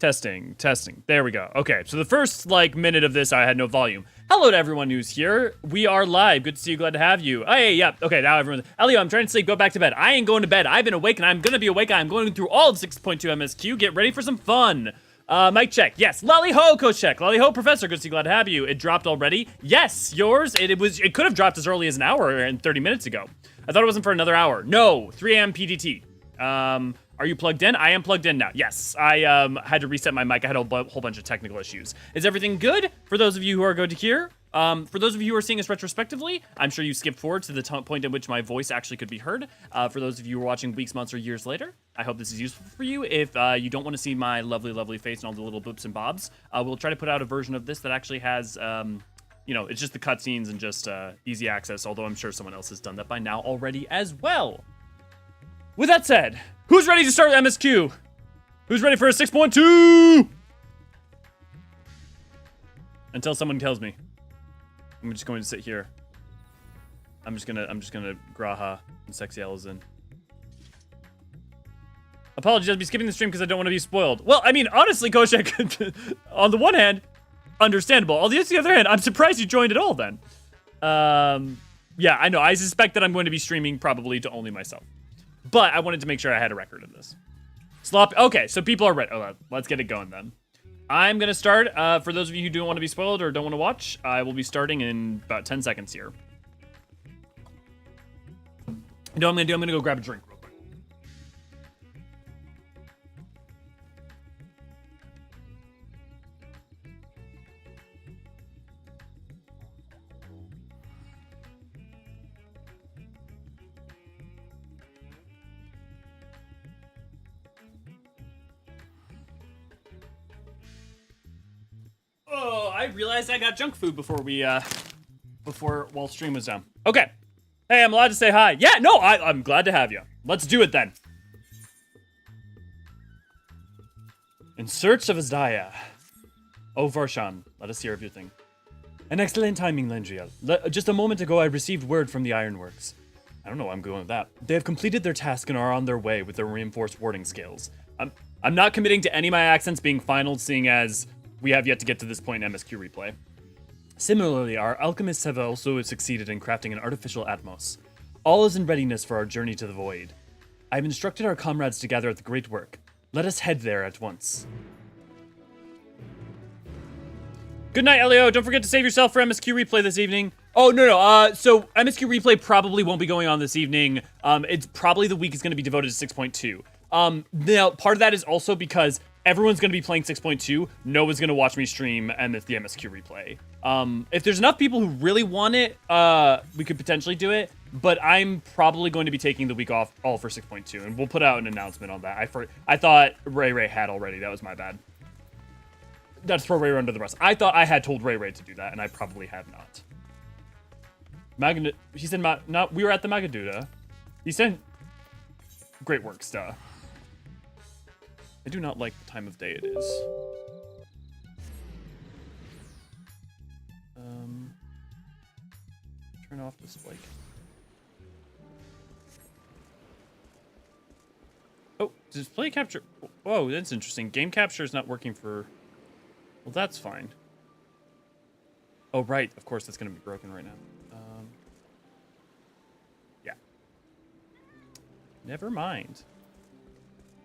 Testing, testing. There we go. Okay, so the first, like, minute of this, I had no volume. Hello to everyone who's here. We are live. Good to see you. Glad to have you. Hey, yeah. Okay, now everyone. Elio, I'm trying to sleep. Go back to bed. I ain't going to bed. I've been awake, and I'm going to be awake. I'm going through all of 6.2 MSQ. Get ready for some fun. Mic check. Yes. Lolly ho, coach check. Lolly ho, professor. Good to see you. Glad to have you. It dropped already. Yes, yours. It could have dropped as early as an hour and 30 minutes ago. I thought it wasn't for another hour. No, 3 a.m. PDT. Are you plugged in? I am plugged in now. Yes, I had to reset my mic. I had a whole bunch of technical issues. Is everything good? For those of you who are good to hear, for those of you who are seeing us retrospectively, I'm sure you skipped forward to the point at which my voice actually could be heard. For those of you who are watching weeks, months, or years later, I hope this is useful for you. If you don't want to see my lovely, lovely face and all the little boops and bobs, we'll try to put out a version of this that actually has, you know, it's just the cutscenes and just easy access, although I'm sure someone else has done that by now already as well. With that said, who's ready to start MSQ? Who's ready for a 6.2? Until someone tells me. I'm just going to sit here. I'm just gonna Graha and Sexy Eorzean. Apologies, I'll be skipping the stream because I don't want to be spoiled. Well, I mean, honestly, Koshek, on the one hand, understandable. On the other hand, I'm surprised you joined at all then. Yeah, I know. I suspect that I'm going to be streaming probably to only myself. But I wanted to make sure I had a record of this. Okay, so people are ready. Oh, let's get it going then. I'm going to start. For those of you who don't want to be spoiled or don't want to watch, I will be starting in about 10 seconds here. You know what I'm going to do? I'm going to go grab a drink real quick. Oh, I realized I got junk food before while stream was down. Okay. Hey, I'm allowed to say hi. Yeah, no, I'm glad to have you. Let's do it then. In search of Hydaelyn. Oh, Varshan, let us hear everything. An excellent timing, Lendriel. Just a moment ago, I received word from the Ironworks. I don't know why I'm going with that. They have completed their task and are on their way with their reinforced warding skills. I'm not committing to any of my accents being final, seeing as we have yet to get to this point in MSQ replay. Similarly, our alchemists have also succeeded in crafting an artificial Atmos. All is in readiness for our journey to the Void. I have instructed our comrades to gather at the Great Work. Let us head there at once. Good night, Elio. Don't forget to save yourself for MSQ replay this evening. Oh, no. So MSQ replay probably won't be going on this evening. It's probably the week is going to be devoted to 6.2. Now, part of that is also because everyone's going to be playing 6.2. No one's going to watch me stream and it's the MSQ replay. If there's enough people who really want it, we could potentially do it. But I'm probably going to be taking the week off all for 6.2. And we'll put out an announcement on that. I thought Ray had already. That was my bad. Not to throw Ray under the bus. I thought I had told Ray to do that, and I probably have not. He said, we were at the Magaduda. He said, great work, Sta. I do not like the time of day it is. Turn off the spike. Oh, display capture. Whoa, that's interesting. Game capture is not working for... Well, that's fine. Oh, right. Of course, that's going to be broken right now. Yeah. Never mind.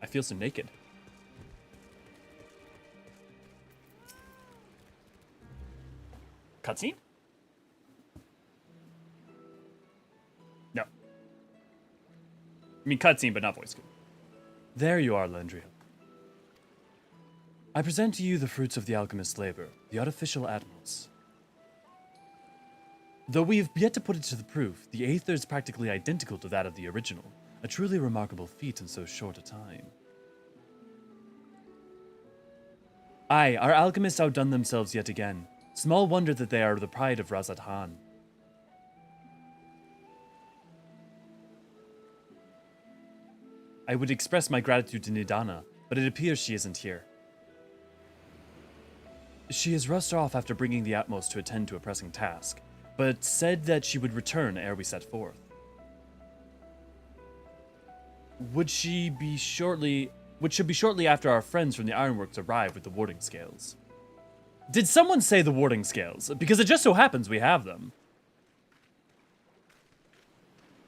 I feel so naked. Cutscene? No. I mean cutscene, but not voice code. There you are, Lendriel. I present to you the fruits of the alchemist's labor, the artificial Atmos. Though we have yet to put it to the proof, the Aether is practically identical to that of the original, a truly remarkable feat in so short a time. Aye, our alchemists outdone themselves yet again. Small wonder that they are the pride of Radz-at-Han. I would express my gratitude to Nidana, but it appears she isn't here. She has rushed off after bringing the Atmos to attend to a pressing task, but said that she would return ere we set forth. Would she be shortly... which should be shortly after our friends from the ironworks arrive with the warding scales. Did someone say the warding scales? Because it just so happens we have them.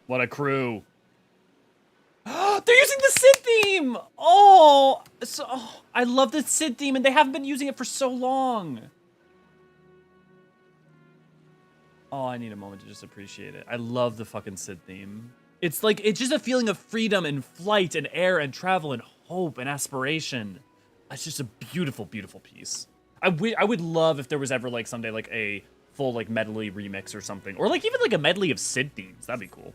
What a crew. They're using the Sid theme! Oh, I love the Sid theme, and they haven't been using it for so long. Oh, I need a moment to just appreciate it. I love the fucking Sid theme. It's like, it's just a feeling of freedom and flight and air and travel and hope and aspiration. It's just a beautiful, beautiful piece. I would love if there was ever like someday like a full like medley remix or something. Or like even like a medley of Sid themes. That'd be cool.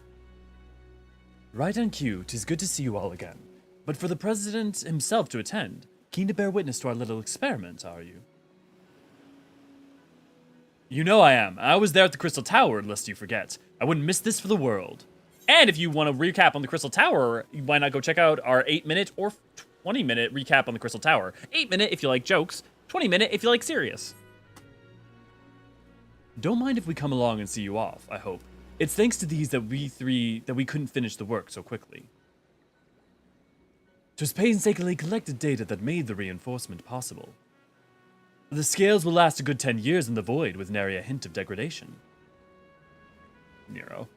Right on cue, 'tis good to see you all again. But for the president himself to attend, keen to bear witness to our little experiment, are you? You know I am. I was there at the Crystal Tower, lest you forget. I wouldn't miss this for the world. And if you want to recap on the Crystal Tower, why not go check out our 8-minute or 20-minute recap on the Crystal Tower. 8-minute if you like jokes, 20-minute if you like serious. Don't mind if we come along and see you off, I hope. It's thanks to these that we couldn't finish the work so quickly. 'Twas painstakingly collected data that made the reinforcement possible. The scales will last a good 10 years in the void with nary a hint of degradation. Nero.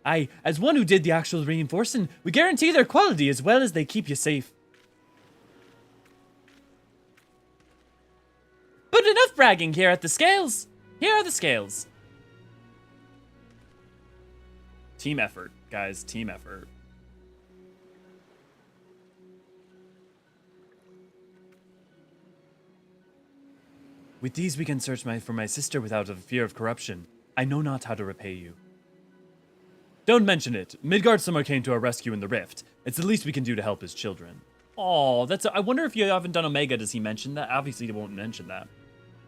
Aye, as one who did the actual reinforcing, we guarantee their quality as well as they keep you safe. But enough bragging here at the scales. Here are the scales. Team effort, guys, team effort. With these we can search for my sister without a fear of corruption. I know not how to repay you. Don't mention it. Midgard Summer came to our rescue in the Rift. It's the least we can do to help his children. Oh, I wonder if you haven't done Omega, does he mention that? Obviously he won't mention that.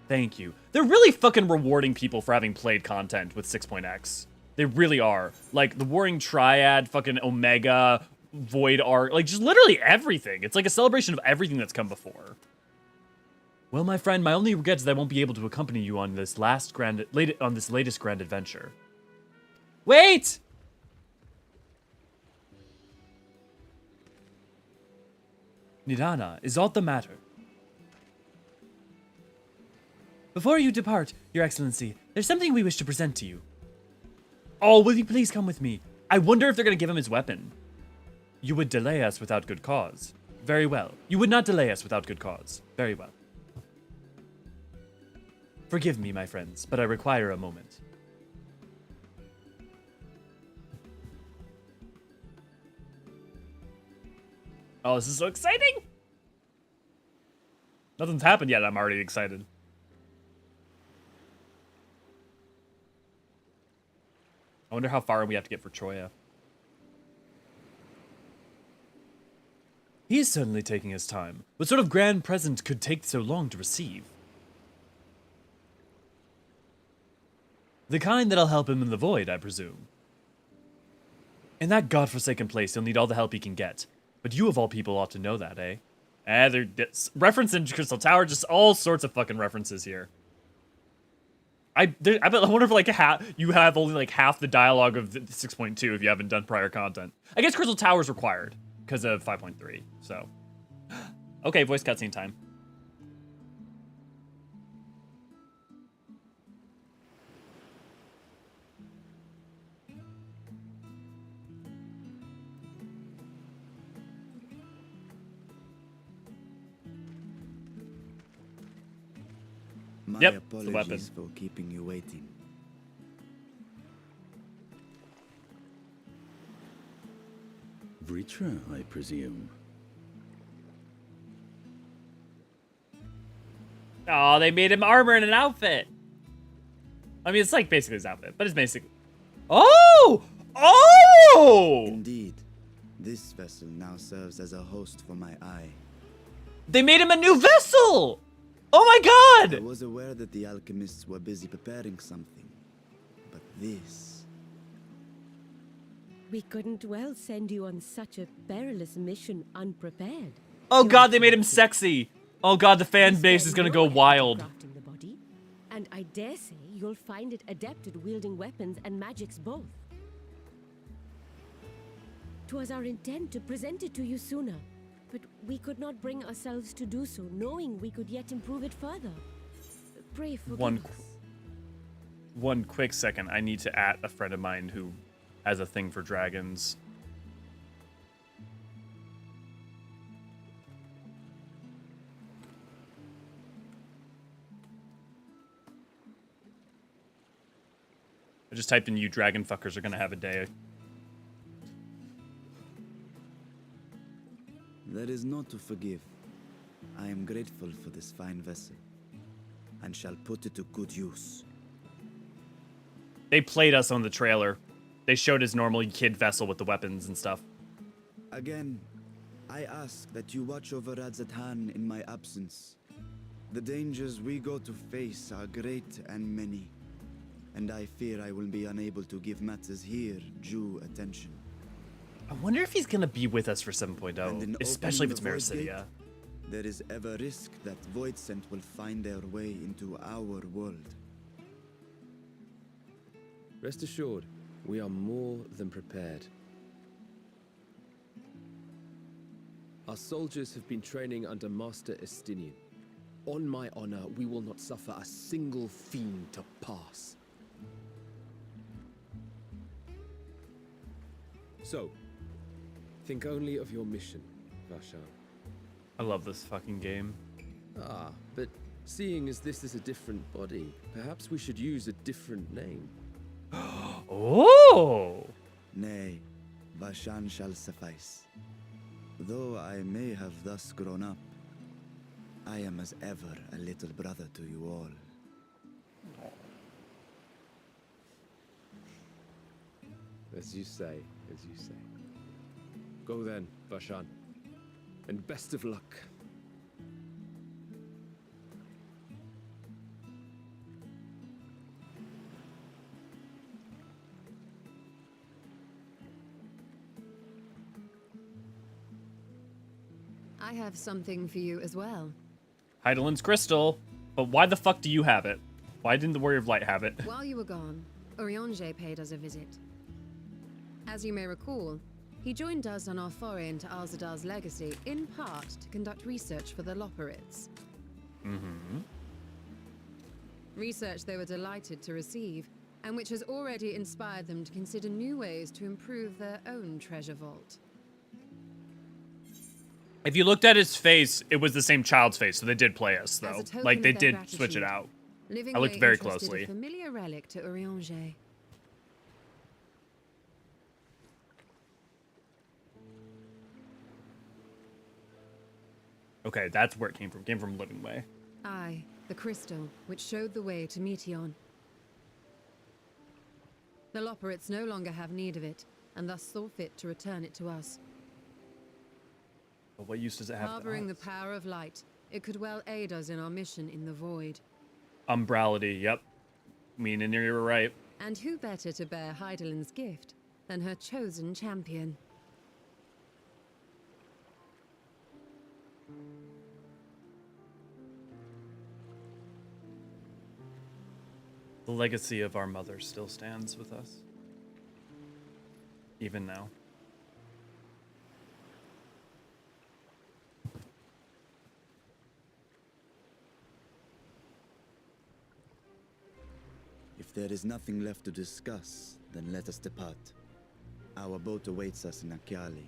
Thank you. They're really fucking rewarding people for having played content with 6.x. They really are. Like, the Warring Triad, fucking Omega, Void Arc, like, just literally everything. It's like a celebration of everything that's come before. Well, my friend, my only regret is that I won't be able to accompany you on this latest grand adventure. Wait! Nidana, is aught the matter? Before you depart, Your Excellency, there's something we wish to present to you. Oh, will you please come with me? I wonder if they're going to give him his weapon. You would delay us without good cause. Very well. You would not delay us without good cause. Very well. Forgive me, my friends, but I require a moment. Oh, this is so exciting! Nothing's happened yet, I'm already excited. I wonder how far we have to get for Troya. He is certainly taking his time. What sort of grand present could take so long to receive? The kind that'll help him in the void, I presume. In that godforsaken place, he'll need all the help he can get. But you of all people ought to know that, eh? They're referencing Crystal Tower, just all sorts of fucking references here. I wonder if like you have only like half the dialogue of the 6.2 if you haven't done prior content. I guess Crystal Tower is required because of 5.3. So, okay, voice cutscene time. My apologies for keeping you waiting. Vritra, I presume. Oh, they made him armor and an outfit. I mean, it's like basically his outfit, but it's basically... Oh! Oh! Indeed. This vessel now serves as a host for my eye. They made him a new vessel! Oh my god! I was aware that the alchemists were busy preparing something, but this... We couldn't well send you on such a perilous mission unprepared. Oh god, they made him sexy! Oh god, the fan base is gonna go wild. Crafting the body, and I dare say you'll find it adept at wielding weapons and magics both. 'Twas our intent to present it to you sooner, but we could not bring ourselves to do so, knowing we could yet improve it further. Pray forgive us. One quick second. I need to add a friend of mine who has a thing for dragons. I just typed in "you dragon fuckers are gonna have a day." There is naught to forgive. I am grateful for this fine vessel, and shall put it to good use. They played us on the trailer. They showed his normal kid vessel with the weapons and stuff. Again, I ask that you watch over Radz-at-Han in my absence. The dangers we go to face are great and many, and I fear I will be unable to give matters here due attention. I wonder if he's gonna be with us for 7.0, And in especially if it's opening the Void Mericidia. Gate, there is ever risk that Void Scent will find their way into our world. Rest assured, we are more than prepared. Our soldiers have been training under Master Estinian. On my honor, we will not suffer a single fiend to pass. So, think only of your mission, Vashan. I love this fucking game. Ah, but seeing as this is a different body, perhaps we should use a different name. Oh! Nay, Vashan shall suffice. Though I may have thus grown up, I am as ever a little brother to you all. As you say, as you say. Go then, Vashan. And best of luck. I have something for you as well. Hydaelyn's crystal. But why the fuck do you have it? Why didn't the Warrior of Light have it? While you were gone, Eorzean paid us a visit. As you may recall, he joined us on our foray into Al-Zadar's legacy, in part to conduct research for the Loporrits. Mm-hmm. Research they were delighted to receive, and which has already inspired them to consider new ways to improve their own treasure vault. If you looked at his face, it was the same child's face, so they did play us, though. Like, they did switch it out. I looked very closely. A familiar relic to Eorzean. Okay, that's where it came from. It came from Living Way. Aye, the crystal, which showed the way to Meteon. The Loporrits no longer have need of it, and thus saw fit to return it to us. But what use does it have? Harboring the power of light, it could well aid us in our mission in the void. Umbrality, yep. Me and you were right. And who better to bear Hydaelyn's gift than her chosen champion? The legacy of our mother still stands with us. Even now. If there is nothing left to discuss, then let us depart. Our boat awaits us in Akyali.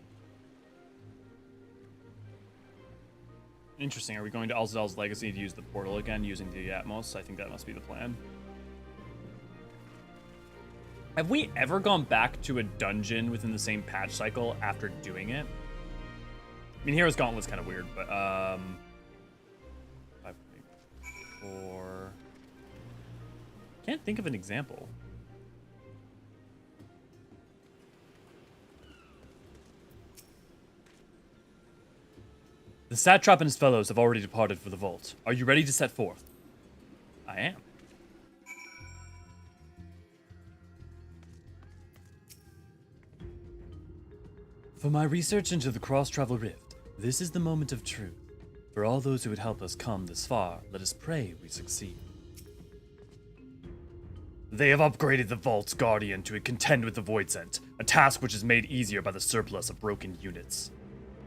Interesting. Are we going to Al-Zadar's legacy to use the portal again using the Atmos? I think that must be the plan. Have we ever gone back to a dungeon within the same patch cycle after doing it? I mean, Hero's Gauntlet's kind of weird, but 5, 4. Can't think of an example. The satrap and his fellows have already departed for the vault. Are you ready to set forth? I am. For my research into the cross-travel rift, this is the moment of truth. For all those who would help us come this far, let us pray we succeed. They have upgraded the Vault's Guardian to contend with the Void Scent, a task which is made easier by the surplus of broken units.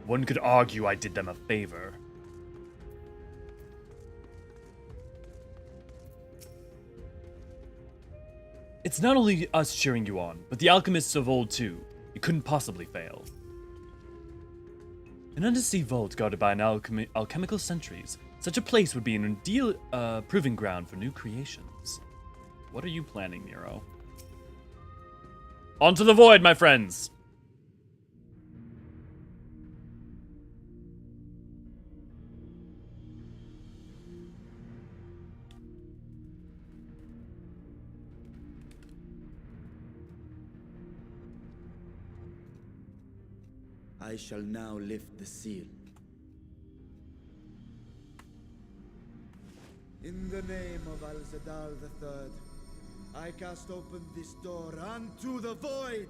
One could argue I did them a favor. It's not only us cheering you on, but the alchemists of old too. You couldn't possibly fail. An undersea vault guarded by an alchemical sentries. Such a place would be an ideal proving ground for new creations. What are you planning, Nero? Onto the void, my friends! I shall now lift the seal. In the name of Al-Zadal III, I cast open this door unto the void!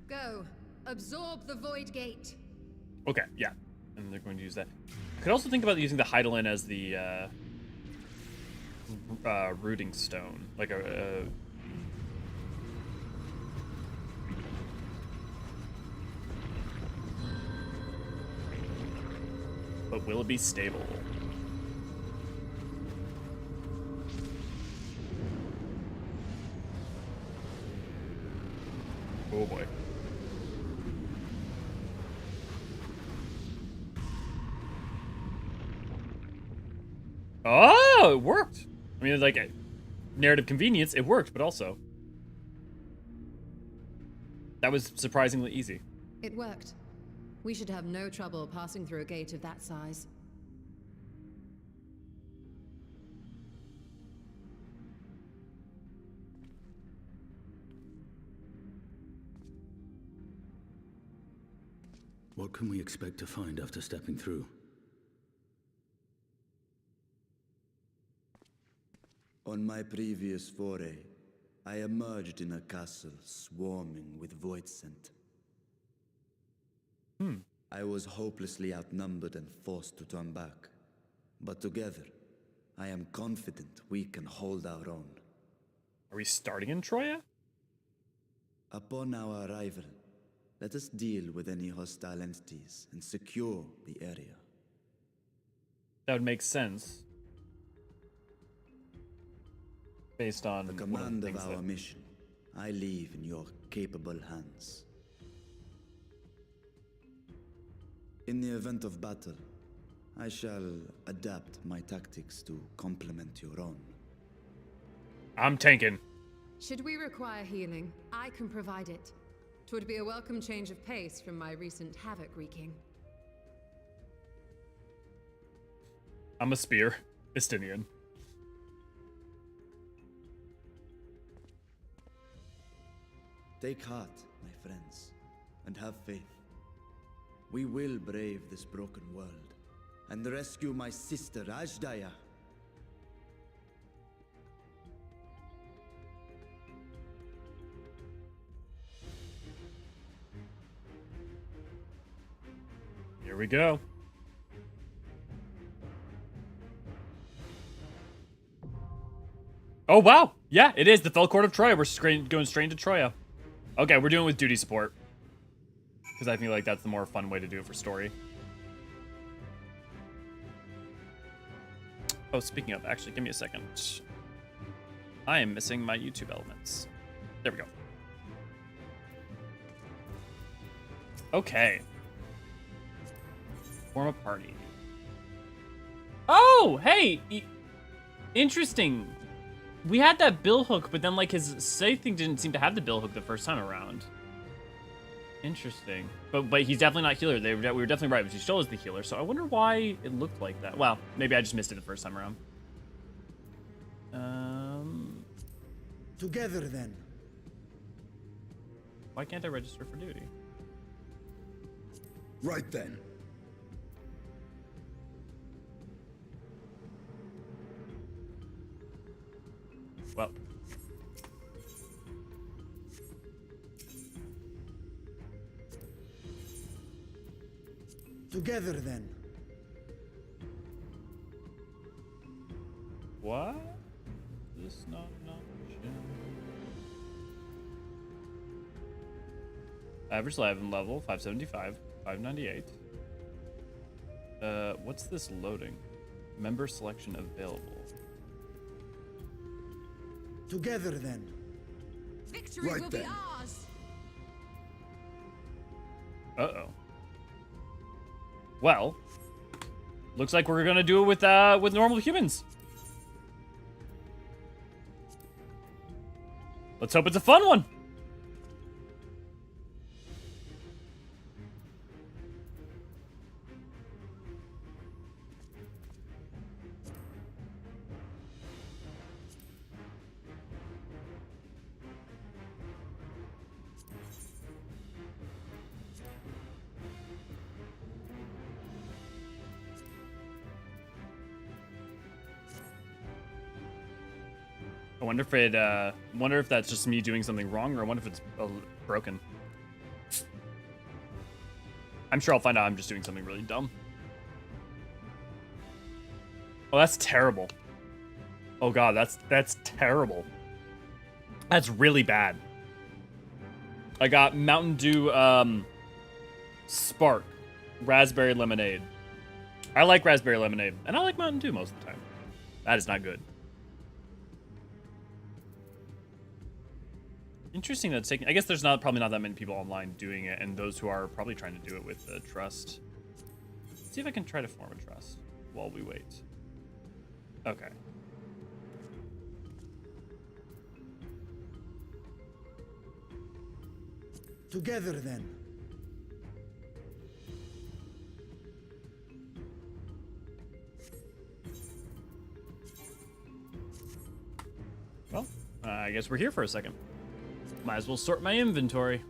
Go. Absorb the void gate. Okay, yeah. And they're going to use that. I could also think about using the Hydaelyn as the rooting stone. Like a but will it be stable? Oh boy. Oh, it worked. I mean, like, narrative convenience, it worked, but also that was surprisingly easy. It worked. We should have no trouble passing through a gate of that size. What can we expect to find after stepping through? On my previous foray, I emerged in a castle swarming with void scent. I was hopelessly outnumbered and forced to turn back. But together, I am confident we can hold our own. Are we starting in Troya? Upon our arrival, let us deal with any hostile entities and secure the area. That would make sense. Based on The one command the of things our that... mission, I leave in your capable hands. In the event of battle, I shall adapt my tactics to complement your own. I'm tanking. Should we require healing, I can provide it. 'Twould be a welcome change of pace from my recent havoc wreaking. I'm a spear. Estinian. Take heart, my friends, and have faith. We will brave this broken world and rescue my sister Ajdaya. Here we go. Oh, wow. Yeah, it is the Fell Court of Troya. We're going straight into Troya. Okay, we're doing it with duty support. Because I feel like that's the more fun way to do it for story. Oh, speaking of, actually, give me a second. I am missing my YouTube elements. There we go. Okay. Form a party. Oh, hey! Interesting. We had that billhook, but then, like, his save thing didn't seem to have the billhook the first time around. Interesting. But he's definitely not healer. We were definitely right, but he still is the healer, so I wonder why it looked like that. Well, maybe I just missed it the first time around. Together, then. Why can't I register for duty? Right then. Well. Together then. What? Is this not an option? Average level, 575, 598. What's this loading? Member selection available. Together then. Victory Right will be then. ours. Uh-oh. Well, looks like we're gonna do it with normal humans. Let's hope it's a fun one. I wonder if that's just me doing something wrong, or I wonder if it's broken. I'm sure I'll find out I'm just doing something really dumb. Oh, that's terrible. Oh god, that's terrible. That's really bad. I got Mountain Dew Spark Raspberry Lemonade. I like raspberry lemonade, and I like Mountain Dew most of the time. That is not good. Interesting that it's taking... I guess there's probably not that many people online doing it, and those who are probably trying to do it with trust. Let's see if I can try to form a trust while we wait. Okay. Together then. Well, I guess we're here for a second. Might as well sort my inventory.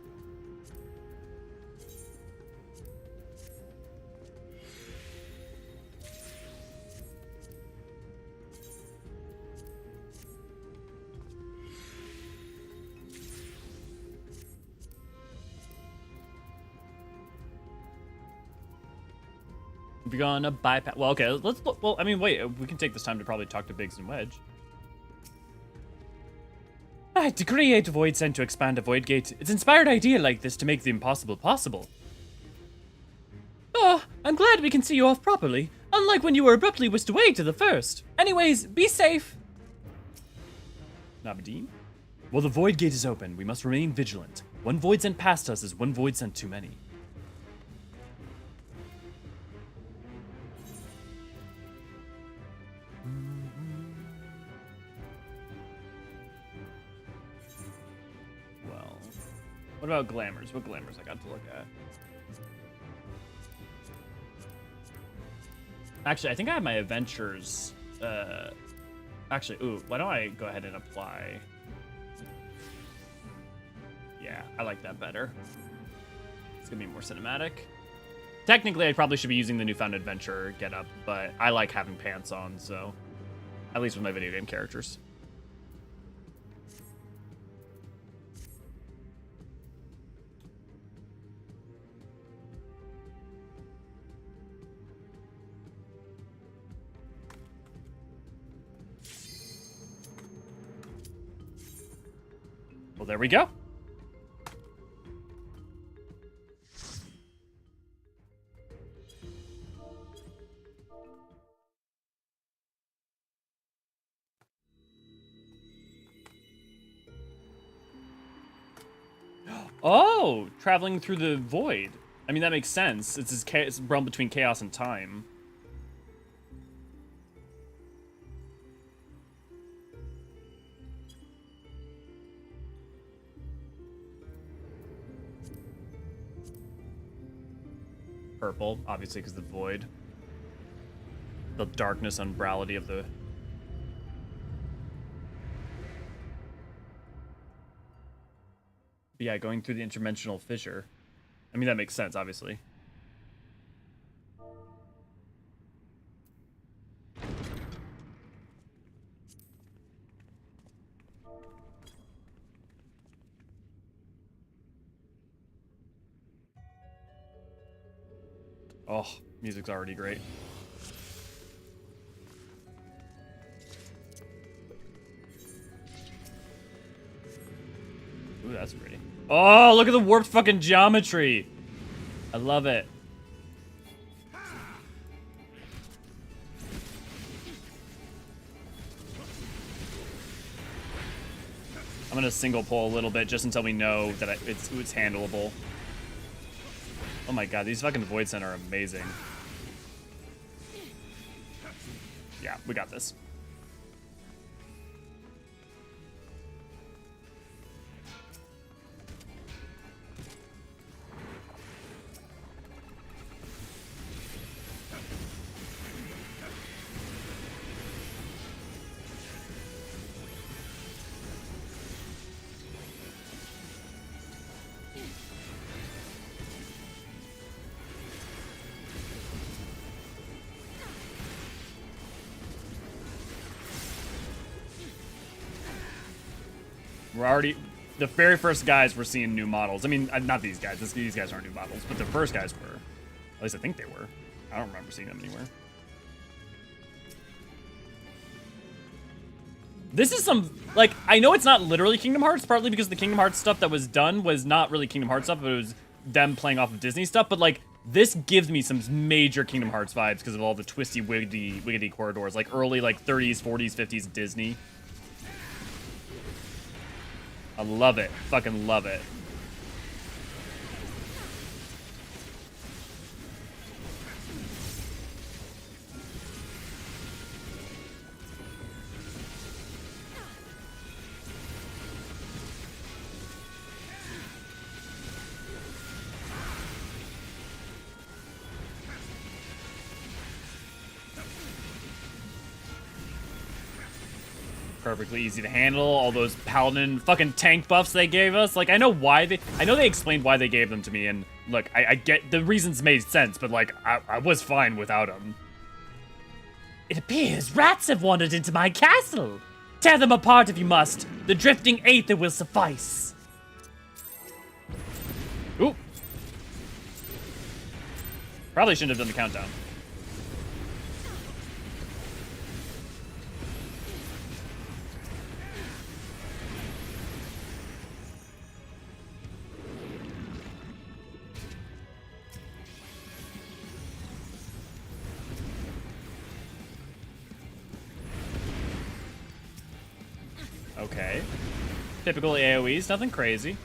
We're gonna bypass. Well, okay, let's look. Well, I mean, wait, we can take this time to probably talk to Biggs and Wedge. To create a void sent to expand a void gate, it's inspired idea like this to make the impossible possible. Oh, I'm glad we can see you off properly, unlike when you were abruptly whisked away to the first. Anyways, be safe. Nabadim? Well, the void gate is open. We must remain vigilant. One void sent past us is one void sent too many. What about glamours? What glamours I got to look at? Actually, I think I have my adventures. Actually, ooh, why don't I go ahead and apply? Yeah, I like that better. It's gonna be more cinematic. Technically, I probably should be using the newfound adventure getup, but I like having pants on, so at least with my video game characters. Well, there we go. Oh, traveling through the void. I mean, that makes sense. It's this realm between chaos and time. Purple, obviously, because the void. The darkness, umbrality of the... But yeah, going through the interdimensional fissure. I mean, that makes sense, obviously. Oh, music's already great. Ooh, that's pretty. Oh, look at the warped fucking geometry. I love it. I'm gonna single pull a little bit just until we know that it's handleable. Oh my god, these fucking Void Center are amazing. Yeah, we got this. We're already, the very first guys we're seeing new models. I mean, not these guys. These guys aren't new models, but the first guys were. At least I think they were. I don't remember seeing them anywhere. This is some, like, I know it's not literally Kingdom Hearts, partly because the Kingdom Hearts stuff that was done was not really Kingdom Hearts stuff, but it was them playing off of Disney stuff. But, like, this gives me some major Kingdom Hearts vibes because of all the twisty, wiggity corridors. Like, early, like, 30s, 40s, 50s Disney. I love it. Fucking love it. Perfectly easy to handle. All those paladin fucking tank buffs they gave us. Like, I know they explained why they gave them to me, and look, I get the reasons made sense, but like, I was fine without them. It appears rats have wandered into my castle. Tear them apart if you must. The drifting aether will suffice. Ooh. Probably shouldn't have done the countdown. Okay. Typical AoEs, nothing crazy.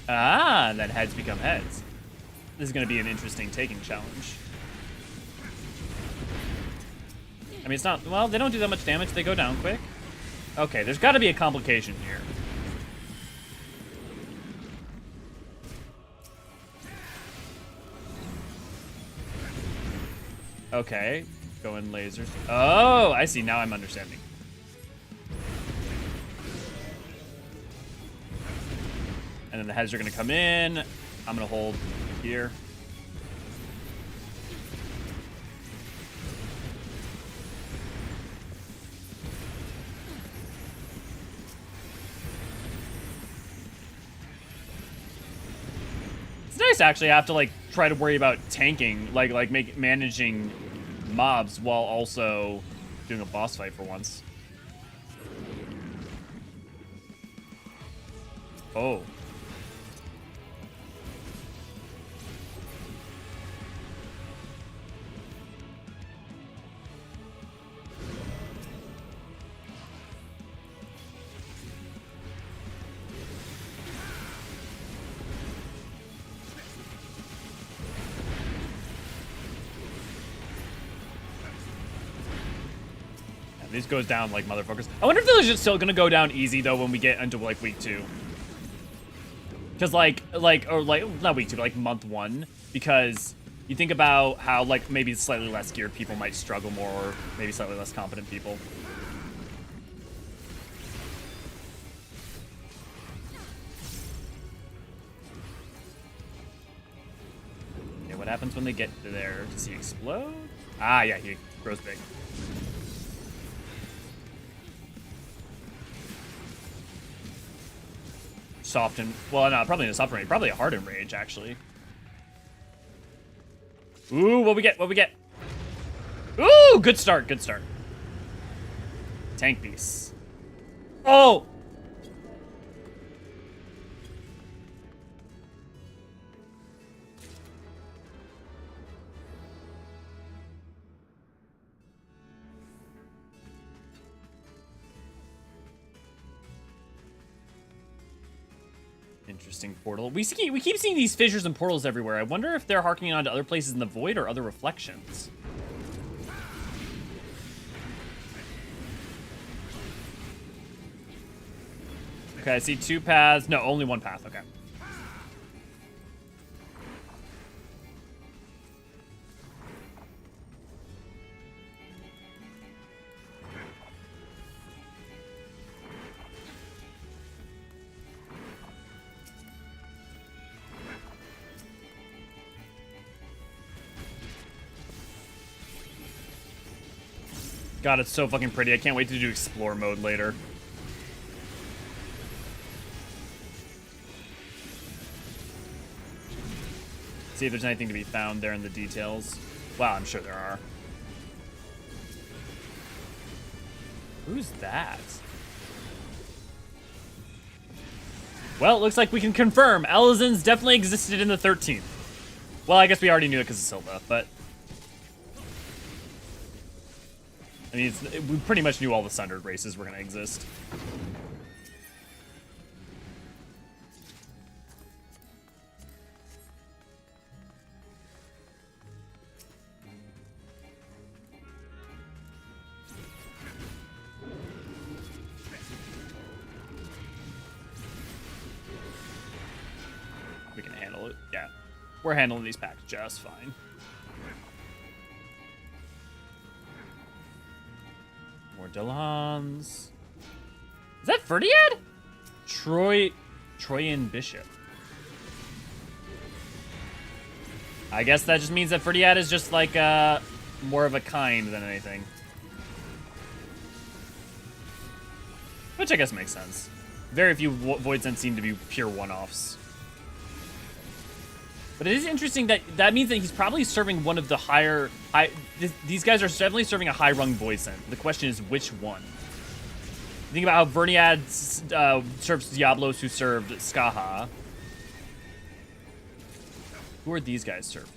Ah, then heads become heads. This is going to be an interesting taking challenge. I mean, it's not, well, they don't do that much damage. They go down quick. Okay, there's got to be a complication here. Okay, go in lasers. Oh, I see. Now I'm understanding. And then the heads are going to come in. I'm going to hold here. It's nice to actually have to like try to worry about tanking, managing mobs while also doing a boss fight for once. Oh. These goes down like motherfuckers. I wonder if those are just still gonna go down easy though when we get into like week 2. Cause not week 2, but like month 1. Because you think about how like maybe slightly less geared people might struggle more, or maybe slightly less competent people. Okay, what happens when they get to there? Does he explode? Ah, yeah, he grows big. Soft and, well, no, probably in a soft range, probably a hardened range, actually. Ooh, what we get? What we get? Ooh, good start. Good start. Tank beasts. Oh! Interesting portal. We keep seeing these fissures and portals everywhere. I wonder if they're harkening on to other places in the void or other reflections. Okay, I see 2 paths. No, only 1 path. Okay. God, it's so fucking pretty. I can't wait to do explore mode later. See if there's anything to be found there in the details. Wow, I'm sure there are. Who's that? Well, it looks like we can confirm Elizans definitely existed in the 13th. Well, I guess we already knew it because of Silva, but... I mean, we pretty much knew all the Sundered races were going to exist. We can handle it. Yeah. We're handling these packs just fine. More Delhans. Is that Verdiad? Troyan Bishop. I guess that just means that Verdiad is just like more of a kind than anything. Which I guess makes sense. Very few Void Sense seem to be pure one-offs. But it is interesting that means that he's probably serving one of the higher... these guys are definitely serving a high-rung Void Sense. The question is, which one? Think about how Verniad serves Diablos, who served Skaha. Who are these guys serving?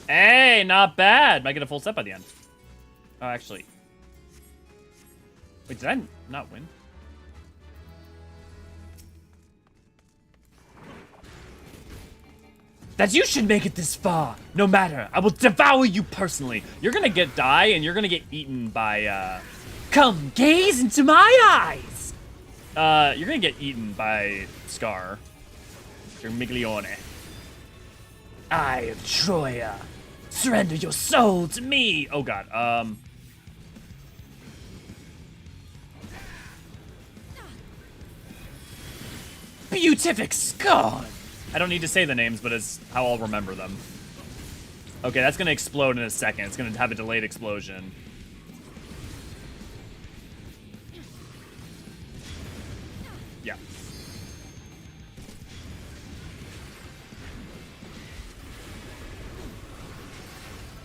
Hey, not bad. Might get a full set by the end. Oh, actually. Wait, did I not win? That you should make it this far. No matter, I will devour you personally. You're gonna die, and you're gonna get eaten by, Come, gaze into my eyes! You're gonna get eaten by Scarmiglione. Eye of Troya. Surrender your soul to me! Oh god, Beatific Scorn! I don't need to say the names, but it's how I'll remember them. Okay, that's gonna explode in a second. It's gonna have a delayed explosion. Yeah.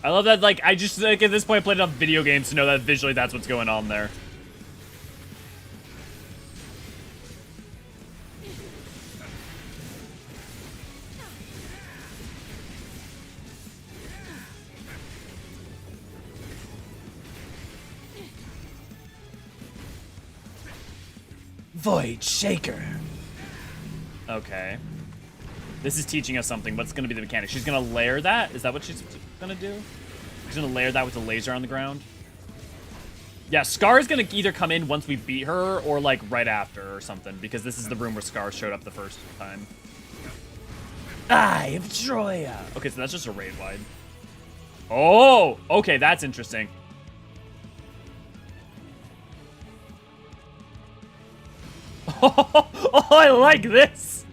I love that, like, I just, like, at this point, played enough video games to know that visually that's what's going on there. Void Shaker. Okay. This is teaching us something. What's going to be the mechanic? She's going to layer that? Is that what she's going to do? She's going to layer that with a laser on the ground? Yeah, Scar is going to either come in once we beat her or, like, right after or something, because this is the room where Scar showed up the first time. Eye of Troya. Okay, so that's just a raid wide. Oh, okay, that's interesting. Oh, I like this.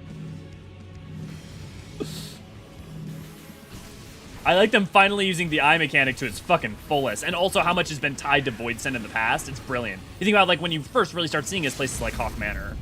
I like them finally using the eye mechanic to its fucking fullest, and also how much has been tied to Void Send in the past. It's brilliant. You think about, like, when you first really start seeing it, places like Hawk Manor.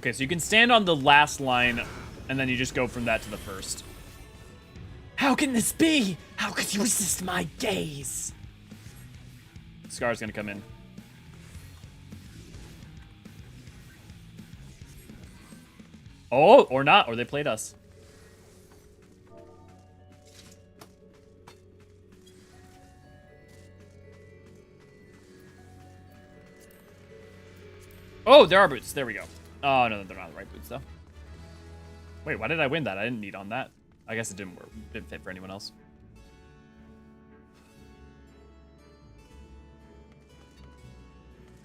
Okay, so you can stand on the last line, and then you just go from that to the first. How can this be? How could you resist my gaze? Scar's gonna come in. Oh, or not, or they played us. Oh, there are boots. There we go. Oh, no, they're not the right boots, though. Wait, why did I win that? I didn't need on that. I guess it didn't work. Didn't fit for anyone else.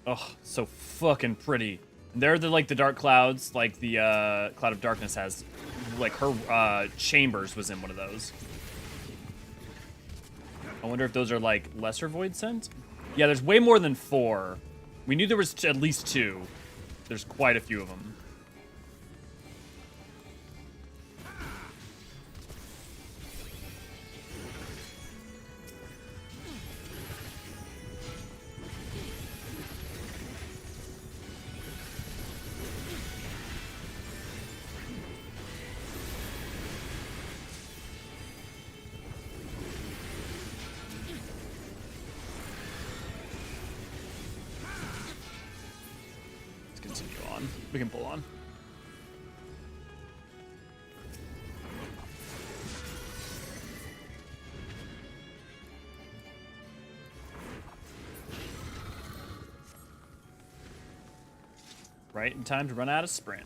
Oh, so fucking pretty. They're the, like, the dark clouds, like the Cloud of Darkness has. Like, her chambers was in one of those. I wonder if those are, like, lesser void sent? Yeah, there's way more than 4. We knew there was at least 2. There's quite a few of them. We can pull on. Right in time to run out of sprint.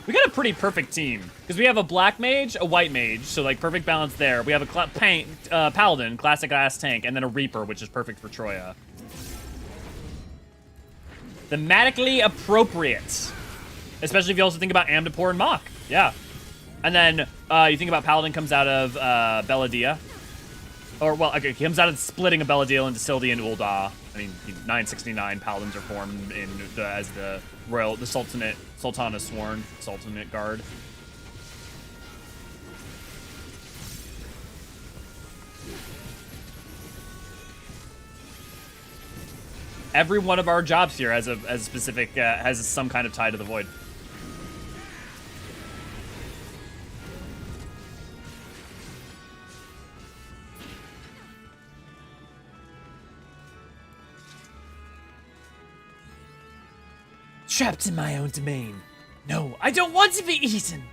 We got a pretty perfect team because we have a black mage, a white mage, so like perfect balance there. We have a paladin, classic ass tank, and then a reaper, which is perfect for Troya. Thematically appropriate. Especially if you also think about Amdapor and Mach. Yeah. And then you think about Paladin comes out of Belladia. Or, well, okay, he comes out of splitting a Belladil into Sildi and Ul'dah. I mean, 969 Paladins are formed in as the Sultana Sworn, Sultanate Guard. Every one of our jobs here has a specific has some kind of tie to the void. Trapped in my own domain. No, I don't want to be eaten.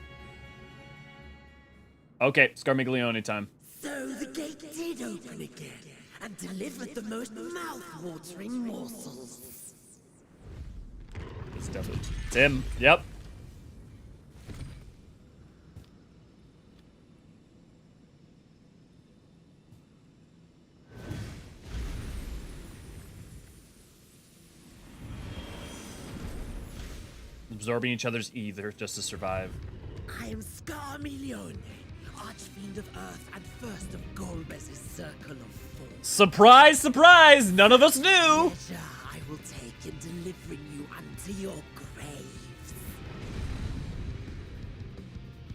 Okay, Scarmiglione time. So the gate did open again and delivered the most mouth-watering morsels. It's definitely Tim. Yep. Absorbing each other's ether just to survive. I am Scarmiglione, archfiend of Earth and first of Golbez's circle of four. Surprise, surprise! None of us knew! Pleasure I will take in delivering you unto your graves.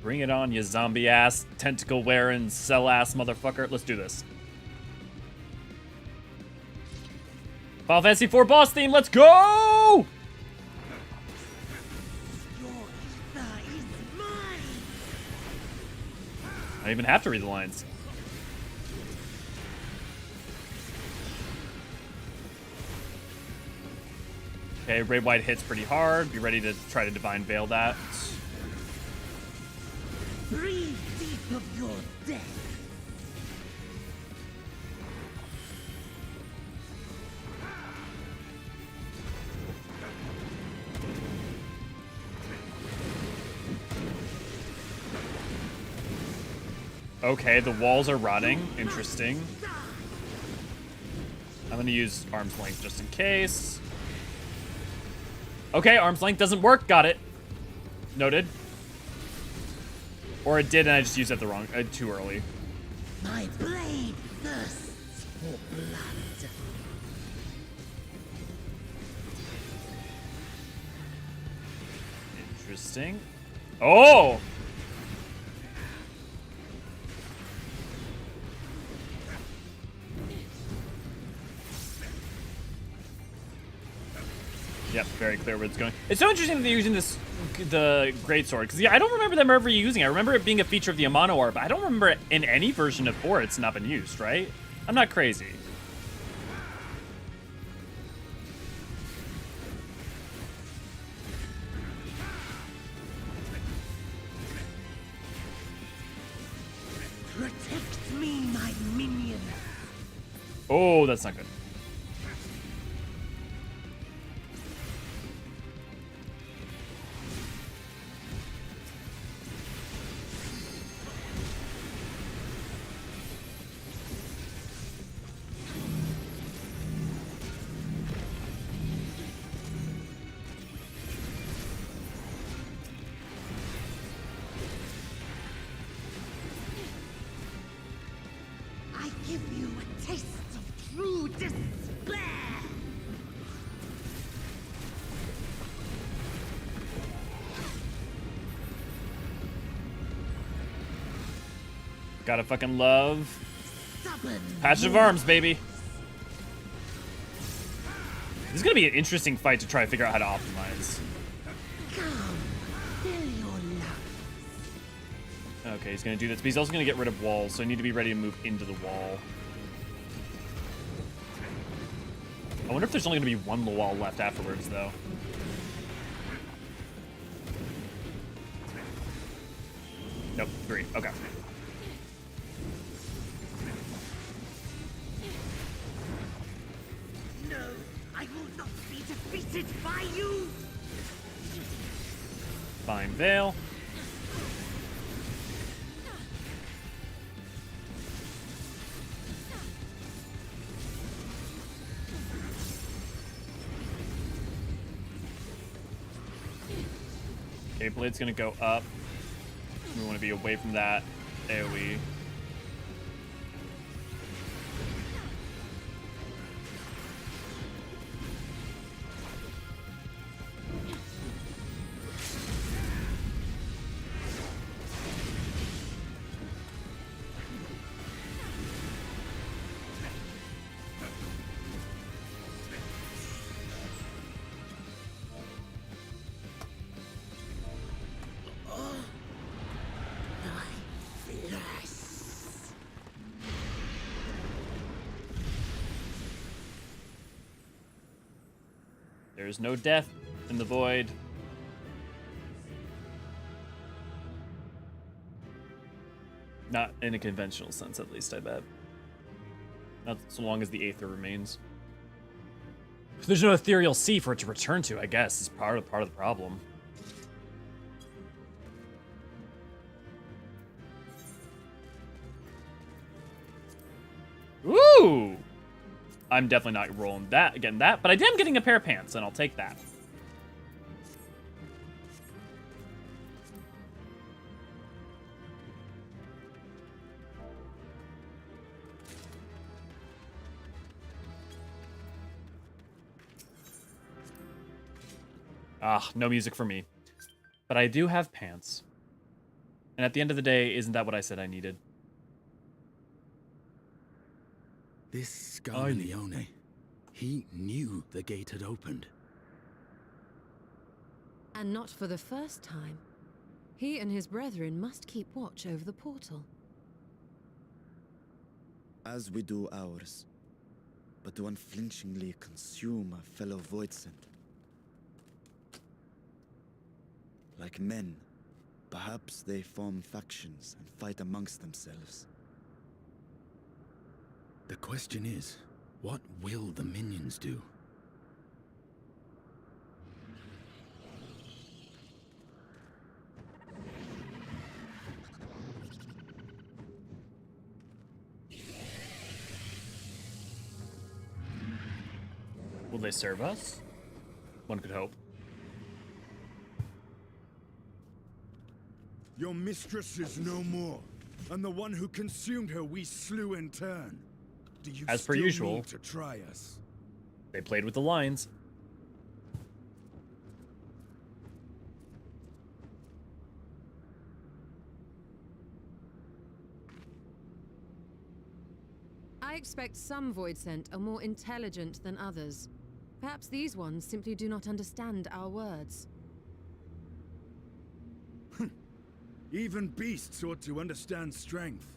Bring it on, you zombie-ass, tentacle-wearing, cell-ass motherfucker. Let's do this. Final Fantasy IV boss theme, let's go! I don't even have to read the lines. Okay, Ray White hits pretty hard. Be ready to try to Divine Veil that. Breathe deep of your death. Okay, the walls are rotting. Interesting. I'm gonna use Arm's Length just in case. Okay, Arm's Length doesn't work. Got it. Noted. Or it did, and I just used it too early. My blade thirsts for blood. Interesting. Oh! Yep, very clear where it's going. It's so interesting that they're using the greatsword, because yeah, I don't remember them ever using it. I remember it being a feature of the Amano War, but I don't remember it in any version of 4 it's not been used, right? I'm not crazy. Protect me, my minion. Oh, that's not good. I give you a taste of true despair. Gotta fucking love Stubborn. Patch of Arms, baby. This is gonna be an interesting fight to try to figure out how to optimize. Come, fill your lungs. Okay, he's gonna do this, but he's also gonna get rid of walls, so I need to be ready to move into the wall. I wonder if there's only gonna be one wall left afterwards, though. Nope, 3. Okay. No, I will not be defeated by you. Fine Veil. Okay, Blade's gonna go up. We want to be away from that AoE. There's no death in the void. Not in a conventional sense, at least, I bet. Not so long as the Aether remains. There's no ethereal sea for it to return to, I guess, is part of the problem. Ooh! I'm definitely not rolling that, getting that, but I am getting a pair of pants, and I'll take that. Ah, no music for me. But I do have pants. And at the end of the day, isn't that what I said I needed? This Scarmiglione, he knew the gate had opened. And not for the first time. He and his brethren must keep watch over the portal. As we do ours, but to unflinchingly consume a fellow Voidsent. Like men, perhaps they form factions and fight amongst themselves. The question is, what will the minions do? Will they serve us? One could hope. Your mistress is no more, and the one who consumed her we slew in turn. Do you As per still usual. need to try us? They played with the lines. I expect some Voidsent are more intelligent than others. Perhaps these ones simply do not understand our words. Even beasts ought to understand strength.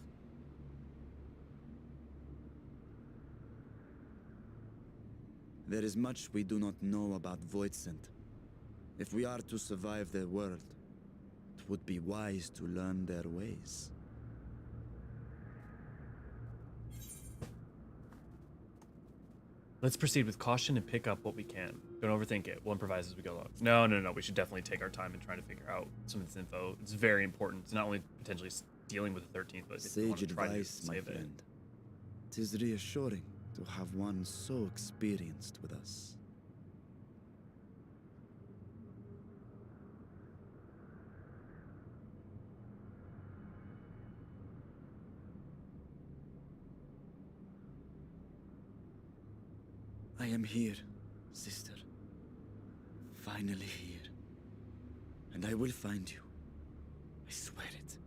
There is much we do not know about Voidsent. If we are to survive their world, it would be wise to learn their ways. Let's proceed with caution and pick up what we can. Don't overthink it. We'll improvise as we go along. No. We should definitely take our time in trying to figure out some of this info. It's very important. It's not only potentially dealing with the 13th, but if you want Sage to try to advice, my save it. friend. 'Tis reassuring to have one so experienced with us. I am here, sister. Finally here. And I will find you. I swear it.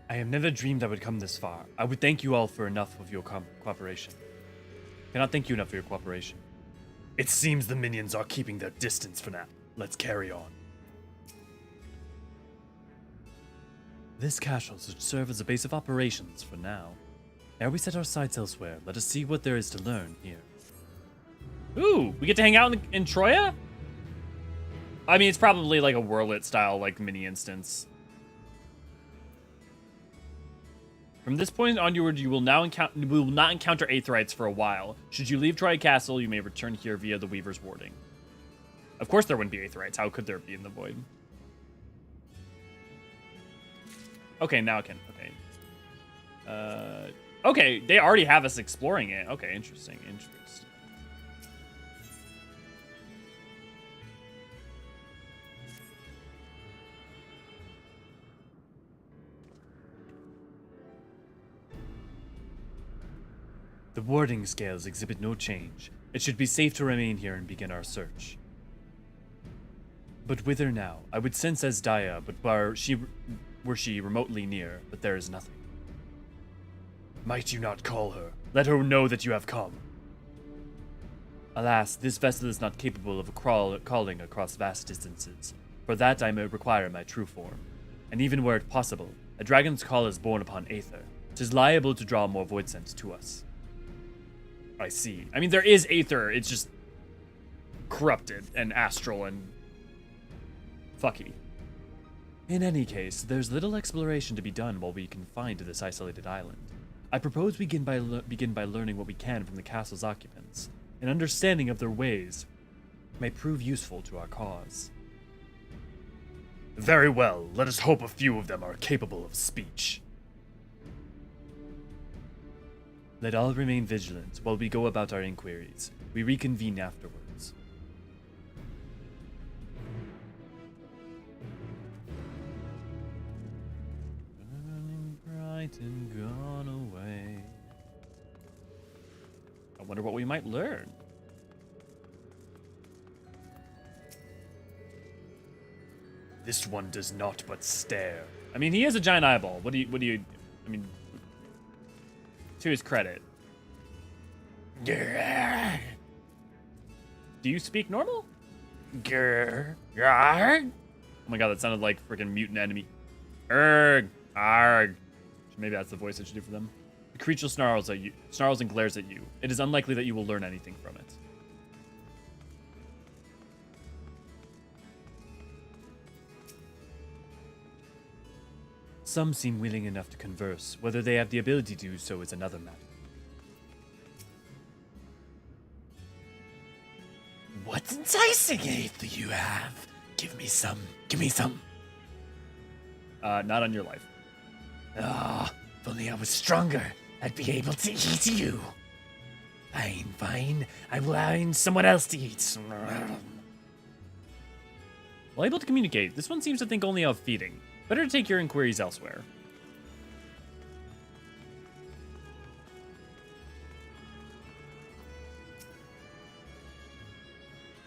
I have never dreamed I would come this far. I would thank you all for enough of your cooperation. Cannot thank you enough for your cooperation. It seems the minions are keeping their distance for now. Let's carry on. This castle should serve as a base of operations for now. Ere we set our sights elsewhere, let us see what there is to learn here. Ooh, we get to hang out in Troya? I mean, it's probably like a Whirlit style, like mini instance. From this point onward, you will not encounter Aetherites for a while. Should you leave Troya Castle, you may return here via the Weaver's Warding. Of course there wouldn't be Aetherites. How could there be in the Void? Okay, now I can. Okay. Okay, they already have us exploring it. Okay, interesting. The warding scales exhibit no change. It should be safe to remain here and begin our search. But whither now? I would sense Asdaya, but were she remotely near, but there is nothing. Might you not call her? Let her know that you have come. Alas, this vessel is not capable of calling across vast distances. For that I may require my true form. And even were it possible, a dragon's call is born upon Aether. 'Tis liable to draw more void sense to us. I see. I mean, there is Aether. It's just corrupted and astral and fucky. In any case, there's little exploration to be done while we confine to this isolated island. I propose we begin by learning what we can from the castle's occupants. An understanding of their ways may prove useful to our cause. Very well. Let us hope a few of them are capable of speech. Let all remain vigilant while we go about our inquiries. We reconvene afterwards. Burning bright and gone away. I wonder what we might learn. This one does not but stare. I mean, he has a giant eyeball. What do you, I mean, to his credit. Do you speak normal? Oh my god, that sounded like freaking mutant enemy. Arg. Maybe that's the voice I should do for them. The creature snarls and glares at you. It is unlikely that you will learn anything from it. Some seem willing enough to converse. Whether they have the ability to do so is another matter. What enticing aether you have? Give me some. Not on your life. Ah, If only I was stronger, I'd be able to eat you. Fine, fine. I will find someone else to eat. Well, able to communicate. This one seems to think only of feeding. Better to take your inquiries elsewhere.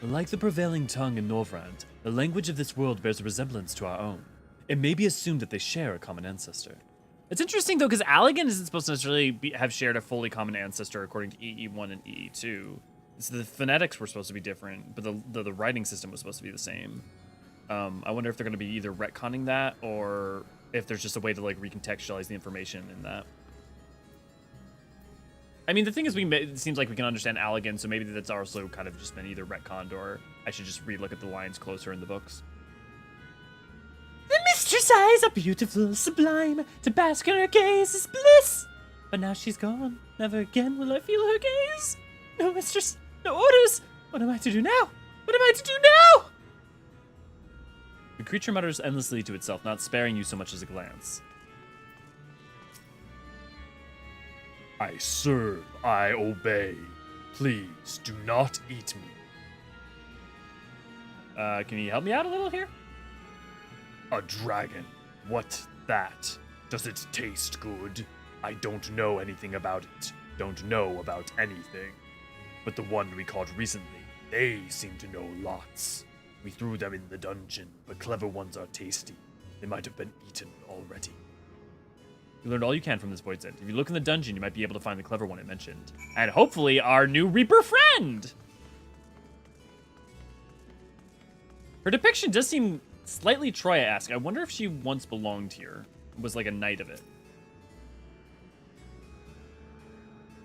Like the prevailing tongue in Norvrand, the language of this world bears a resemblance to our own. It may be assumed that they share a common ancestor. It's interesting, though, because Allagan isn't supposed to necessarily have shared a fully common ancestor according to EE1 and EE2. So the phonetics were supposed to be different, but the writing system was supposed to be the same. I wonder if they're going to be either retconning that, or if there's just a way to, like, recontextualize the information in that. I mean, the thing is, it seems like we can understand Allagan, so maybe that's also kind of just been either retconned, or I should just relook at the lines closer in the books. The mistress' eyes are beautiful, sublime. To bask in her gaze is bliss. But now she's gone. Never again will I feel her gaze. No mistress, no orders. What am I to do now? What am I to do now? The creature mutters endlessly to itself, not sparing you so much as a glance. I serve, I obey. Please do not eat me. Can you help me out a little here? A dragon. What that? Does it taste good? I don't know anything about it. Don't know about anything. But the one we caught recently, they seem to know lots. We threw them in the dungeon, but clever ones are tasty. They might have been eaten already. You learned all you can from this void scent. If you look in the dungeon, you might be able to find the clever one it mentioned. And hopefully our new Reaper friend! Her depiction does seem slightly Troya-esque. I wonder if she once belonged here. Was like a knight of it.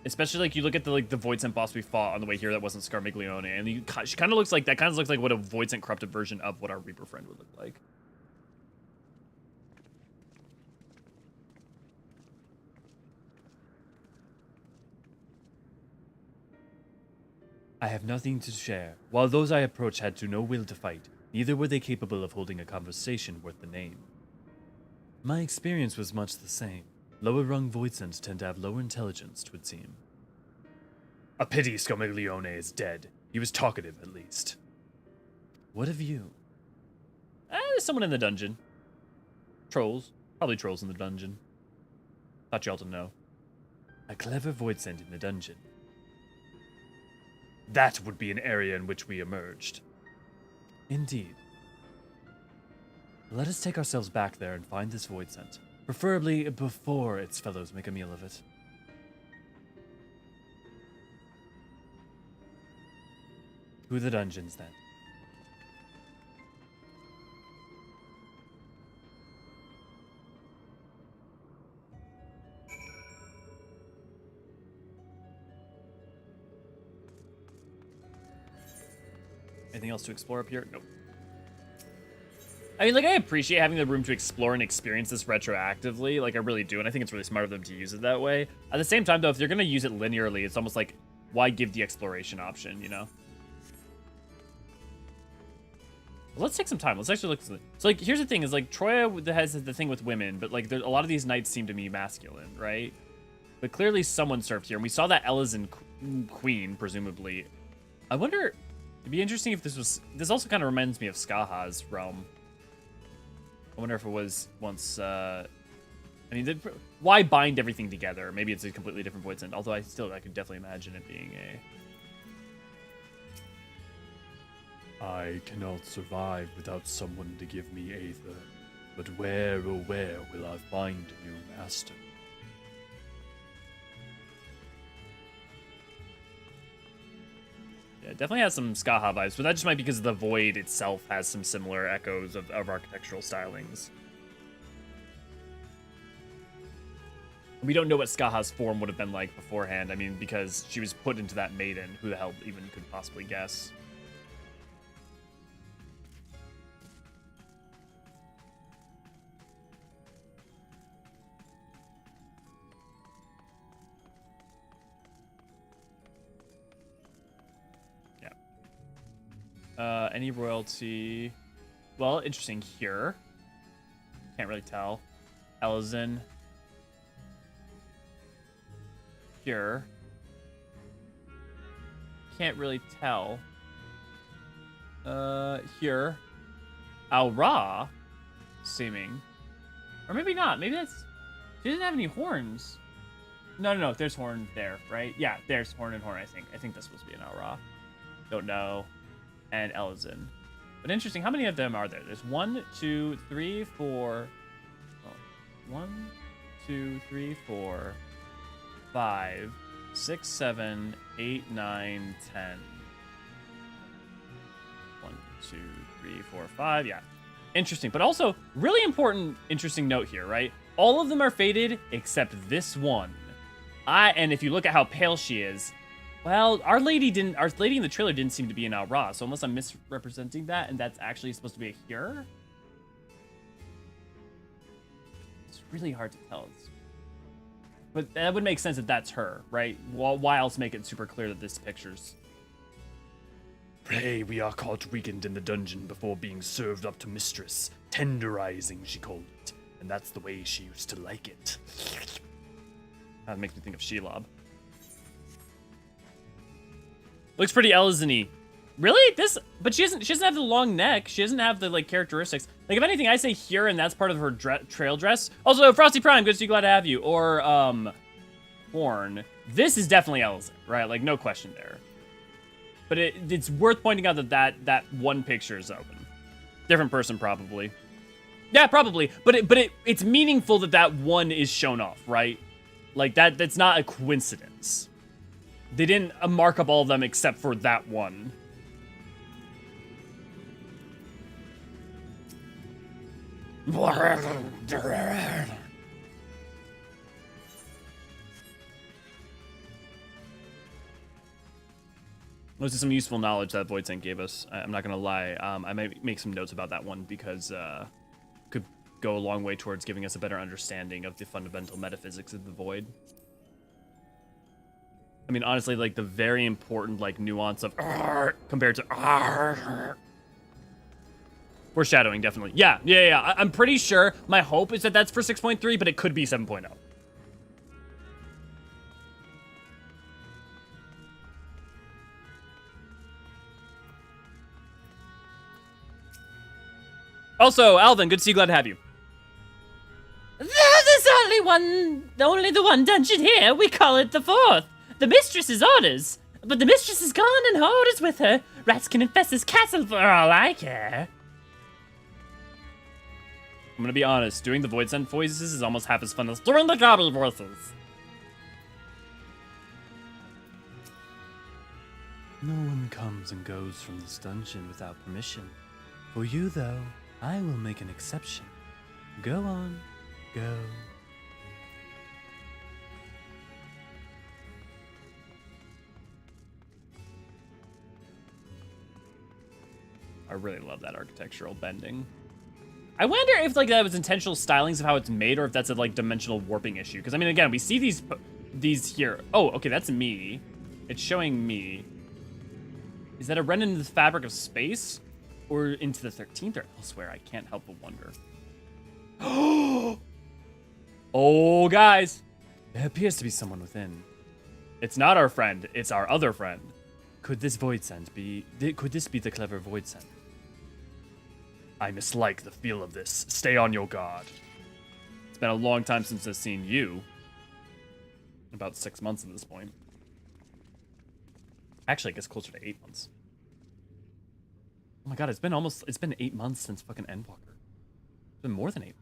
Especially like you look at the void scent boss we fought on the way here that wasn't Scarmiglione, and she kind of looks like that. Kind of looks like what a void scent corrupted version of what our Reaper friend would look like. I have nothing to share. While those I approached had no will to fight, neither were they capable of holding a conversation worth the name. My experience was much the same. Lower-rung voidsents tend to have lower intelligence, 'twould seem. A pity Scarmiglione is dead. He was talkative, at least. What of you? There's someone in the dungeon. Trolls. Probably trolls in the dungeon. Thought y'all to know. A clever voidsent in the dungeon. That would be an area in which we emerged. Indeed. Let us take ourselves back there and find this voidsent. Preferably before its fellows make a meal of it. To the dungeons, then. Anything else to explore up here? Nope. I mean, like, I appreciate having the room to explore and experience this retroactively. Like, I really do, and I think it's really smart of them to use it that way. At the same time, though, if you're going to use it linearly, it's almost like, why give the exploration option, you know? Well, let's take some time. Let's actually look. So, like, here's the thing: is like Troya has the thing with women, but like, a lot of these knights seem to be masculine, right? But clearly, someone served here, and we saw that Eorzean queen, presumably. I wonder. It'd be interesting if this was. This also kind of reminds me of Skaha's realm. I wonder if it was once. I mean, why bind everything together? Maybe it's a completely different void scent. Although I could definitely imagine it being a. I cannot survive without someone to give me aether. But where, oh where, will I find a new master? Yeah, it definitely has some Skaha vibes, but that just might be because the void itself has some similar echoes of architectural stylings. We don't know what Skaha's form would have been like beforehand. I mean, because she was put into that maiden. Who the hell even could possibly guess? Any royalty? Well, interesting here. Can't really tell. Eorzean. here. Can't really tell. Here. Al-Ra, seeming. Or maybe not. Maybe that's... She doesn't have any horns. No. There's horn there, right? Yeah, there's horn and horn, I think. I think that's supposed to be an Al-Ra. Don't know. And Eorzean. But interesting, how many of them are there? There's 1, 2, 3, 4... Oh, 1, 2, 3, 4, 5, 6, 7, 8, 9, 10. 1, 2, 3, 4, 5. Yeah. Interesting. But also, really important, interesting note here, right? All of them are faded except this one. And if you look at how pale she is, well, Our Lady in the trailer didn't seem to be an Al-Ra, so unless I'm misrepresenting that, and that's actually supposed to be a Hyur, it's really hard to tell. But that would make sense that that's her, right? Why else make it super clear that this picture's... Pray we are caught weakened in the dungeon before being served up to mistress. Tenderizing, she called it. And that's the way she used to like it. That makes me think of Shelob. Looks pretty Eorzean-y. Really? But she doesn't have the long neck. She doesn't have the like characteristics. Like if anything, I say here, and that's part of her trail dress. Also, Frosty Prime, good to see you, glad to have you. Or Horn. This is definitely Eorzean, right? Like no question there. But it's worth pointing out that one picture is open. Different person probably. Yeah, probably. But it's meaningful that one is shown off, right? Like that's not a coincidence. They didn't mark up all of them except for that one. This is some useful knowledge that Voidsent gave us. I'm not gonna lie. I might make some notes about that one because could go a long way towards giving us a better understanding of the fundamental metaphysics of the void. I mean, honestly, like the very important like nuance of compared to foreshadowing, definitely. Yeah. I'm pretty sure. My hope is that that's for 6.3, but it could be 7.0. Also, Alvin, good to see you. Glad to have you. There's only the one dungeon here. We call it the fourth. The mistress's orders. But the mistress is gone and Horde is with her. Rats can infest this castle for all I care. I'm gonna be honest, doing the Voidsent voices is almost half as fun as doing the Gobby voices. No one comes and goes from this dungeon without permission. For you, though, I will make an exception. Go on, go. I really love that architectural bending. I wonder if like that was intentional stylings of how it's made, or if that's a like dimensional warping issue. Because I mean, again, we see these here. Oh, okay, that's me. It's showing me. Is that a run into the fabric of space, or into the 13th, or elsewhere? I can't help but wonder. Oh, guys, there appears to be someone within. It's not our friend. It's our other friend. Could this Voidsent be? Could this be the clever Voidsent? I mislike the feel of this. Stay on your guard. It's been a long time since I've seen you. About 6 months at this point. Actually, I guess closer to 8 months. Oh my god, it's been 8 months since fucking Endwalker. It's been more than 8 months.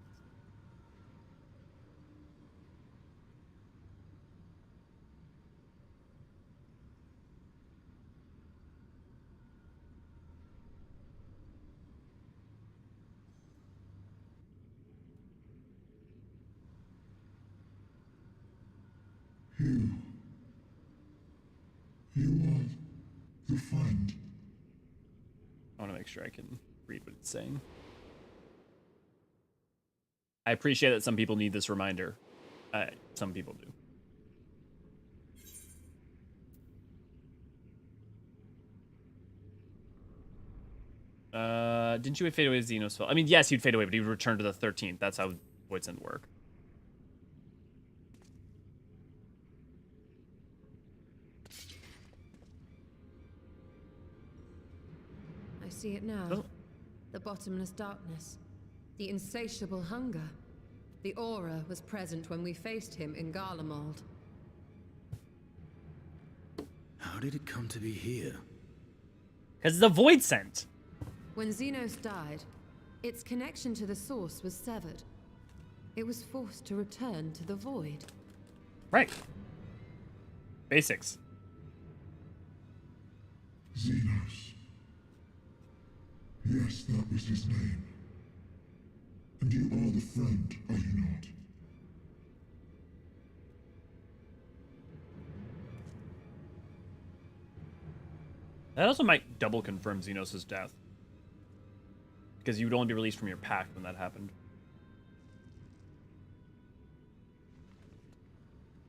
You want the find. I want to make sure I can read what it's saying. I appreciate that some people need this reminder. Some people do. Didn't you fade away as Xenos fell? I mean, yes, he'd fade away, but he would return to the 13th. That's how Voidsent work. see it now. Oh. The bottomless darkness. The insatiable hunger. The aura was present when we faced him in Garlemald. How did it come to be here? Because the void scent. When Xenos died, its connection to the source was severed. It was forced to return to the void. Right. Basics. Xenos. Yes, that was his name. And you are the friend, are you not? That also might double confirm Xenos' death. Because you would only be released from your pact when that happened.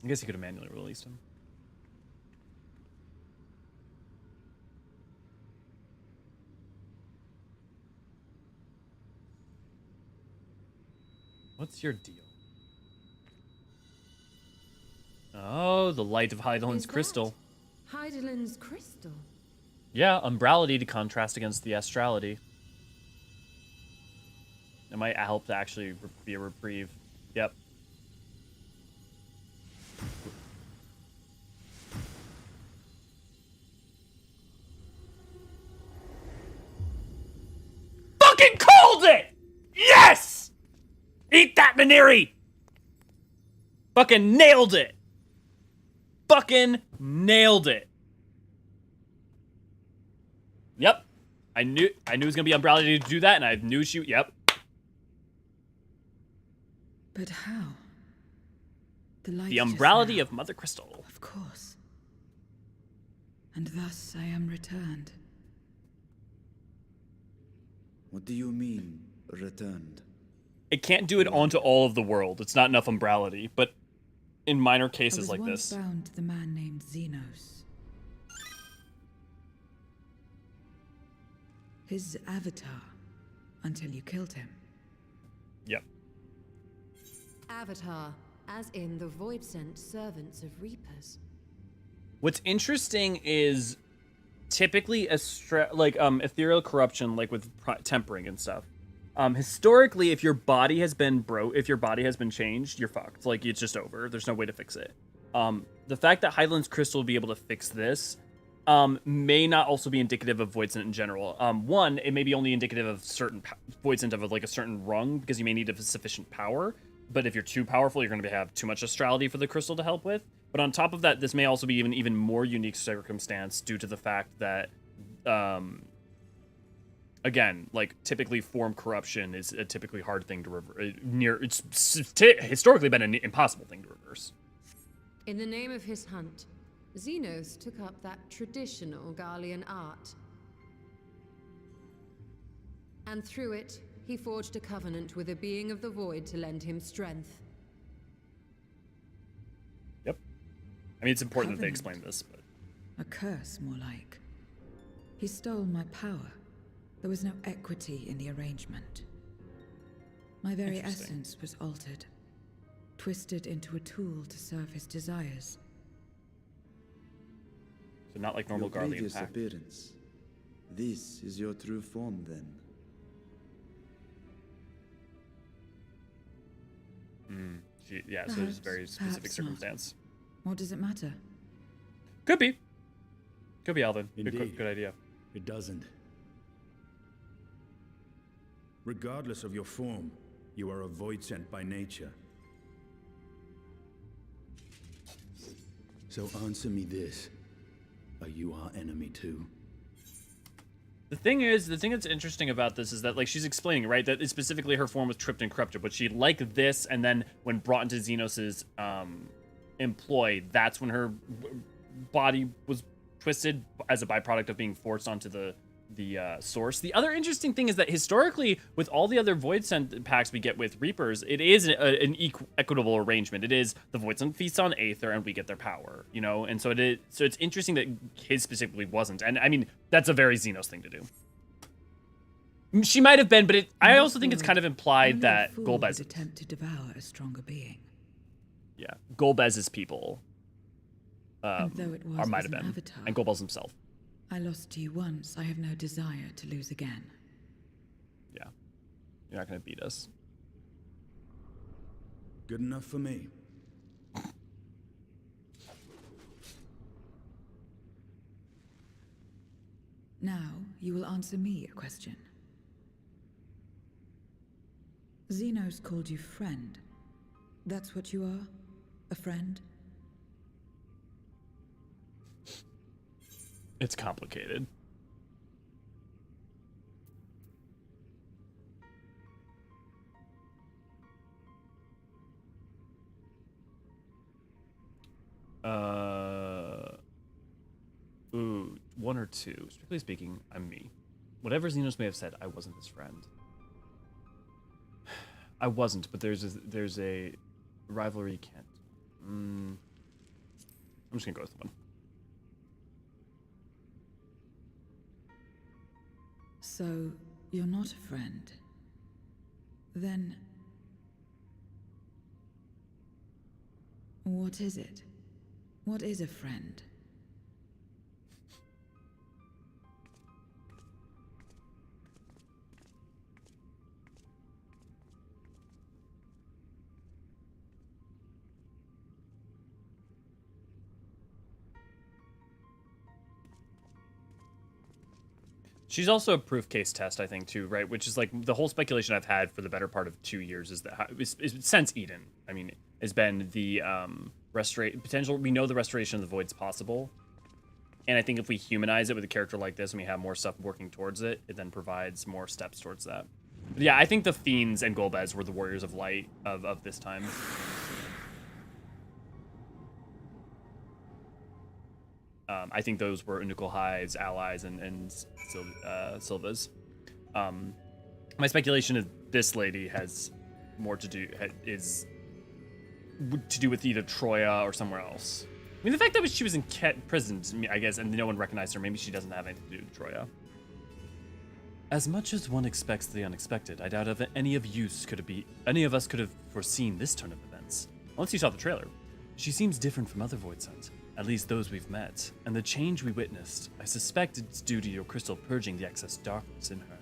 I guess you could have manually released him. What's your deal? Oh, the light of Hydaelyn's crystal. Hydaelyn's crystal? Yeah, umbrality to contrast against the astrality. It might help to actually be a reprieve. Yep. Fucking called it! Yes! Eat that, Maneri! Fucking nailed it! Fucking nailed it! Yep. I knew it was gonna be umbrality to do that, and I knew she. Yep. But how? The light. The umbrality of Mother Crystal. Of course. And thus I am returned. What do you mean, returned? It can't do it onto all of the world. It's not enough umbrality, but in minor cases like this. I was once bound to the man named Xenos. His avatar, until you killed him. Yep. Avatar, as in the void-sent servants of Reapers. What's interesting is typically ethereal corruption, like with tempering and stuff. Historically, if your body has been changed, you're fucked. Like, it's just over. There's no way to fix it. The fact that Hydaelyn's crystal will be able to fix this may not also be indicative of voidsent in general. One, it may be only indicative of certain voidsent of like a certain rung, because you may need sufficient power. But if you're too powerful, you're going to have too much astrality for the crystal to help with. But on top of that, this may also be even more unique circumstance due to the fact that, again, like typically form corruption is a typically hard thing to reverse. It's historically been an impossible thing to reverse. In the name of his hunt, Xenos took up that traditional Garlean art. And through it, he forged a covenant with a being of the void to lend him strength. Yep. I mean, it's important that they explain this, but... A curse, more like. He stole my power. There was no equity in the arrangement. My very essence was altered, twisted into a tool to serve his desires. So not like normal Garlean previous pact. appearance. This is your true form, then. Yeah, so there's a very specific circumstance. What does it matter? Could be, Alvin. Indeed. Good idea. It doesn't. Regardless of your form, you are a void sent by nature. So answer me this. Are you our enemy too? The thing that's interesting about this is that, like, she's explaining, right, that specifically her form was tripped and corrupted, but she liked this, and then when brought into Xenos's employ, that's when her body was twisted as a byproduct of being forced onto the source. The other interesting thing is that historically, with all the other void sent pacts we get with Reapers, it is an equitable arrangement. It is the void sent feast on Aether and we get their power, you know. And so it's interesting that his specifically wasn't. And I mean, that's a very Xenos thing to do. She might have been, but I also think it's kind of implied that Golbez attempt to devour a stronger being. Yeah, Golbez's people and though it was might have been, avatar, and Golbez himself. I lost to you once. I have no desire to lose again. Yeah. You're not going to beat us. Good enough for me. Now, you will answer me a question. Xenos called you friend. That's what you are? A friend? It's complicated. Ooh, one or two. Strictly speaking, I'm me. Whatever Xenos may have said, I wasn't his friend. I wasn't, but there's a rivalry can't. I'm just gonna go with one. So, you're not a friend. Then... what is it? What is a friend? She's also a proof case test, I think, too, right? Which is like the whole speculation I've had for the better part of 2 years is that since Eden, I mean, has been the potential. We know the restoration of the void's possible, and I think if we humanize it with a character like this and we have more stuff working towards it, it then provides more steps towards that. But yeah, I think the Fiends and Golbez were the Warriors of Light of this time. I think those were Unukel High's allies and Silva's. My speculation is this lady has more to do with either Troya or somewhere else. I mean, the fact that she was in prison, I guess, and no one recognized her, maybe she doesn't have anything to do with Troya. As much as one expects the unexpected, I doubt if any of us could have foreseen this turn of events. Once you saw the trailer, she seems different from other Voidsent. At least those we've met, and the change we witnessed, I suspect it's due to your crystal purging the excess darkness in her.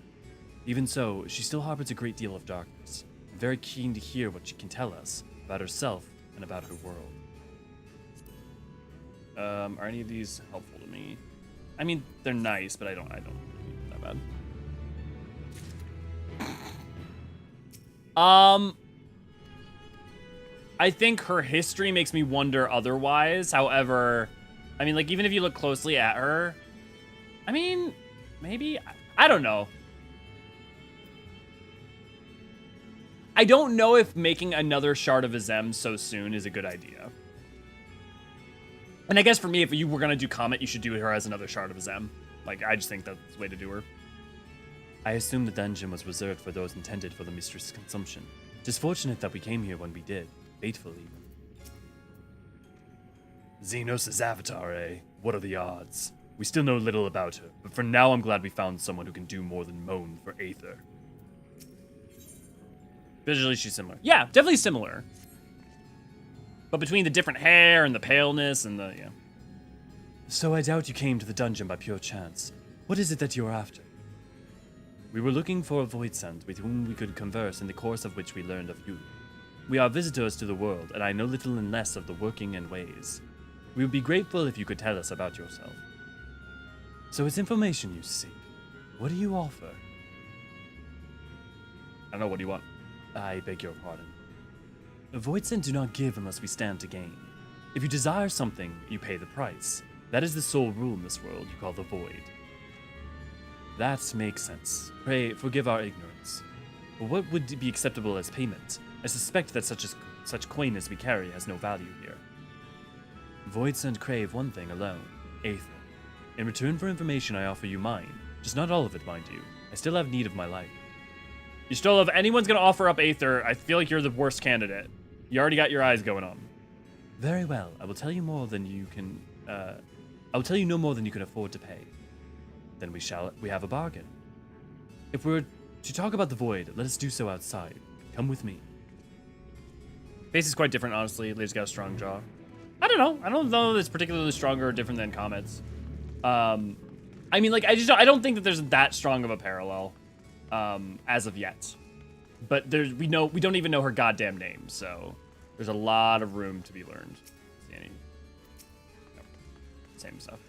Even so, she still harbors a great deal of darkness. I'm very keen to hear what she can tell us about herself and about her world. Are any of these helpful to me? I mean, they're nice, but I don't really need them that bad. I think her history makes me wonder otherwise. However, I mean, like, even if you look closely at her, I mean, maybe, I don't know. I don't know if making another Shard of Azem so soon is a good idea. And I guess for me, if you were going to do Comet, you should do her as another Shard of Azem. Like, I just think that's the way to do her. I assume the dungeon was reserved for those intended for the mistress' consumption. It is fortunate that we came here when we did. Fateful, even. Xenos' avatar, eh? What are the odds? We still know little about her, but for now I'm glad we found someone who can do more than moan for Aether. Visually, she's similar. Yeah, definitely similar. But between the different hair and the paleness and the, yeah. So I doubt you came to the dungeon by pure chance. What is it that you're after? We were looking for a Voidsent with whom we could converse in the course of which we learned of you. We are visitors to the world, and I know little and less of the working and ways. We would be grateful if you could tell us about yourself. So it's information you seek. What do you offer? I don't know, what do you want? I beg your pardon. Voidsent do not give unless we stand to gain. If you desire something, you pay the price. That is the sole rule in this world you call the Void. That makes sense. Pray, forgive our ignorance. But what would be acceptable as payment? I suspect that such coin as we carry has no value here. Voidsent crave one thing alone, Aether. In return for information, I offer you mine. Just not all of it, mind you. I still have need of my life. You still have... Anyone's gonna offer up Aether, I feel like you're the worst candidate. You already got your eyes going on. Very well. I will tell you more than you can... I will tell you no more than you can afford to pay. Then we have a bargain. If we're to talk about the Void, let us do so outside. Come with me. Face is quite different, honestly. Lady's got a strong jaw. I don't know. I don't know if it's particularly stronger or different than Comet's. I mean, like, I don't think that there's that strong of a parallel, as of yet. But we don't even know her goddamn name, so there's a lot of room to be learned. See any? Nope. Same stuff.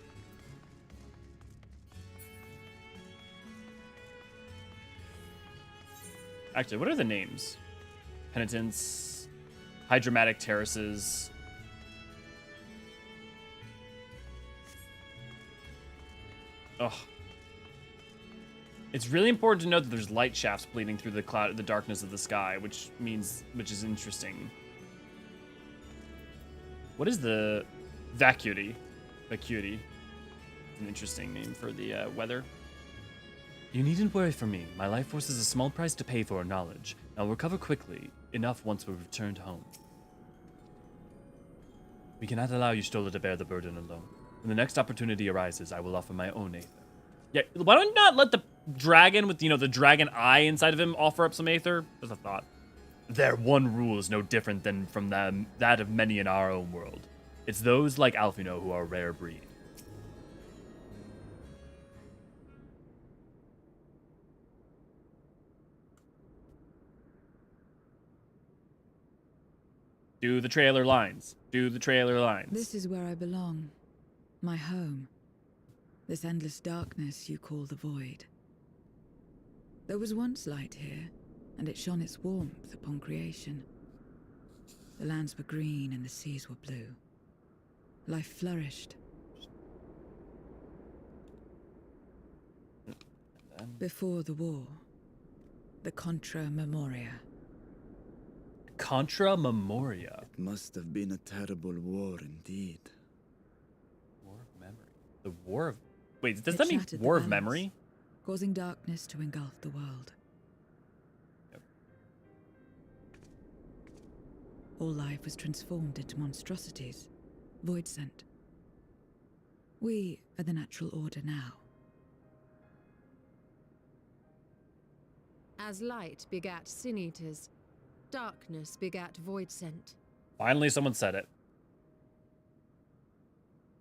Actually, what are the names? Penitence, Hydromatic Terraces. Ugh. It's really important to note that there's light shafts bleeding through the darkness of the sky, which is interesting. What is the vacuity? Vacuity. An interesting name for the weather. You needn't worry for me. My life force is a small price to pay for knowledge. I'll recover quickly, enough once we've returned home. We cannot allow you, Stola, to bear the burden alone. When the next opportunity arises, I will offer my own aether. Yeah, why don't you not let the dragon with, the dragon eye inside of him offer up some aether? Just a thought. Their one rule is no different than from that of many in our own world. It's those like Alfino who are a rare breed. Do the trailer lines. Do the trailer lines. This is where I belong. My home. This endless darkness you call the void. There was once light here, and it shone its warmth upon creation. The lands were green and the seas were blue. Life flourished. Before the war, the Contra Memoria. Contra Memoria. It must have been a terrible war indeed. War of Memory. The War of... Wait, does that mean War of Memory? Causing darkness to engulf the world. Yep. All life was transformed into monstrosities, void sent. We are the natural order now. As light begat sin eaters, darkness begat void sent. Finally, someone said it.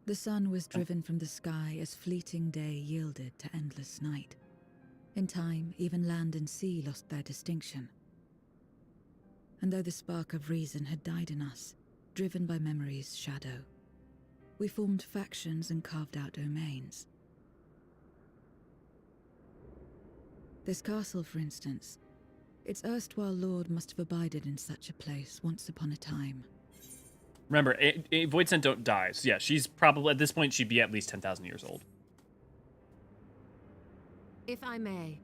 The sun was driven from the sky as fleeting day yielded to endless night. In time, even land and sea lost their distinction. And though the spark of reason had died in us, driven by memory's shadow, we formed factions and carved out domains. This castle, for instance, its erstwhile lord must have abided in such a place once upon a time. Remember, void sent don't die. So yeah, she's probably, at this point, she'd be at least 10,000 years old. If I may,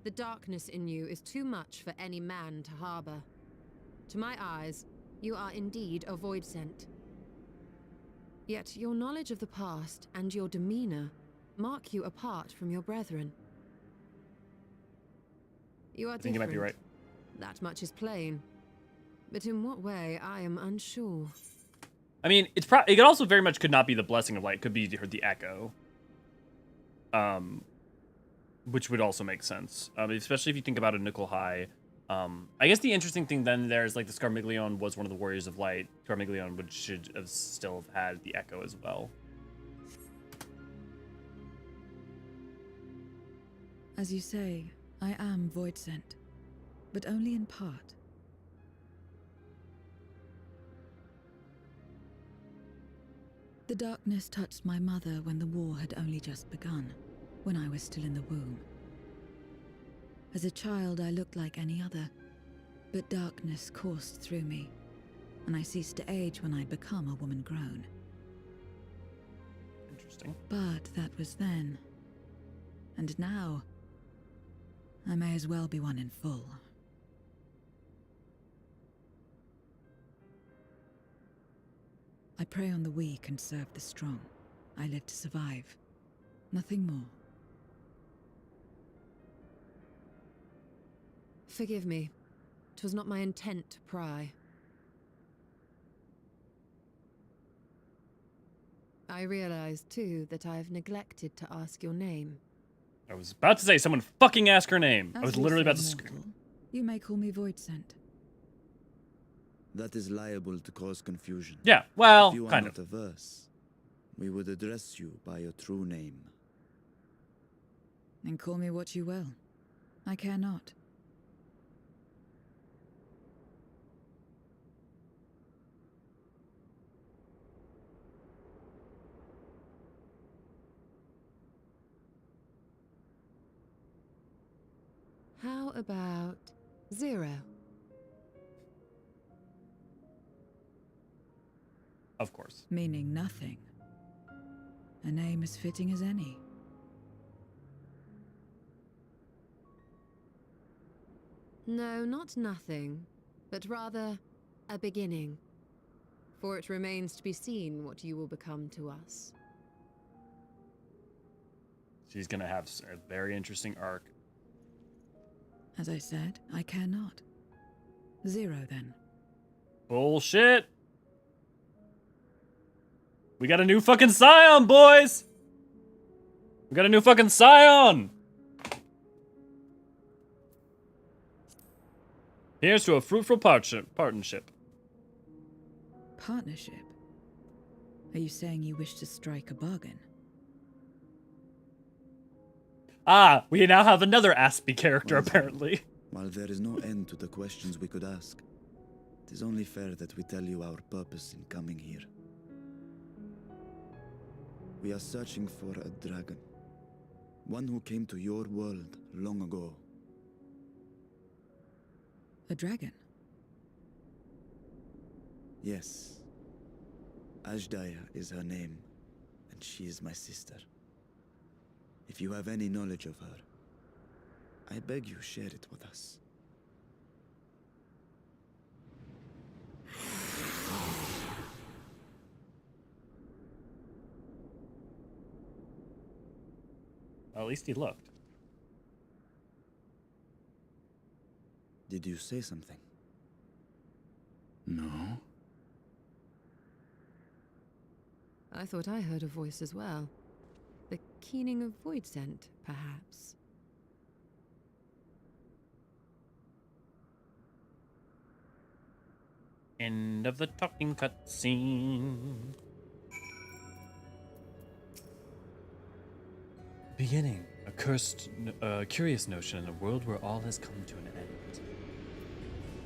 the darkness in you is too much for any man to harbor. To my eyes, you are indeed a void sent. Yet your knowledge of the past and your demeanor mark you apart from your brethren. You are I think you might be right. That much is plain. But in what way, I am unsure. I mean, it could also very much could not be the blessing of light. It could be the echo. Which would also make sense. Especially if you think about a Nickel High. I guess the interesting thing then there is like the Scarmiglione was one of the warriors of light. Scarmiglione should have still have had the echo as well. As you say, I am void sent, but only in part. The darkness touched my mother when the war had only just begun, when I was still in the womb. As a child, I looked like any other, but darkness coursed through me, and I ceased to age when I'd become a woman grown. Interesting. But that was then. And now, I may as well be one in full. I prey on the weak and serve the strong. I live to survive. Nothing more. Forgive me. 'Twas not my intent to pry. I realize, too, that I have neglected to ask your name. I was about to say, someone fucking ask her name. I As was you literally say, about to scream. mortal, you may call me void sent. That is liable to cause confusion. Yeah, well, if you are kind not of. averse, we would address you by your true name. Then call me what you will. I care not. How about 0? Of course. Meaning nothing. A name as fitting as any. No, not nothing, but rather a beginning. For it remains to be seen what you will become to us. She's gonna have a very interesting arc. As I said, I care not. 0 then. Bullshit! We got a new fucking scion, boys! We got a new fucking scion! Here's to a fruitful partnership. Partnership? Are you saying you wish to strike a bargain? Ah, we now have another Aspie character, apparently. While there is no end to the questions we could ask, it is only fair that we tell you our purpose in coming here. We are searching for a dragon. One who came to your world long ago. A dragon? Yes. Hydaelyn is her name, and she is my sister. If you have any knowledge of her, I beg you share it with us. Well, at least he looked. Did you say something? No. I thought I heard a voice as well. The keening of void scent, perhaps. End of the talking cutscene. Beginning. A curious notion in a world where all has come to an end.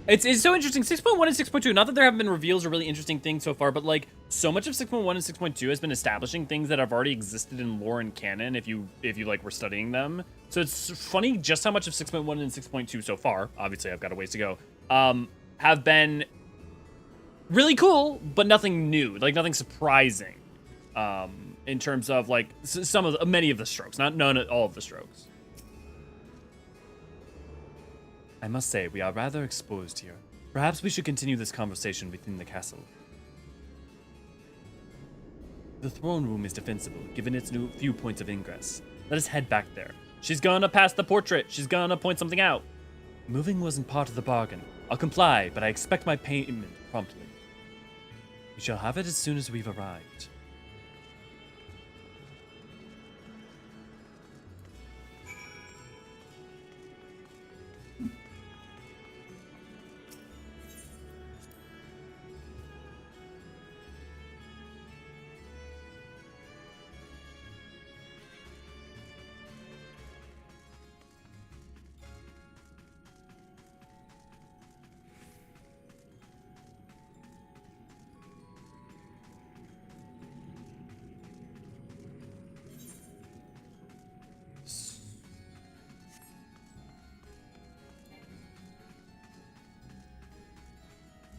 It's so interesting. 6.1 and 6.2, not that there haven't been reveals or really interesting things so far, but like so much of 6.1 and 6.2 has been establishing things that have already existed in lore and canon if you like were studying them. So it's funny just how much of 6.1 and 6.2 so far, obviously I've got a ways to go, have been really cool, but nothing new, like nothing surprising. In terms of like many of the strokes, not all of the strokes. I must say, we are rather exposed here. Perhaps we should continue this conversation within the castle. The throne room is defensible, given its new few points of ingress. Let us head back there. She's gonna pass the portrait. She's gonna point something out. Moving wasn't part of the bargain. I'll comply, but I expect my payment promptly. We shall have it as soon as we've arrived.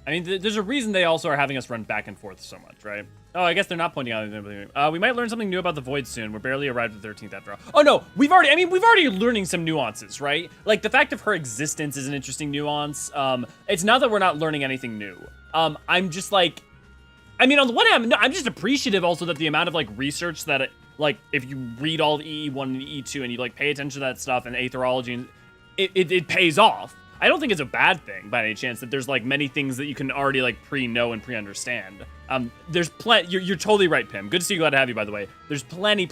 I mean, there's a reason they also are having us run back and forth so much, right? Oh, I guess they're not pointing out anything. We might learn something new about the Void soon. We're barely arrived at the 13th after all. Oh no, we've already learning some nuances, right? Like the fact of her existence is an interesting nuance. It's not that we're not learning anything new. I'm just like, I mean, on the one hand, no, I'm just appreciative also that the amount of like research that like if you read all the EE1 and E2 and you like pay attention to that stuff and aetherology, and it pays off. I don't think it's a bad thing by any chance that there's like many things that you can already like pre-know and pre-understand. There's plenty. You're totally right, Pim. Good to see you. Glad to have you, by the way. There's plenty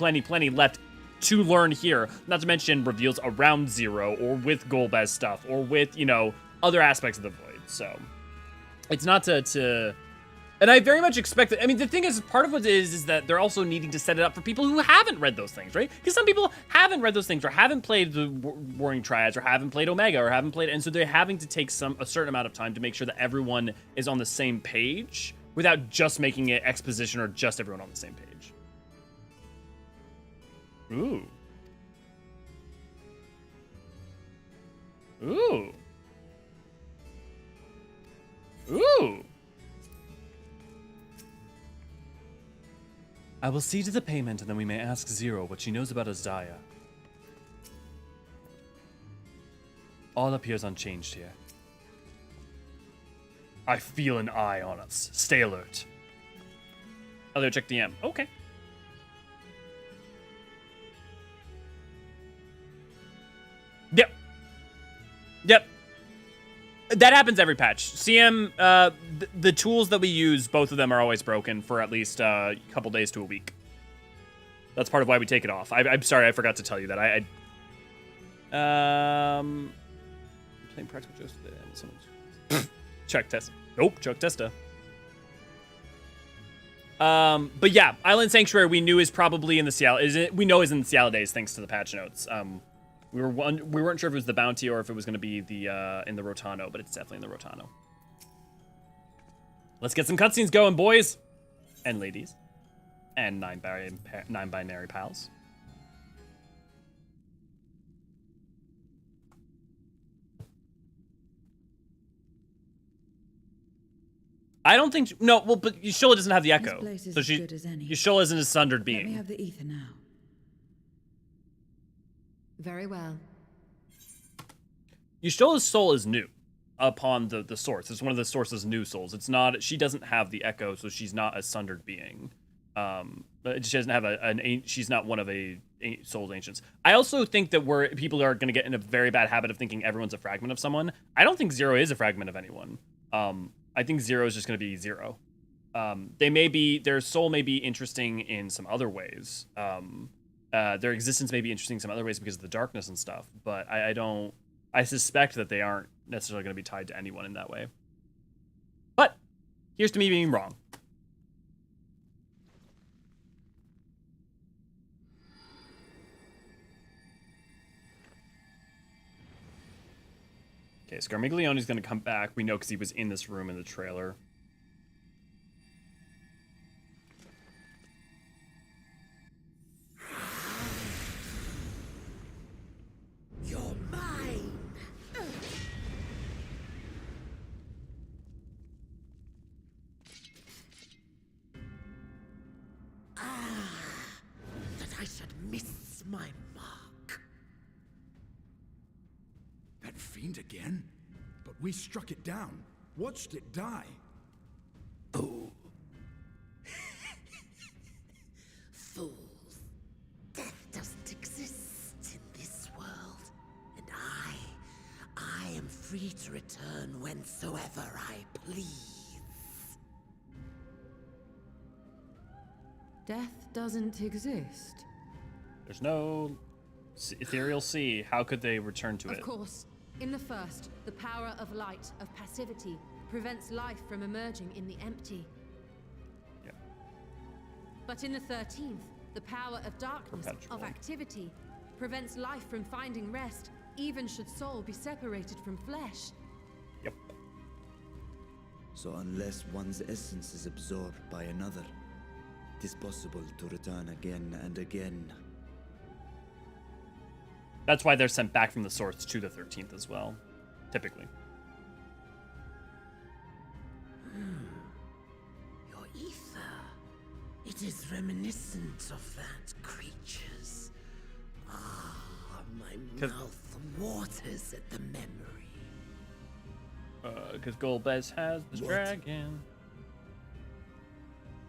left to learn here. Not to mention reveals around Zero or with Golbez stuff or with, you know, other aspects of the Void. So it's not to And I very much expect that. I mean, the thing is, part of what it is that they're also needing to set it up for people who haven't read those things, right? Because some people haven't read those things, or haven't played the Warring Triads, or haven't played Omega, or haven't played, and so they're having to take a certain amount of time to make sure that everyone is on the same page without just making it exposition or just everyone on the same page. Ooh. Ooh. Ooh. I will see to the payment, and then we may ask Zero what she knows about Azaya. All appears unchanged here. I feel an eye on us. Stay alert. Elio, check DM. Okay. Yep. Yep. That happens every patch. CM, the tools that we use, both of them are always broken for at least a couple days to a week. That's part of why we take it off. I'm sorry, I forgot to tell you that. Playing practical jokes today. Chuck test. Nope, Chuck Testa. But yeah, Island Sanctuary we knew is probably in the Ciala. We know is in the Ciala days thanks to the patch notes. We weren't sure if it was the bounty or if it was going to be the in the Rotano, but it's definitely in the Rotano. Let's get some cutscenes going, boys and ladies, and non-binary pals. I don't think no. Well, but Yashola doesn't have the echo, so Yashola isn't a sundered being. Let me have the ether now. Very well. Yashola's soul is new upon the source. It's one of the source's new souls. It's not. She doesn't have the echo, so she's not a sundered being. She doesn't have she's not one of a soul's ancients. I also think that people are going to get in a very bad habit of thinking everyone's a fragment of someone. I don't think Zero is a fragment of anyone. I think Zero is just going to be Zero. Their soul may be interesting in some other ways. Their existence may be interesting in some other ways because of the darkness and stuff, but I suspect that they aren't necessarily going to be tied to anyone in that way. But here's to me being wrong. Okay, Scarmiglione is going to come back. We know because he was in this room in the trailer. You're mine. That I should miss my mark. That fiend again? But we struck it down, watched it die. Oh. Fools. Death doesn't exist in this world. And I am free to return whensoever I please. Death doesn't exist. There's no ethereal sea. How could they return to it? Of course. In the first, the power of light, of passivity, prevents life from emerging in the empty. Yeah. But in the 13th, the power of darkness, of activity, prevents life from finding rest, even should soul be separated from flesh. Yep. So unless one's essence is absorbed by another, it is possible to return again and again. That's why they're sent back from the source to the 13th as well, typically. Your ether. It is reminiscent of that creature's. My mouth waters at the memory. Because Golbez has the dragon.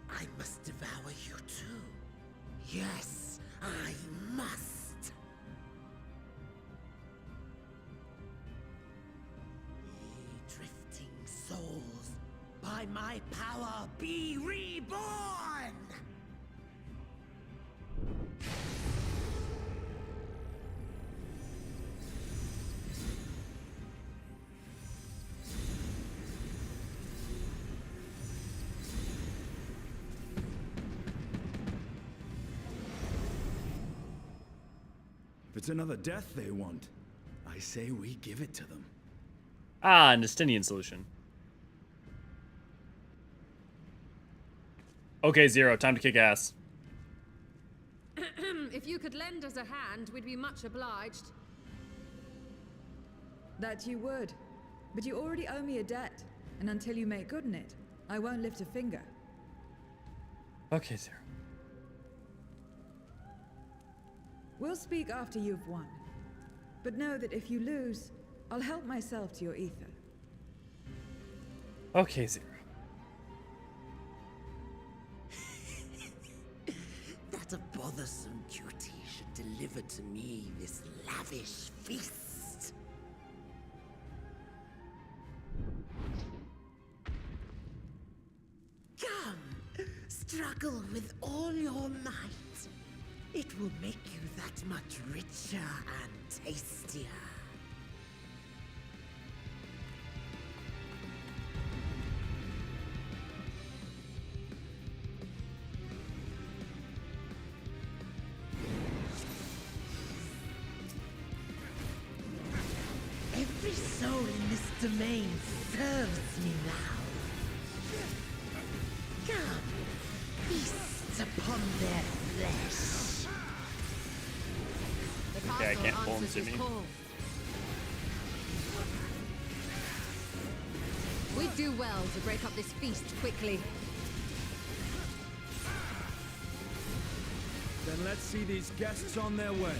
I must devour you too. Yes, I must. Ye drifting souls, by my power be reborn! it's another death they want, I say we give it to them. Ah, an Estinian solution. Okay, Zero, time to kick ass. If you could lend us a hand, we'd be much obliged. That you would. But you already owe me a debt, and until you make good on it, I won't lift a finger. Okay, Zero. We'll speak after you've won. But know that if you lose, I'll help myself to your ether. Okay, Zero. That a bothersome duty should deliver to me this lavish feast. Come, struggle with all your might. It will make you that much richer and tastier. Every soul in this domain serves me now. Come, feast upon their flesh. Okay, I can't pull him to me. We'd do well to break up this feast quickly. Then let's see these guests on their way.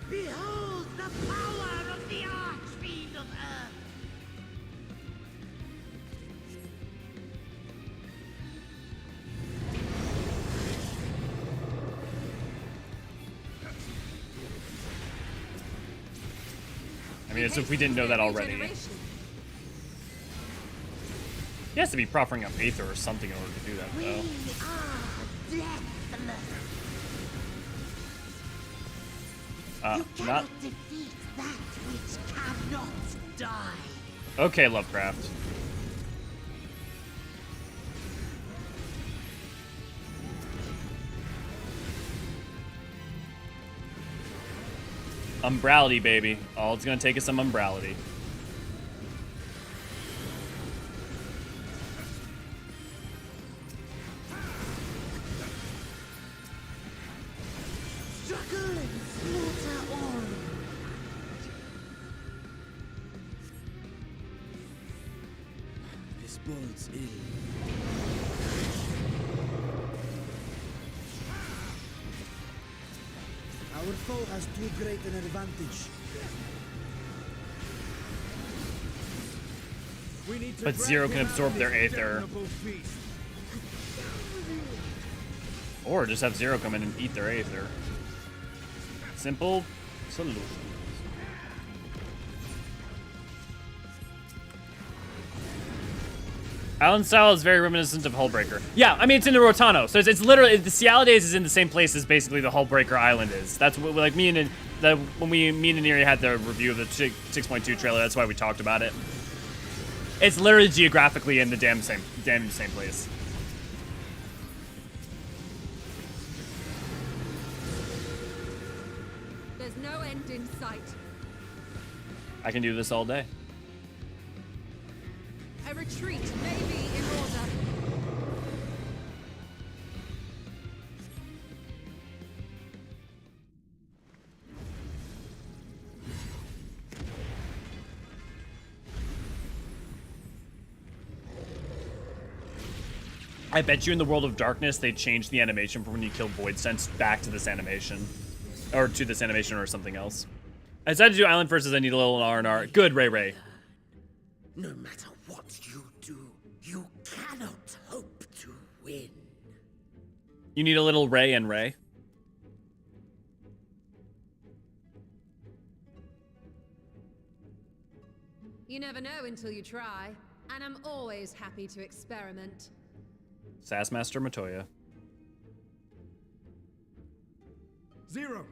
Behold the power of the archfiend of Earth! I mean, as if we didn't know that already. He has to be proffering up Aether or something in order to do that, though. We are deathless! You Not... cannot defeat that which cannot die. Okay, Lovecraft. Umbrality, baby. All it's gonna take is some umbrality. Struggle and slaughter all. This bodes ill. Our foe has too great an advantage. We need to But drag Zero him can out absorb of their this Aether. damnable feast. Or just have Zero come in and eat their Aether. Simple solution. Island style is very reminiscent of Hullbreaker. Yeah, I mean, it's in the Rotano, so it's literally, the Cialades is in the same place as basically the Hullbreaker Island is. That's what, like, me and Neri had the review of the 6.2 trailer, that's why we talked about it. It's literally geographically in the damn same place. There's no end in sight. I can do this all day. A retreat may be in order. I bet you in the World of Darkness, they changed the animation from when you kill Void Sense back to this animation. Or to this animation or something else. I decided to do Island first as I need a little R&R. Good, Ray. No matter what you do, you cannot hope to win. You need a little Ray and Ray. You never know until you try, and I'm always happy to experiment. Sassmaster Matoya. Zero!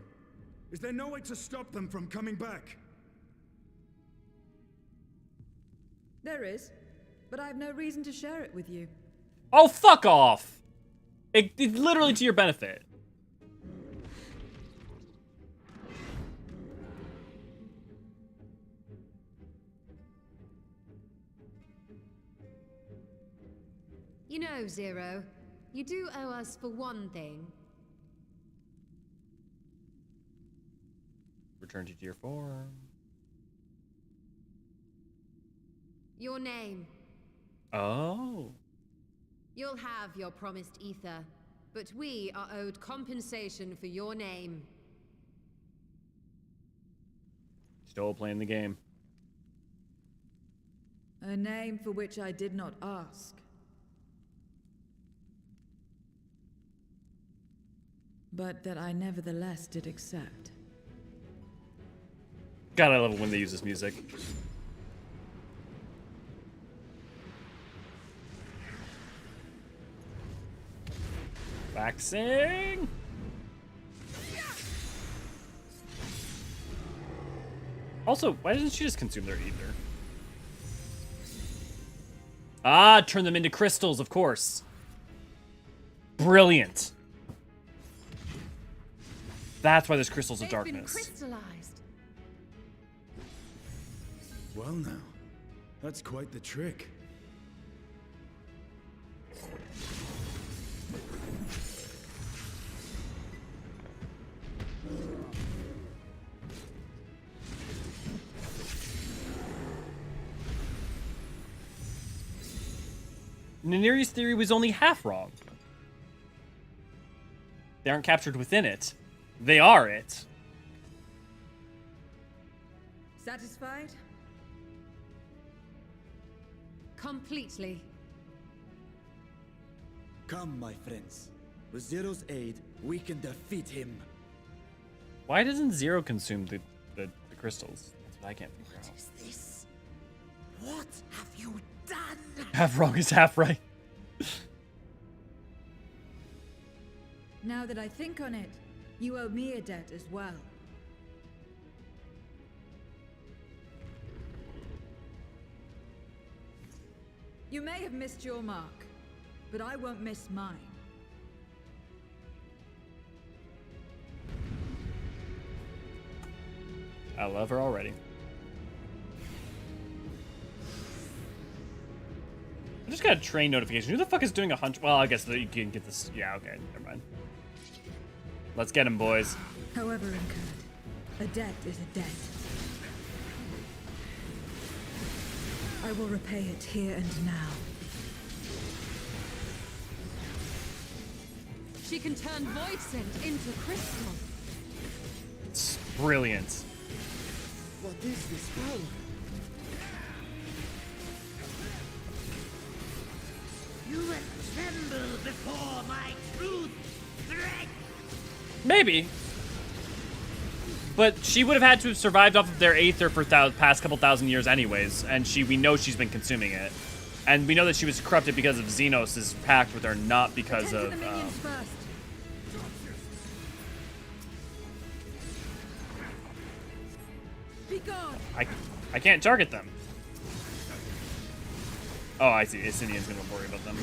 Is there no way to stop them from coming back? There is, but I have no reason to share it with you. Oh, fuck off! It's literally to your benefit. You know, Zero, you do owe us for one thing. Return to tier 4. Your name. Oh. You'll have your promised ether, but we are owed compensation for your name. Still playing the game. A name for which I did not ask. But that I nevertheless did accept. God, I love it when they use this music. Waxing. Also, why doesn't she just consume their ether? Ah, turn them into crystals, of course. Brilliant. That's why there's crystals of darkness. They've been crystallized. Well now, that's quite the trick. Naniri's theory was only half wrong. They aren't captured within it. They are it. Satisfied? Completely. Come, my friends. With Zero's aid, we can defeat him. Why doesn't Zero consume the crystals? That's what I can't figure out. What is this? What have you done? Half wrong is half right. Now that I think on it, you owe me a debt as well. You may have missed your mark, but I won't miss mine. I love her already. I just got a train notification. Who the fuck is doing a hunch? Well, I guess that you can get this. Yeah, okay, never mind. Let's get him, boys. However incurred, a debt is a debt. I will repay it here and now. She can turn void scent into crystal. It's brilliant. What is this power? You will tremble before my truth threat. Maybe. But she would have had to have survived off of their aether for past couple thousand years anyways, and we know she's been consuming it. And we know that she was corrupted because of Xenos' pact with her, not because of... Be gone. I can't target them. Oh, I see. Isinian's gonna worry about them.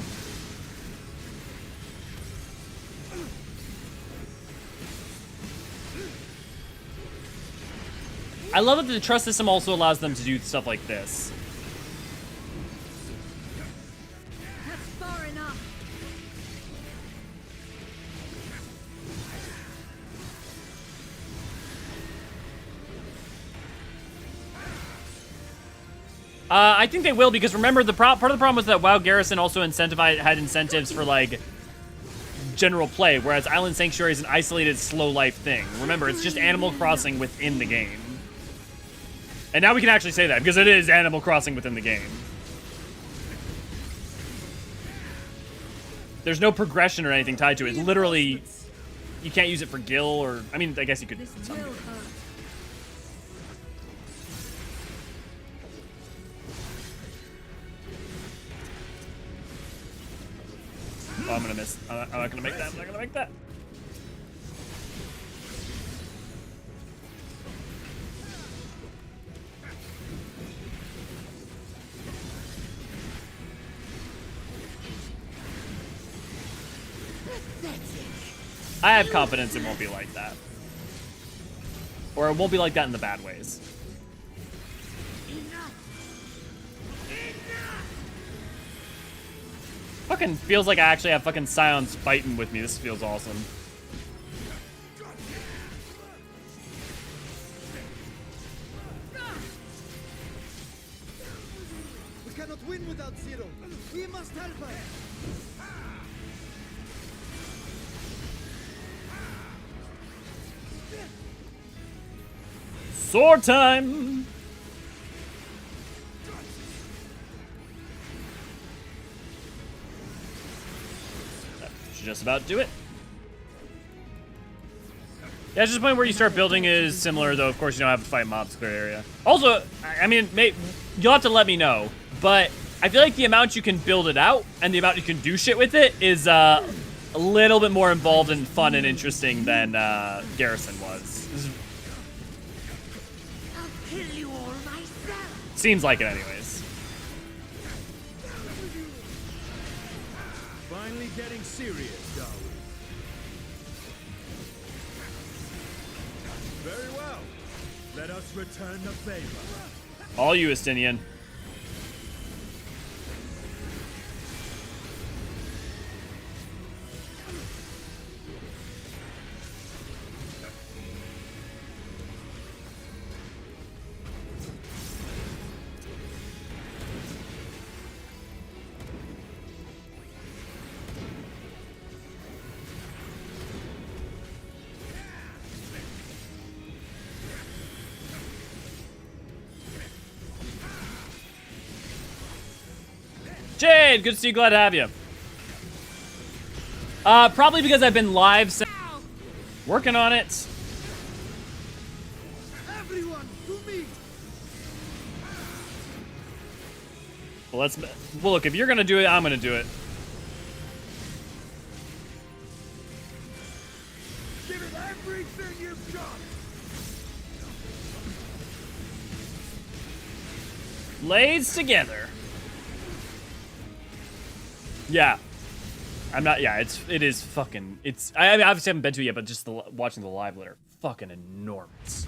I love that the trust system also allows them to do stuff like this. That's far enough. I think they will, because remember, part of the problem was that WoW Garrison also had incentives for, like, general play, whereas Island Sanctuary is an isolated, slow life thing. Remember, it's just Animal Crossing within the game. And now we can actually say that, because it is Animal Crossing within the game. There's no progression or anything tied to it. It's literally, you can't use it for Gil, or, I mean, I guess you could. Oh, I'm gonna miss. I'm not gonna make that. I'm not gonna make that. I have confidence it won't be like that. Or it won't be like that in the bad ways. Fucking feels like I actually have fucking Scions fighting with me. This feels awesome. We cannot win without Zero. We must help her. Sword time! That should just about do it. Yeah, it's just the point where you start building is similar, though of course you don't have to fight mobs clear area. Also, I mean, you'll have to let me know, but I feel like the amount you can build it out and the amount you can do shit with it is a little bit more involved and fun and interesting than Garrison was. Seems like it anyways. Finally getting serious, are we? Very well. Let us return the favor. All you, Estinian. Jade, good to see you. Glad to have you. Probably because I've been live working on it. Everyone, to me. Well, look, if you're gonna do it, I'm gonna do it. Give it everything you've got. Lays together. Yeah. I'm not, yeah, it is fucking, I mean, obviously haven't been to it yet, but just watching the live later, fucking enormous.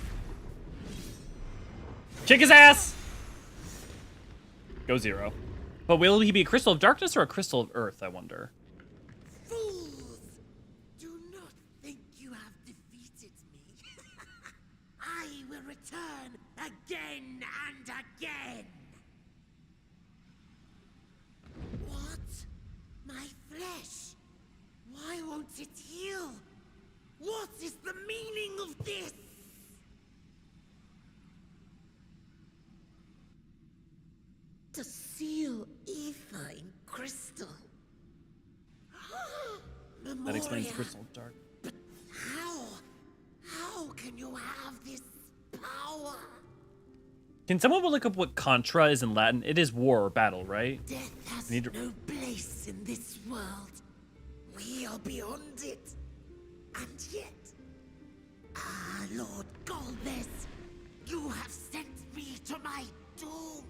Kick his ass! Go Zero. But will he be a Crystal of Darkness or a Crystal of Earth, I wonder? Fools! Do not think you have defeated me. I will return again and again. What? My flesh? Why won't it heal? What is the meaning of this? To seal ether in crystal. That explains Crystal Dark. But how? How can you have this power? Can someone look up what Contra is in Latin? It is war or battle, right? Death has no place in this world. We are beyond it. And yet, Lord Golbez, you have sent me to my doom.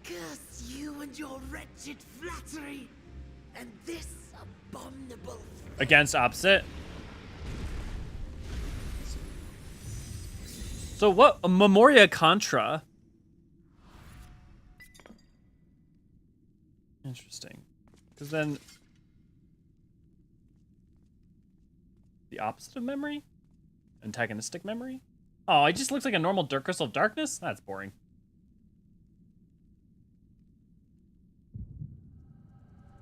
Curse you and your wretched flattery, and this abominable Against opposite. So what? A Memoria Contra. Interesting. Because then the opposite of memory? Antagonistic memory? Oh, it just looks like a normal Dark Crystal of Darkness? That's boring.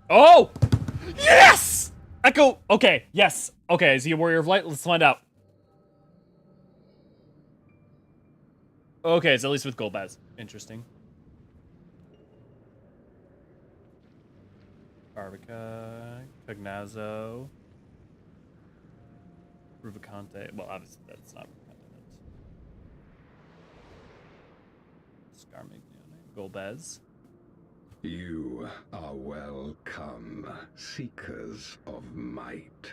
Oh! Yes! Echo! Okay, yes. Okay, is he a Warrior of Light? Let's find out. Okay, it's at least with Golbez. Interesting. Barbariccia, Cognazzo, Rubicante. Well, obviously that's not Rubicante. Scarmiglione, Golbez. You are well Welcome, seekers of might.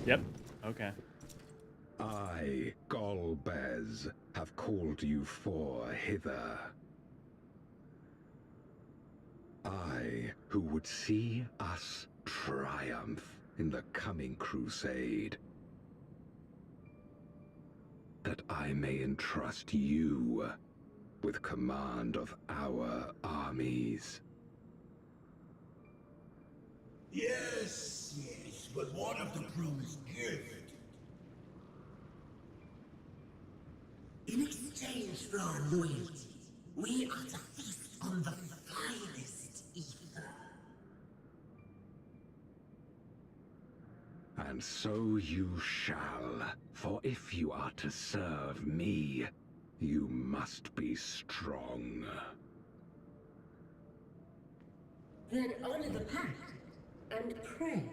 Yep. Okay. I, Golbez, have called you four hither. I, who would see us triumph in the coming crusade. That I may entrust you with command of our armies. Yes, yes, but what of the promised gift? In exchange for our loyalty, we are to feast on the finest ether. And so you shall, for if you are to serve me, you must be strong. Then honor the pact and pray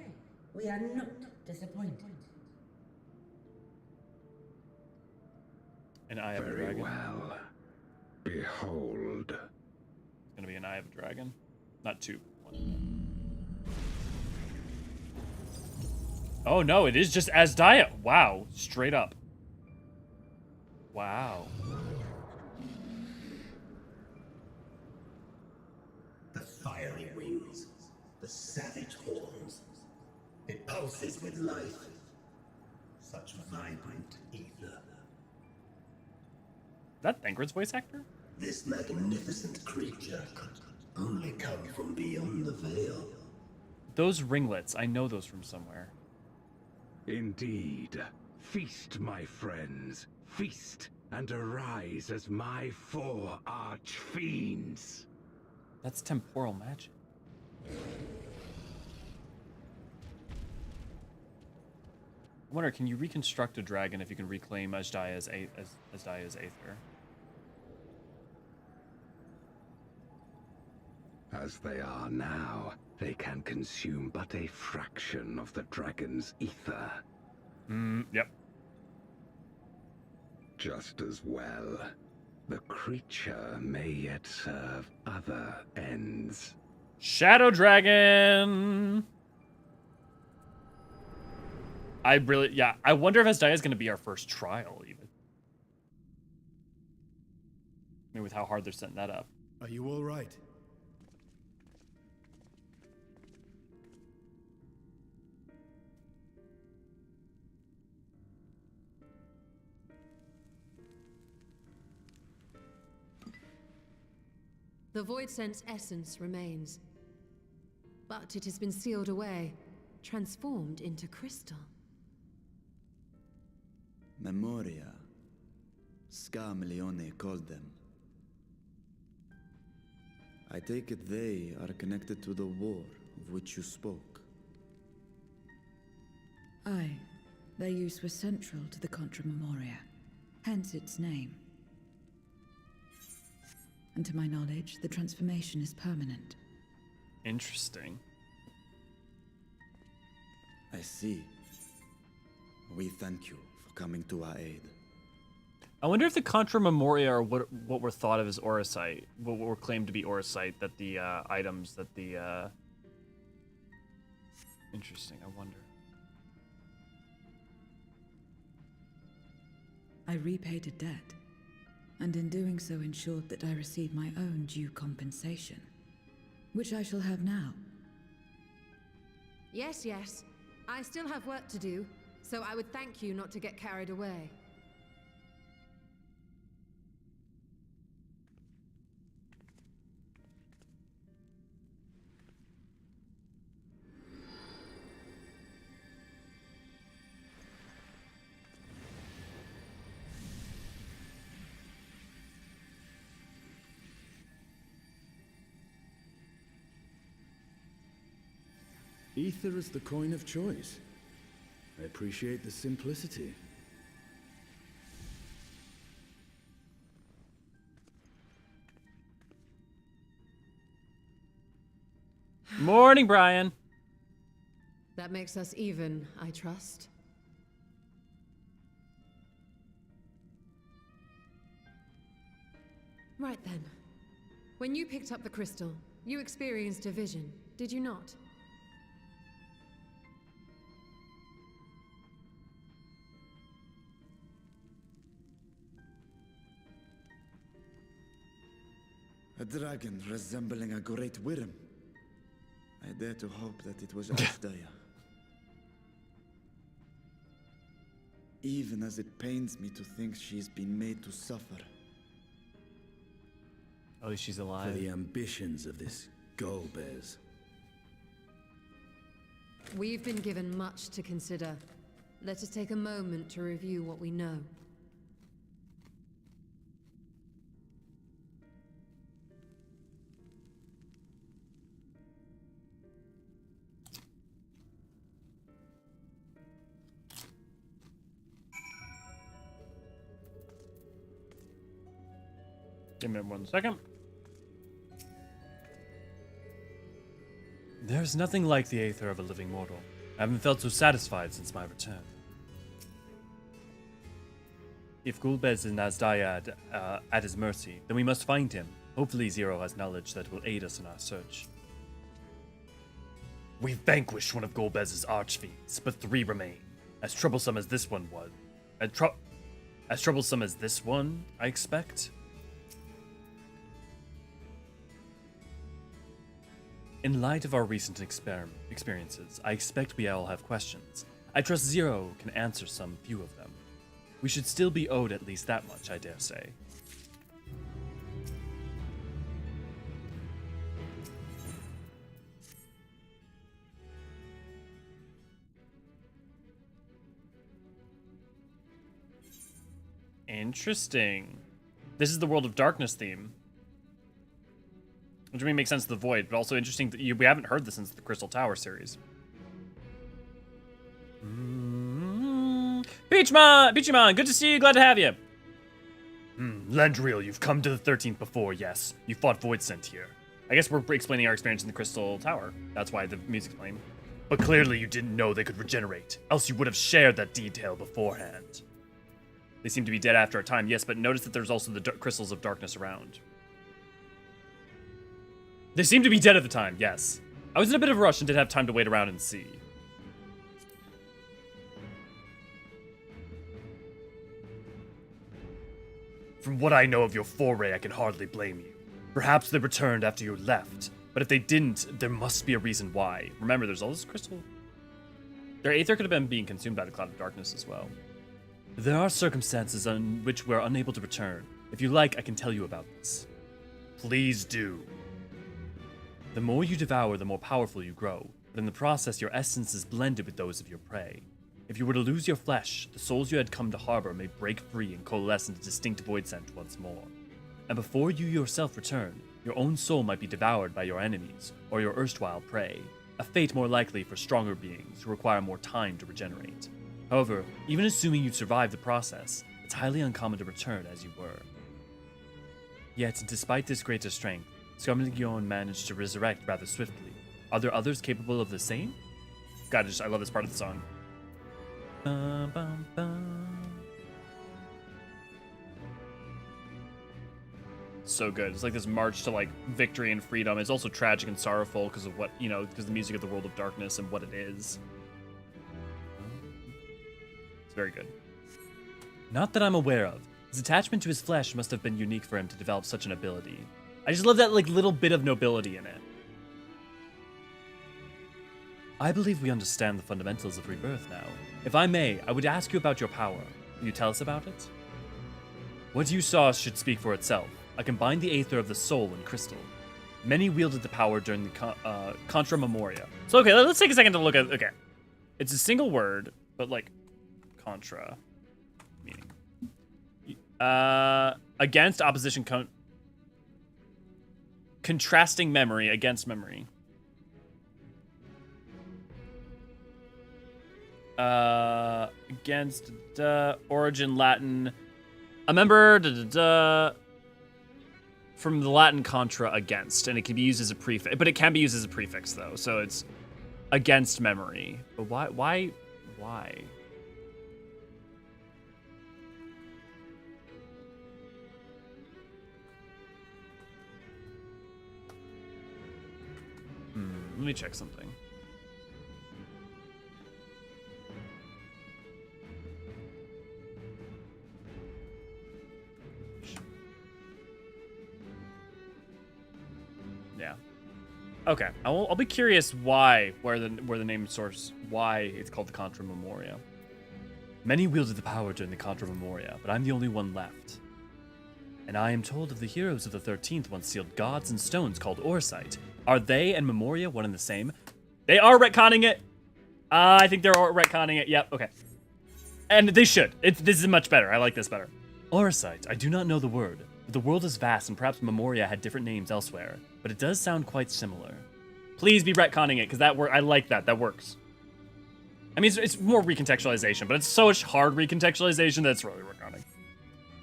we are not disappointed. An eye of a Very dragon. well. Behold. It's gonna be an eye of a dragon. Not two. One. Oh no, it is just Asdaya. Wow, straight up. Wow. The fiery wings, the savage horns. It pulses with life. Such vibrant ether. Is that Thancred's voice actor? This magnificent creature could only come from beyond the veil. Those ringlets, I know those from somewhere. Indeed. Feast, my friends. Feast and arise as my four archfiends. That's temporal magic. I wonder, can you reconstruct a dragon if you can reclaim Asdaya's Aether? As they are now, they can consume but a fraction of the dragon's ether. Yep. Just as well, the creature may yet serve other ends. Shadow Dragon! I wonder if Asdaya is going to be our first trial, even. Maybe with how hard they're setting that up. Are you all right? The Void Sense essence remains, but it has been sealed away, transformed into crystal. Memoria. Scarmiglione called them. I take it they are connected to the war of which you spoke. Aye. Their use was central to the Contra Memoria, hence its name. And to my knowledge, the transformation is permanent. Interesting. I see. We thank you for coming to our aid. I wonder if the Contra Memoria are what were thought of as Auracite, what were claimed to be Auracite, that the items that the... Interesting, I wonder. I repaid a debt, and in doing so ensured that I receive my own due compensation, which I shall have now. Yes, yes. I still have work to do, so I would thank you not to get carried away. Ether is the coin of choice. I appreciate the simplicity. Morning, Brian. That makes us even, I trust. Right then. When you picked up the crystal, you experienced a vision, did you not? A dragon resembling a great worm. I dare to hope that it was Hydaelyn. Even as it pains me to think she's been made to suffer. At least she's For alive. the ambitions of this Golbez. We've been given much to consider. Let us take a moment to review what we know. Give me 1 second. There's nothing like the aether of a living mortal. I haven't felt so satisfied since my return. If Golbez is Hydaelyn at his mercy, then we must find him. Hopefully Zero has knowledge that will aid us in our search. We've vanquished one of Golbez's archfiends, but 3 remain. As troublesome as this one was. As troublesome as this one, I expect. In light of our recent experiences, I expect we all have questions. I trust Zero can answer some few of them. We should still be owed at least that much, I dare say. Interesting. This is the World of Darkness theme. Which may make sense to the Void, but also interesting that we haven't heard this since the Crystal Tower series. Peachmon, good to see you, glad to have you. Landriel, you've come to the 13th before, yes. You fought Void Sent here. I guess we're explaining our experience in the Crystal Tower. That's why the music's playing. But clearly you didn't know they could regenerate, else you would have shared that detail beforehand. They seem to be dead after a time, yes, but notice that there's also the crystals of darkness around. They seem to be dead at the time, yes. I was in a bit of a rush and didn't have time to wait around and see. From what I know of your foray, I can hardly blame you. Perhaps they returned after you left, but if they didn't, there must be a reason why. Remember, there's all this crystal. Their aether could have been being consumed by the cloud of darkness as well. There are circumstances on which we're unable to return. If you like, I can tell you about this. Please do. The more you devour, the more powerful you grow, but in the process your essence is blended with those of your prey. If you were to lose your flesh, the souls you had come to harbor may break free and coalesce into distinct void scent once more. And before you yourself return, your own soul might be devoured by your enemies, or your erstwhile prey, a fate more likely for stronger beings who require more time to regenerate. However, even assuming you survive the process, it's highly uncommon to return as you were. Yet, despite this greater strength, Scarmiglione managed to resurrect rather swiftly. Are there others capable of the same? God, I love this part of the song. Bum, bum, bum. So good. It's like this march to like victory and freedom. It's also tragic and sorrowful because of what, you know, because the music of the World of Darkness and what it is. It's very good. Not that I'm aware of. His attachment to his flesh must have been unique for him to develop such an ability. I just love that like little bit of nobility in it. I believe we understand the fundamentals of rebirth now. If I may, I would ask you about your power. Can you tell us about it? What you saw should speak for itself. I combined the aether of the soul and crystal. Many wielded the power during the Contra Memoria. So okay, let's take a second to look at, okay. It's a single word, but like, Contra. Meaning. Against, opposition, contrasting memory, against memory. Against, origin, Latin. A member, from the Latin contra, against, and it can be used as a prefix, but it can be used as a prefix though, so it's against memory. But why? Let me check something. Yeah. Okay. I'll be curious why, where the name source, why it's called the Contra Memoria. Many wielded the power during the Contra Memoria, but I'm the only one left. And I am told of the heroes of the 13th once sealed gods and stones called Orsite. Are they and Memoria one and the same? They are retconning it. I think they're retconning it. Yep. Okay. And they should. This is much better. I like this better. Orsite. I do not know the word. But the world is vast, and perhaps Memoria had different names elsewhere. But it does sound quite similar. Please be retconning it, because I like that. That works. I mean, it's more recontextualization, but it's so much hard recontextualization that it's really retconning.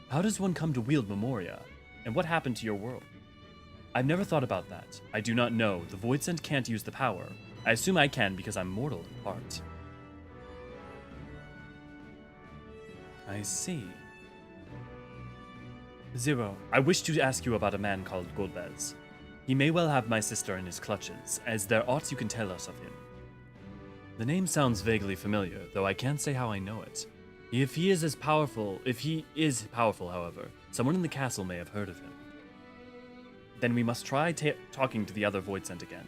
How does one come to wield Memoria? And what happened to your world? I've never thought about that. I do not know. The Voidsent can't use the power. I assume I can because I'm mortal in part. I see. Zero, I wish to ask you about a man called Golbez. He may well have my sister in his clutches, as there aught you can tell us of him. The name sounds vaguely familiar, though I can't say how I know it. If he is powerful, however, someone in the castle may have heard of him. Then we must try talking to the other Voidsent again.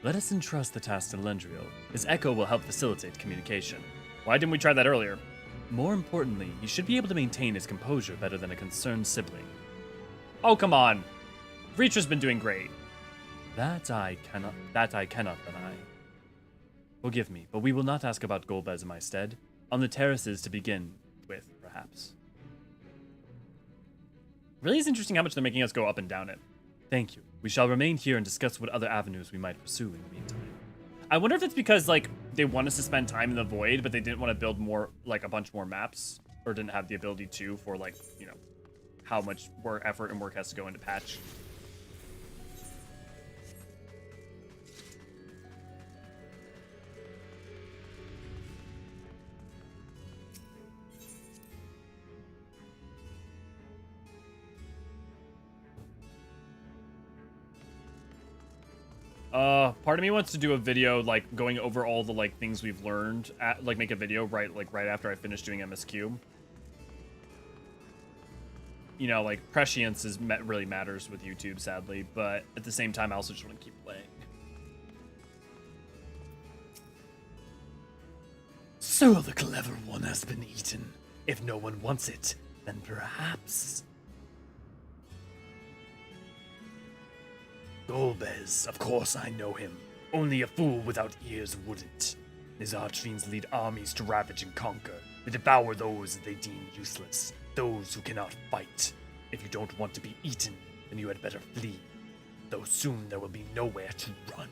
Let us entrust the task to Lendriel. His echo will help facilitate communication. Why didn't we try that earlier? More importantly, he should be able to maintain his composure better than a concerned sibling. Oh, come on. Vritra's been doing great. That I cannot deny. Forgive me, but we will not ask about Golbez in my stead. On the terraces to begin with, perhaps. Really is interesting how much they're making us go up and down it. Thank you. We shall remain here and discuss what other avenues we might pursue in the meantime. I wonder if it's because, like, they want us to spend time in the void, but they didn't want to build more, like, a bunch more maps, or didn't have the ability to for, like, you know, how much work, effort and work has to go into patch. Part of me wants to do a video, like, going over all the, like, things we've learned, like, make a video right after I finish doing MSQ. You know, like, prescience really matters with YouTube, sadly, but at the same time, I also just want to keep playing. So the clever one has been eaten. If no one wants it, then perhaps... Golbez, of course I know him. Only a fool without ears wouldn't. His archfiends lead armies to ravage and conquer. They devour those they deem useless, those who cannot fight. If you don't want to be eaten, then you had better flee. Though soon there will be nowhere to run.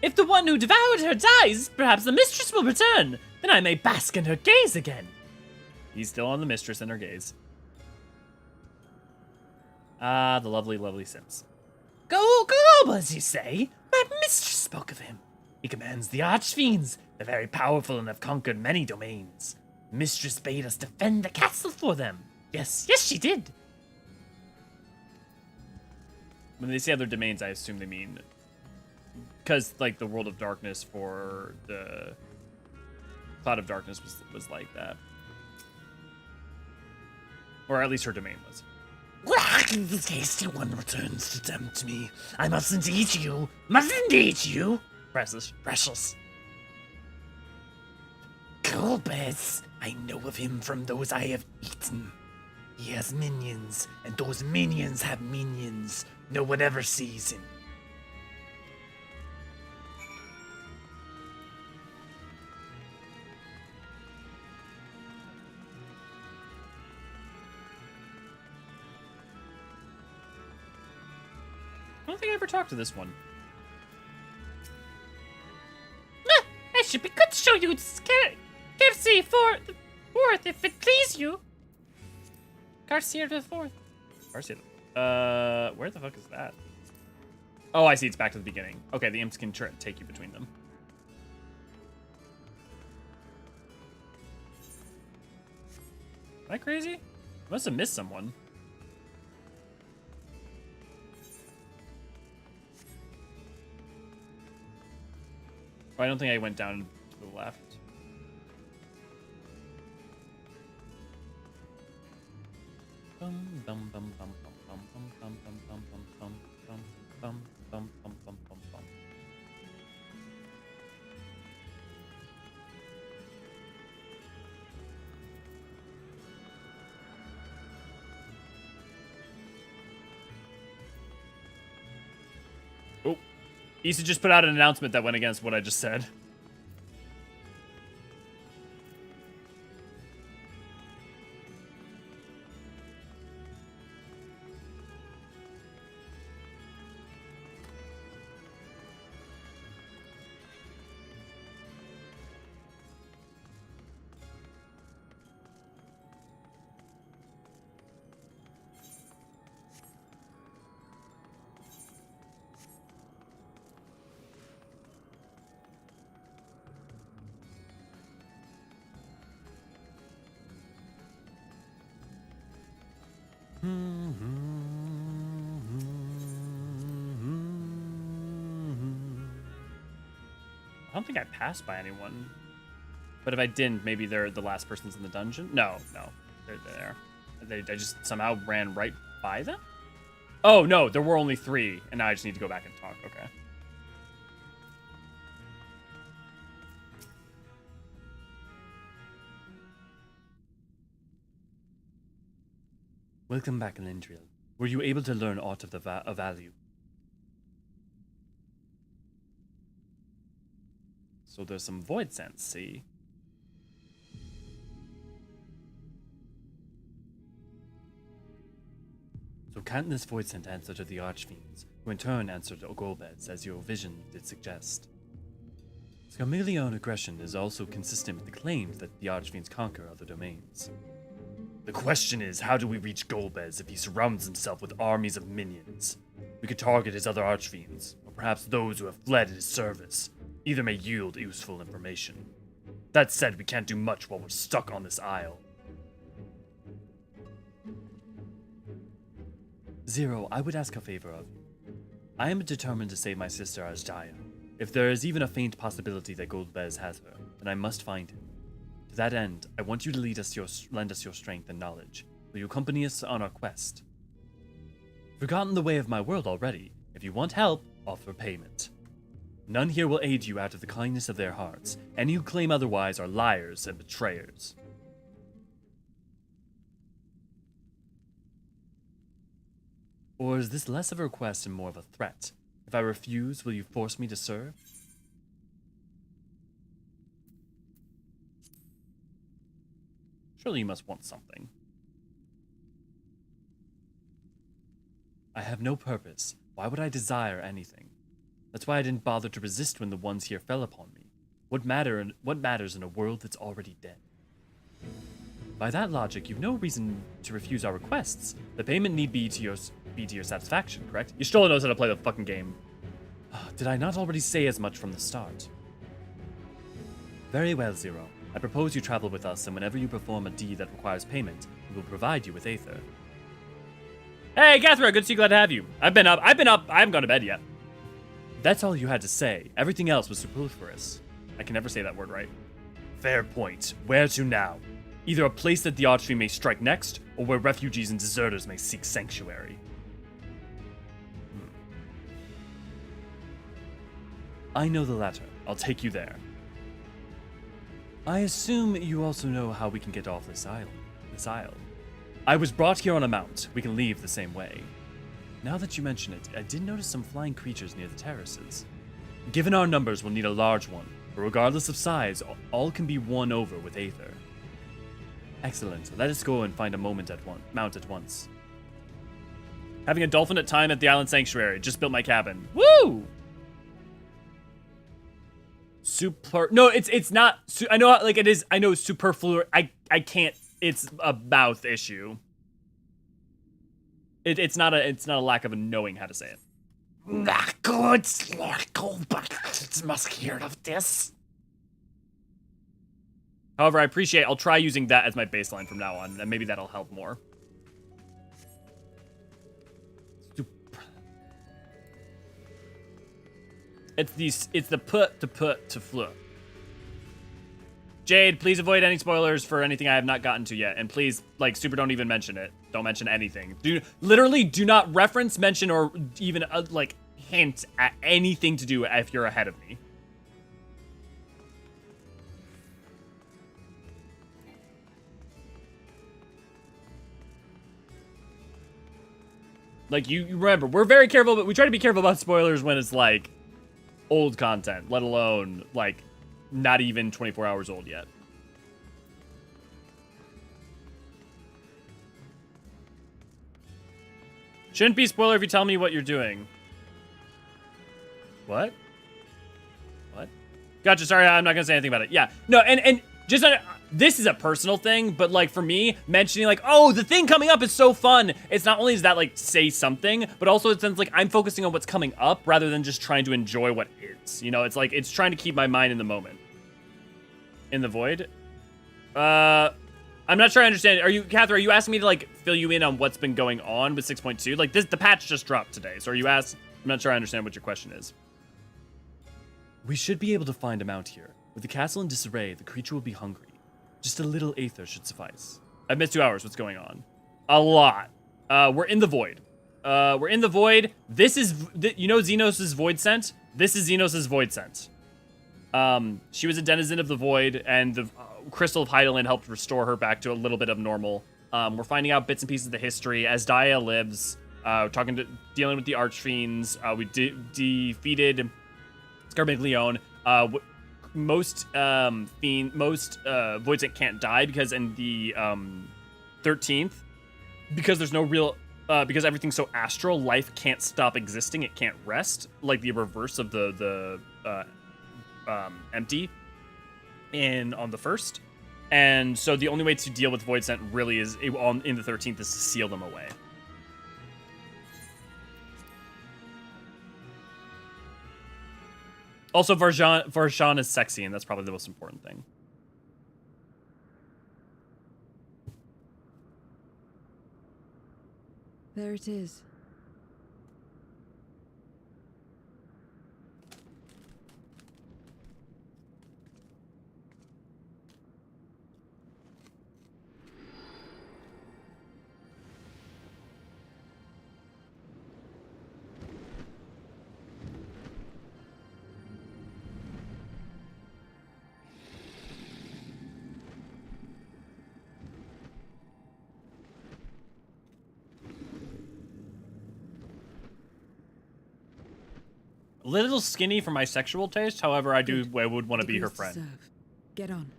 If the one who devoured her dies, perhaps the mistress will return. Then I may bask in her gaze again. He's still on the mistress and her gaze. Ah, the lovely, lovely Sims. Golbez, you say? My mistress spoke of him. He commands the archfiends. They're very powerful and have conquered many domains. Mistress bade us defend the castle for them. Yes, she did. When they say other domains, I assume they mean... Because, like, the World of Darkness for the... Cloud of Darkness was like that. Or at least her domain was. The tasty one returns to tempt me. I mustn't eat you. Mustn't eat you. Precious. Golbez. I know of him from those I have eaten. He has minions, and those minions have minions. No one ever sees him. I don't think I ever talked to this one. I should be good to show you courtesy for the fourth, if it please you. Garcia the fourth. Garcia. Where the fuck is that? Oh, I see. It's back to the beginning. Okay, the imps can take you between them. I crazy? Must have missed someone. Oh, I don't think I went down to the left. Bum bum bum bum bum bum bum bum bum bum bum bum bum bum bum bum bum. Oh, Issa just put out an announcement that went against what I just said. I don't think I passed by anyone. But if I didn't, maybe they're the last persons in the dungeon? No, they're there. I just somehow ran right by them? Oh, no, there were only 3, and now I just need to go back and talk. Okay. Welcome back, Elendriel. Were you able to learn aught of value? So there's some void sense, see? So can't this void sense answer to the archfiends, who in turn answered to Golbez, as your vision did suggest? Scarmiglione aggression is also consistent with the claims that the archfiends conquer other domains. The question is, how do we reach Golbez if he surrounds himself with armies of minions? We could target his other archfiends, or perhaps those who have fled at his service. Either may yield useful information. That said, we can't do much while we're stuck on this isle. Zero, I would ask a favor of you. I am determined to save my sister Ajdaya. If there is even a faint possibility that Golbez has her, then I must find him. To that end, I want you to lend us your strength and knowledge. Will you accompany us on our quest? Forgotten the way of my world already. If you want help, offer payment. None here will aid you out of the kindness of their hearts. Any who claim otherwise are liars and betrayers. Or is this less of a request and more of a threat? If I refuse, will you force me to serve? Surely you must want something. I have no purpose. Why would I desire anything? That's why I didn't bother to resist when the ones here fell upon me. What matters in a world that's already dead? By that logic, you've no reason to refuse our requests. The payment need be to your satisfaction, correct? Y'shtola knows how to play the fucking game. Did I not already say as much from the start? Very well, Zero. I propose you travel with us, and whenever you perform a deed that requires payment, we will provide you with Aether. Hey, Gathra, good to see you, glad to have you. I've been up, I haven't gone to bed yet. That's all you had to say. Everything else was superfluous. I can never say that word right. Fair point. Where to now? Either a place that the Archfiend may strike next, or where refugees and deserters may seek sanctuary. I know the latter. I'll take you there. I assume you also know how we can get off this isle. I was brought here on a mount. We can leave the same way. Now that you mention it, I did notice some flying creatures near the terraces. Given our numbers, we'll need a large one, but regardless of size, all can be won over with Aether. Excellent. Let us go and find a mount at once. Having a dolphin at time at the island sanctuary. Just built my cabin. Woo! No, it's not. I know, like it is. I know superfluous. I can't. It's a mouth issue. It's not a lack of knowing how to say it. Not good, Lord Golbez must hear of this. However, I'll try using that as my baseline from now on, and maybe that'll help more. It's the put to flip. Jade, please avoid any spoilers for anything I have not gotten to yet, and please, like, super don't even mention it. Don't mention anything. Literally do not reference, mention, or even like hint at anything to do if you're ahead of me. Like, you remember, we're very careful, but we try to be careful about spoilers when it's like old content, let alone like not even 24 hours old yet. Shouldn't be a spoiler if you tell me what you're doing. What? What? Gotcha, sorry, I'm not gonna say anything about it. Yeah, no, and just, this is a personal thing, but like for me, mentioning like, oh, the thing coming up is so fun. It's not only does that like say something, but also it sounds like I'm focusing on what's coming up rather than just trying to enjoy what is. You know, it's like, it's trying to keep my mind in the moment. In the void? I'm not sure I understand. Catherine, are you asking me to like fill you in on what's been going on with 6.2? Like the patch just dropped today. So I'm not sure I understand what your question is. We should be able to find a mount here. With the castle in disarray, the creature will be hungry. Just a little aether should suffice. I've missed 2 hours. What's going on? A lot. We're in the void. We're in the void. This is, you know Xenos' void scent? This is Xenos' void scent. She was a denizen of the void, and the crystal of Hydaelyn helped restore her back to a little bit of normal. We're finding out bits and pieces of the history as Daya lives. Dealing with the archfiends. We defeated Scarmiglione. Most Voidsent can't die because in the 13th, because there's no real because everything's so astral, life can't stop existing. It can't rest, like the reverse of the empty on the first. And so the only way to deal with Voidsent really is in the 13th is to seal them away. Also, Varshan is sexy, and that's probably the most important thing. There it is. A little skinny for my sexual taste, however, I would want to be her friend. Get on.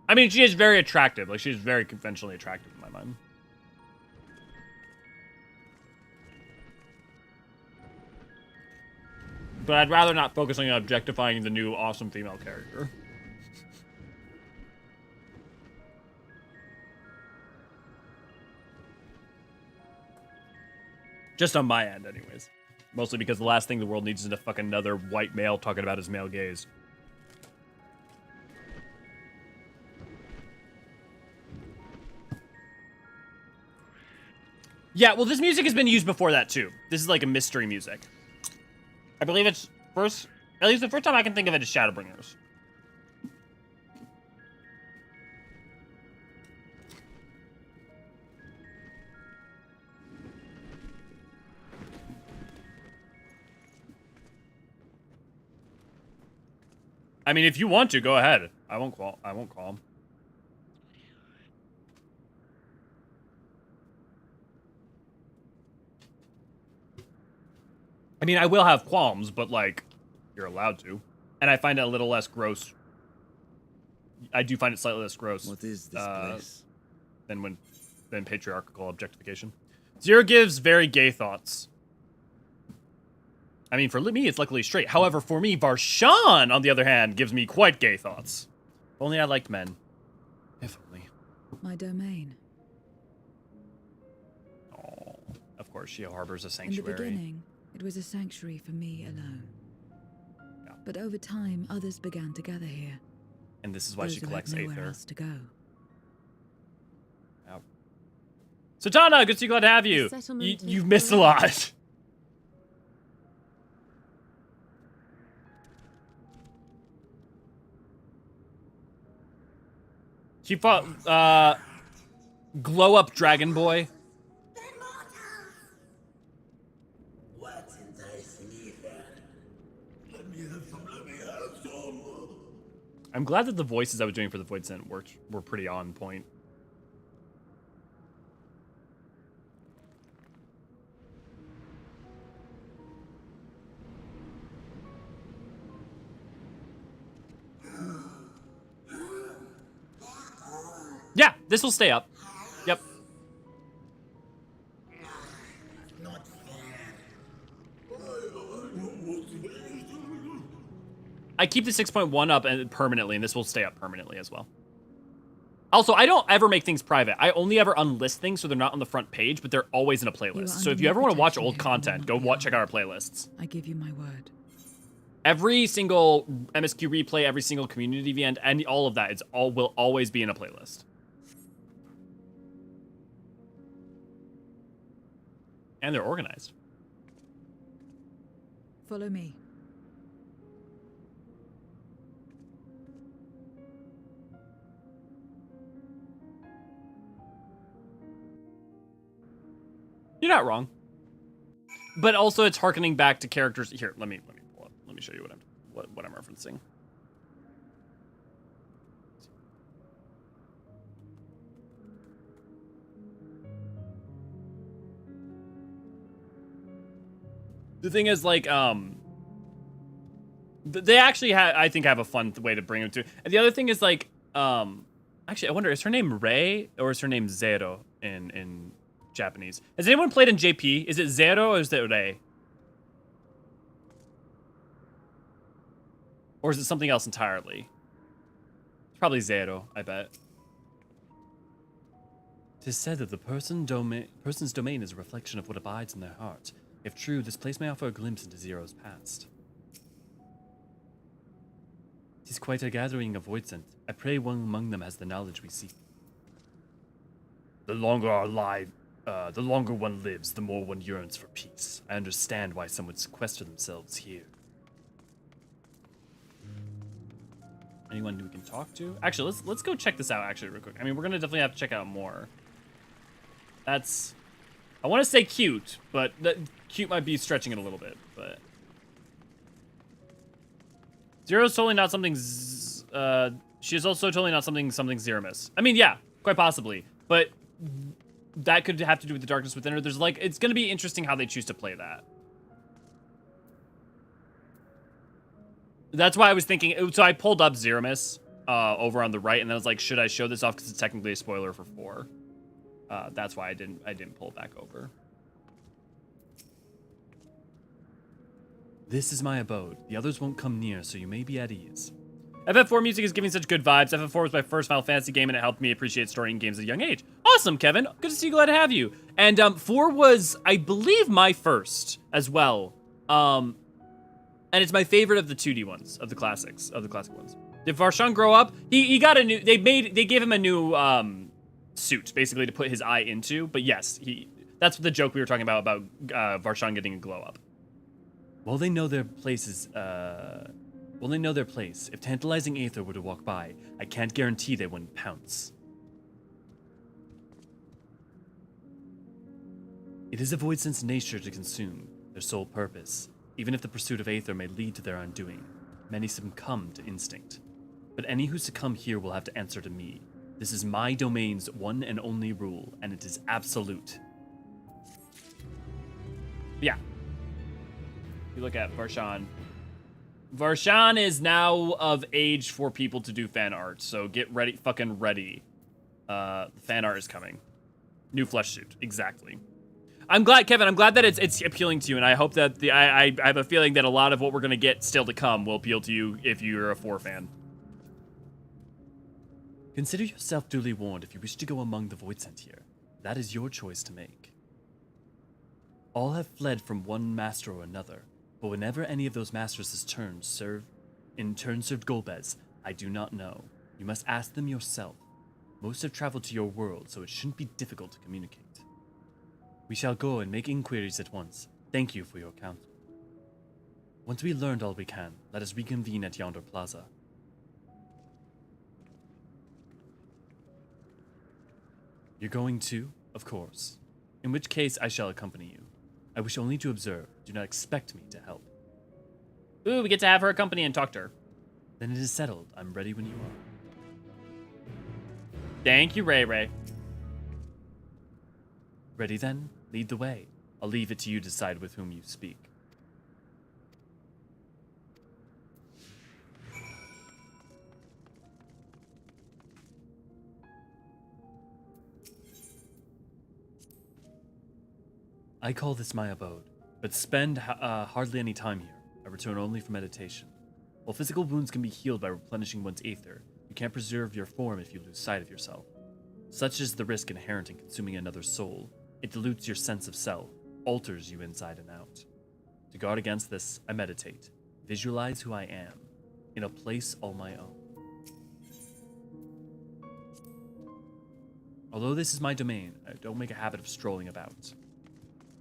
I mean, she is very attractive. Like, she's very conventionally attractive in my mind. But I'd rather not focus on objectifying the new awesome female character. Just on my end, anyways. Mostly because the last thing the world needs is a fucking another white male talking about his male gaze. Yeah, well, this music has been used before that, too. This is like a mystery music. I believe it's at least the first time I can think of it is Shadowbringers. I mean, if you want to, go ahead. I won't call him. I mean, I will have qualms, but like, you're allowed to. And I find it a little less gross. I do find it slightly less gross. What is this place? Than patriarchal objectification. Zero gives very gay thoughts. I mean, for me, it's luckily straight. However, for me, Varshan, on the other hand, gives me quite gay thoughts. If only I liked men. If only. My domain. Oh, of course, she harbors a sanctuary. In the beginning, it was a sanctuary for me alone. Yeah. But over time, others began to gather here. And this is why Those she who had collects nowhere Aether. else to go. Satana, good to see you, glad to have you. You've missed a lot. She fought, Glow Up Dragon Boy. I'm glad that the voices I was doing for the Void Scent were pretty on point. Yeah, this will stay up. Yep. I keep the 6.1 up and permanently, and this will stay up permanently as well. Also, I don't ever make things private. I only ever unlist things so they're not on the front page, but they're always in a playlist. So if you ever want to watch old content, go check out our playlists. I give you my word. Every single MSQ replay, every single community event, and all of that, will always be in a playlist. And they're organized. Follow me. You're not wrong. But also it's harkening back to characters. Here, let me pull up. Let me show you what I'm referencing. The thing is, like, they actually I think have a fun way to bring them to. And the other thing is, like, actually, I wonder, is her name Rei or is her name Zero in Japanese? Has anyone played in JP? Is it Zero or is it Rei? Or is it something else entirely? It's probably Zero, I bet. It is said that the person's domain is a reflection of what abides in their heart. If true, this place may offer a glimpse into Zero's past. It is quite a gathering of voidsent. I pray one among them has the knowledge we seek. The longer one lives, the more one yearns for peace. I understand why some would sequester themselves here. Anyone we can talk to? Actually, let's go check this out actually real quick. I mean, we're gonna definitely have to check out more. That's, I want to say cute, but cute might be stretching it a little bit. But Zero's totally not something. She is also totally not something Zeramis. I mean, yeah, quite possibly, but that could have to do with the darkness within her. There's like, it's gonna be interesting how they choose to play that. That's why I was thinking. So I pulled up Zeramis over on the right, and then I was like, should I show this off because it's technically a spoiler for 4. That's why I didn't pull it back over. This is my abode. The others won't come near, so you may be at ease. FF4 music is giving such good vibes. FF4 was my first Final Fantasy game, and it helped me appreciate story in games at a young age. Awesome, Kevin. Good to see you. Glad to have you. And 4 was, I believe, my first as well. And it's my favorite of the 2D ones, of the classic ones. Did Varshan grow up? He got a new. They gave him a new suit, basically, to put his eye into. But yes, that's the joke we were talking about Varshan getting a glow up. While they know their place, if tantalizing Aether were to walk by, I can't guarantee they wouldn't pounce. It is a voidsent's nature to consume, their sole purpose. Even if the pursuit of Aether may lead to their undoing, many succumb to instinct. But any who succumb here will have to answer to me. This is my domain's one and only rule, and it is absolute. Yeah. You look at Varshan. Varshan is now of age for people to do fan art, so get ready, fucking ready. The fan art is coming. New flesh suit, exactly. I'm glad, Kevin, I'm glad that it's appealing to you, and I hope that I have a feeling that a lot of what we're gonna get still to come will appeal to you if you're a 4 fan. Consider yourself duly warned if you wish to go among the voidsent here. That is your choice to make. All have fled from one master or another, but whenever any of those masters has turned, In turn served Golbez, I do not know. You must ask them yourself. Most have traveled to your world, so it shouldn't be difficult to communicate. We shall go and make inquiries at once. Thank you for your counsel. Once we learned all we can, let us reconvene at yonder plaza. You're going too? Of course. In which case, I shall accompany you. I wish only to observe. Do not expect me to help. Ooh, we get to have her accompany and talk to her. Then it is settled. I'm ready when you are. Thank you, Ray Ray. Ready then? Lead the way. I'll leave it to you to decide with whom you speak. I call this my abode, but spend hardly any time here. I return only for meditation. While physical wounds can be healed by replenishing one's aether, you can't preserve your form if you lose sight of yourself. Such is the risk inherent in consuming another's soul. It dilutes your sense of self, alters you inside and out. To guard against this, I meditate, visualize who I am, in a place all my own. Although this is my domain, I don't make a habit of strolling about.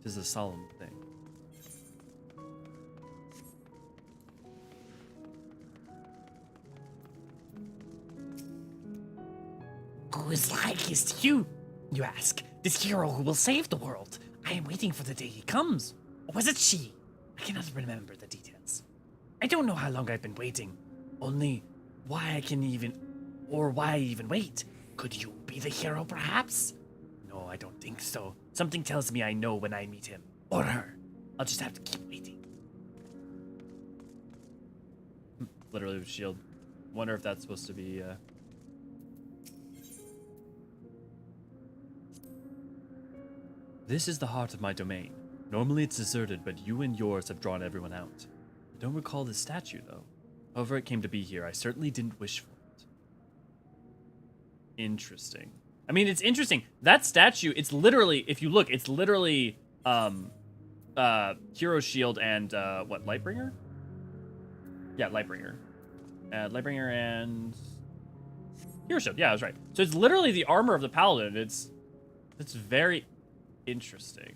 'Tis a solemn thing. Who is likest you, you ask? This hero who will save the world. I am waiting for the day he comes. Or was it she? I cannot remember the details. I don't know how long I've been waiting. Only why I even wait. Could you be the hero, perhaps? No, I don't think so. Something tells me I know when I meet him. Or her. I'll just have to keep waiting. Literally with shield. Wonder if that's supposed to be, This is the heart of my domain. Normally it's deserted, but you and yours have drawn everyone out. I don't recall this statue, though. However it came to be here, I certainly didn't wish for it. Interesting. I mean, it's interesting. That statue, it's literally, if you look, it's literally, Hero Shield and, what, Lightbringer? Yeah, Lightbringer. Lightbringer and Hero Shield. Yeah, I was right. So it's literally the armor of the Paladin. It's very interesting.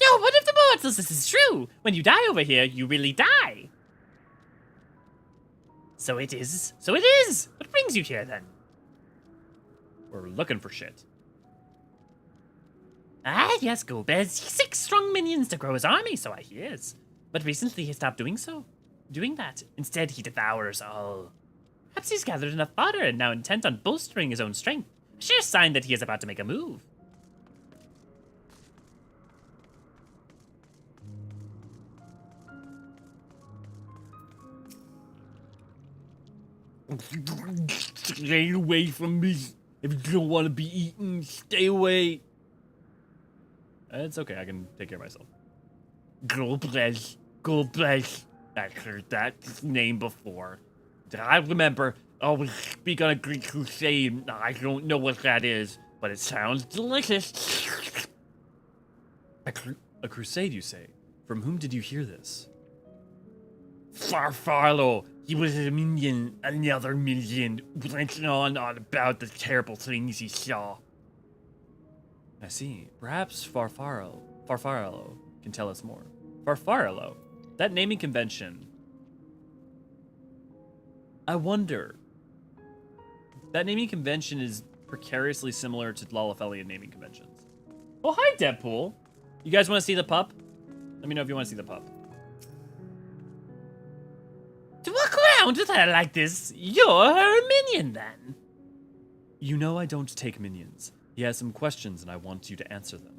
Yo, what if the mortals this is true? When you die over here, you really die. So it is. So it is. What brings you here then? We're looking for shit. Ah, yes, Golbez. 6 strong minions to grow his army, so I hears. But recently he stopped doing that. Instead, he devours all. Perhaps he's gathered enough fodder and now intent on bolstering his own strength. A sure sign that he is about to make a move. Stay away from me. If you don't want to be eaten, stay away. It's okay, I can take care of myself. Golbez. Golbez. I've heard that name before. I remember always speak on a Greek crusade. I don't know what that is, but it sounds delicious. A crusade, you say? From whom did you hear this? Farfarlo. He was a minion, another minion, went on about the terrible things he saw. I see. Perhaps Farfarlo can tell us more. Farfarlo? That naming convention. I wonder. That naming convention is precariously similar to Lalafelian naming conventions. Oh, hi, Deadpool. You guys want to see the pup? Let me know if you want to see the pup. To walk around with her like this, you're her minion then. You know I don't take minions. He has some questions and I want you to answer them.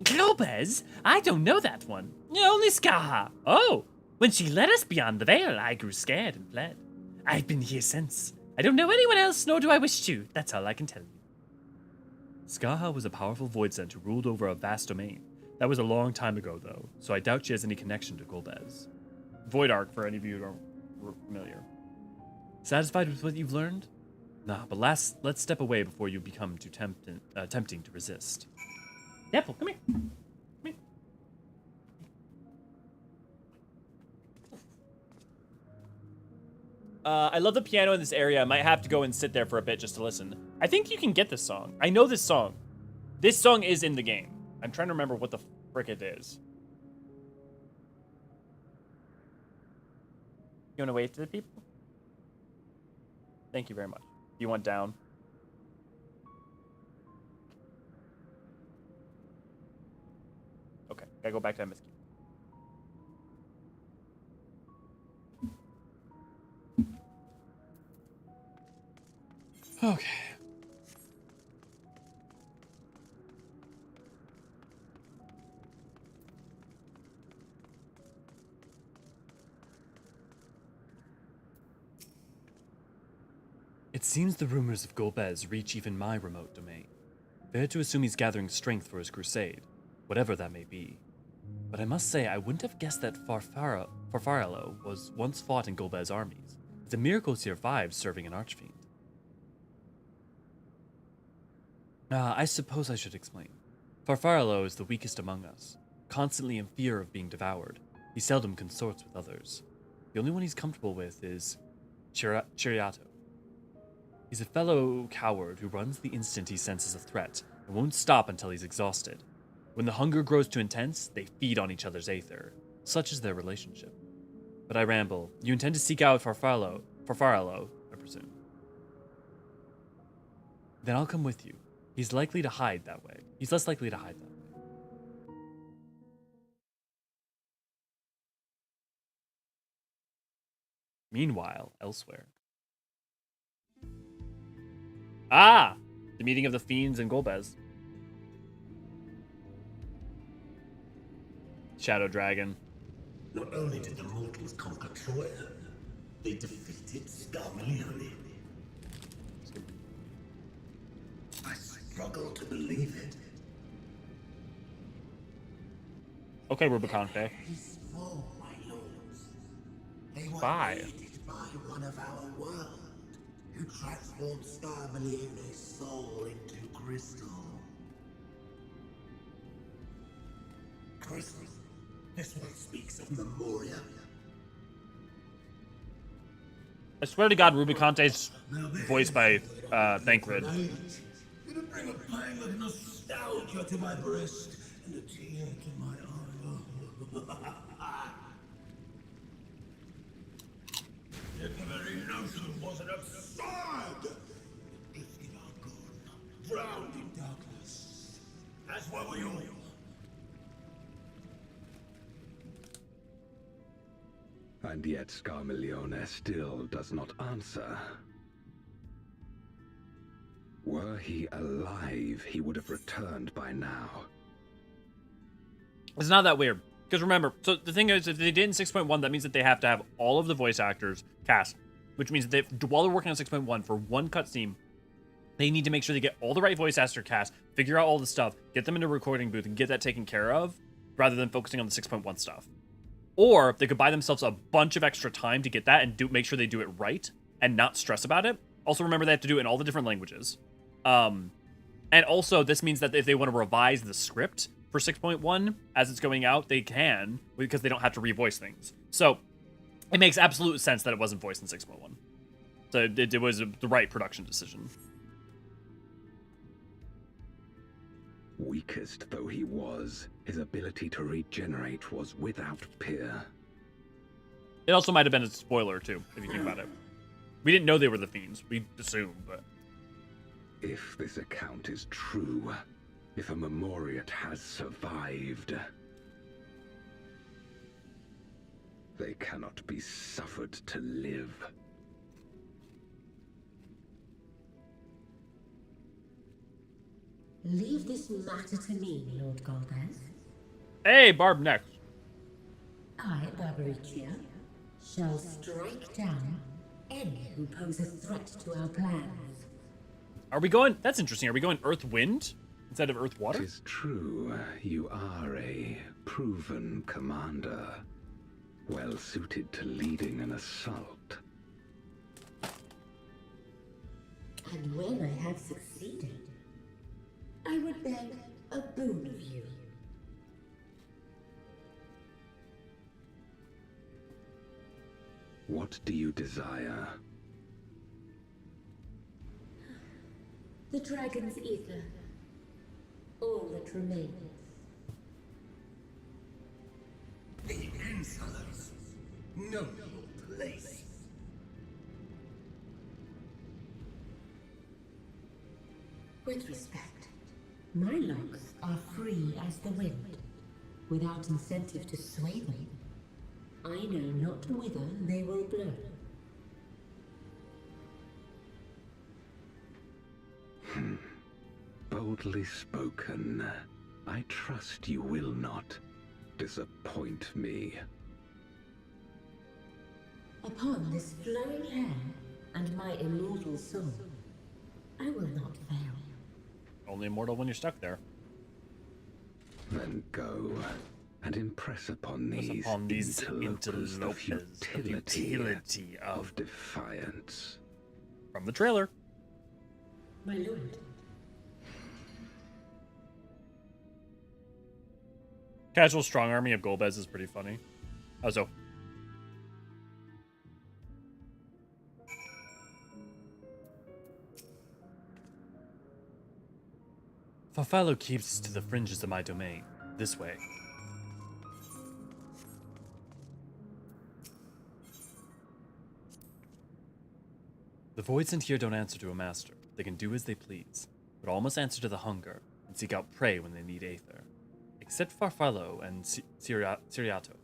Golbez? I don't know that one. Only Scar. Oh, when she led us beyond the veil, I grew scared and fled. I've been here since. I don't know anyone else, nor do I wish to. That's all I can tell you. Scarha was a powerful voidsent who ruled over a vast domain. That was a long time ago, though, so I doubt she has any connection to Golbez. Void Arc, for any of you who are familiar. Satisfied with what you've learned? Nah, but let's step away before you become too tempting to resist. Apple, come here. Come here. I love the piano in this area. I might have to go and sit there for a bit just to listen. I think you can get this song. I know this song. This song is in the game. I'm trying to remember what the frick it is. You want to wave to the people? Thank you very much. You want down? Okay, gotta go back to MSQ. Okay. It seems the rumors of Golbez reach even my remote domain. Fair to assume he's gathering strength for his crusade, whatever that may be. But I must say, I wouldn't have guessed that Farfarello was once fought in Golbez armies. It's a miracle he survived serving an archfiend. I suppose I should explain. Farfarello is the weakest among us, constantly in fear of being devoured. He seldom consorts with others. The only one he's comfortable with is Chiriato. He's a fellow coward who runs the instant he senses a threat and won't stop until he's exhausted. When the hunger grows too intense, they feed on each other's aether. Such is their relationship. But I ramble. You intend to seek out Farfarello, I presume. Then I'll come with you. He's likely to hide that way. He's less likely to hide that way. Meanwhile, elsewhere. Ah! The meeting of the fiends in Golbez. Shadow Dragon. Not only did the mortals conquer Troya, they defeated Scarmiglione. I struggle to believe it. Okay, Rubicante. Peaceful, my lords. They were Bye. aided by one of our world, who transformed Scarmiglione's soul into crystal. Crystal. This one speaks of Memoria. I swear to God, Rubicante's voiced by Thancred. It'll bring a pang of nostalgia to my breast and a tear to my eye. Yet the very notion was an absurd. Drifting Archon, drowned in darkness. As were we all. And yet Scarmiglione still does not answer. Were he alive, he would have returned by now. It's not that weird. Because remember, so the thing is, if they did in 6.1, that means that they have to have all of the voice actors cast. Which means that while they're working on 6.1 for one cutscene, they need to make sure they get all the right voice actor cast, figure out all the stuff, get them into a recording booth, and get that taken care of, rather than focusing on the 6.1 stuff. Or they could buy themselves a bunch of extra time to get that and make sure they do it right and not stress about it. Also, remember they have to do it in all the different languages. And also, this means that if they want to revise the script for 6.1 as it's going out, they can, because they don't have to revoice things. So it makes absolute sense that it wasn't voiced in 6.1. So it was the right production decision. Weakest though he was, his ability to regenerate was without peer. It also might have been a spoiler, too, if you think about it. We didn't know they were the fiends. We assumed, but... If this account is true, if a Memoriat has survived, they cannot be suffered to live. Leave this matter to me, Lord Golbez. Hey, Barb next. I, Barbariccia, shall strike down any who pose a threat to our plans. Are we going... That's interesting. Are we going Earth-Wind instead of Earth-Water? 'Tis true, you are a proven commander, well suited to leading an assault. And when I have succeeded, I would beg a boon of you. What do you desire? The dragon's ether. All that remains. The insolence know your place. With respect, my locks are free as the wind, without incentive to sway them. I know not whither they will blow. Boldly spoken. I trust you will not disappoint me. Upon this flowing hair and my immortal soul, I will not fail. Only immortal when you're stuck there. Then go and impress upon these interlopers the futility of defiance. From the trailer. My lord. Casual strong army of Golbez is pretty funny. Also, Farfallo keeps to the fringes of my domain. This way. The Voidsent here don't answer to a master. They can do as they please, but all must answer to the hunger and seek out prey when they need aether. Except Farfallo and Ciriato.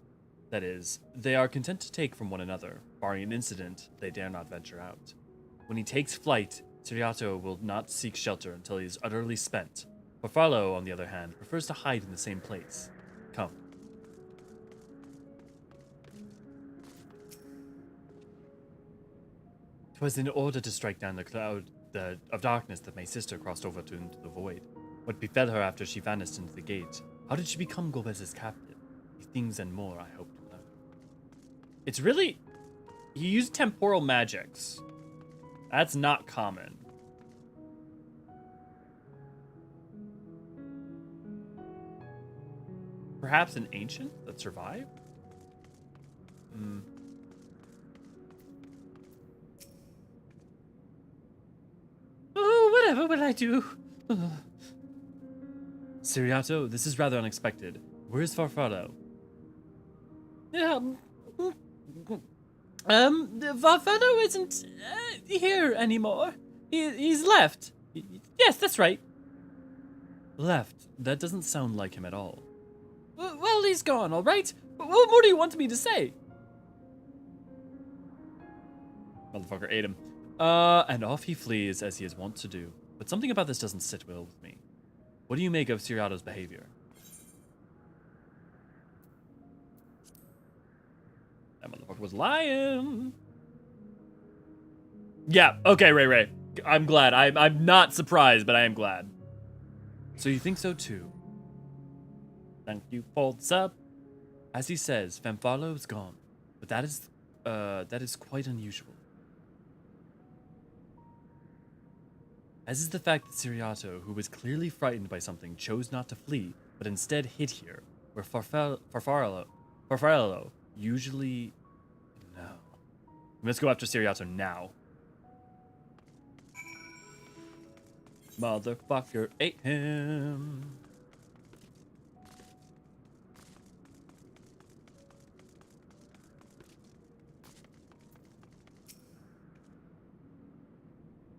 That is, they are content to take from one another. Barring an incident, they dare not venture out. When he takes flight, Ciriato will not seek shelter until he is utterly spent. Farfallo, on the other hand, prefers to hide in the same place. Come. 'Twas in order to strike down the cloud of darkness that my sister crossed over into the void. What befell her after she vanished into the gate? How did she become Golbez's captive? These things and more I hope to learn. It's really... He used temporal magics. That's not common. Perhaps an ancient that survived? Oh, whatever will I do? Ciriato, this is rather unexpected. Where's Farfallo? Farfallo isn't here anymore. He's left. Yes, that's right. Left? That doesn't sound like him at all. Well, he's gone, all right? What more do you want me to say? Motherfucker ate him. And off he flees, as he is wont to do. But something about this doesn't sit well with me. What do you make of Ciriato's behavior? That motherfucker was lying. Yeah, okay, Ray. I'm glad. I'm not surprised, but I am glad. So you think so too? Thank you, folds up. As he says, Farfallo is gone. But that is quite unusual. As is the fact that Ciriato, who was clearly frightened by something, chose not to flee, but instead hid here, where Farfallo usually... No. We must go after Ciriato now. Motherfucker ate him.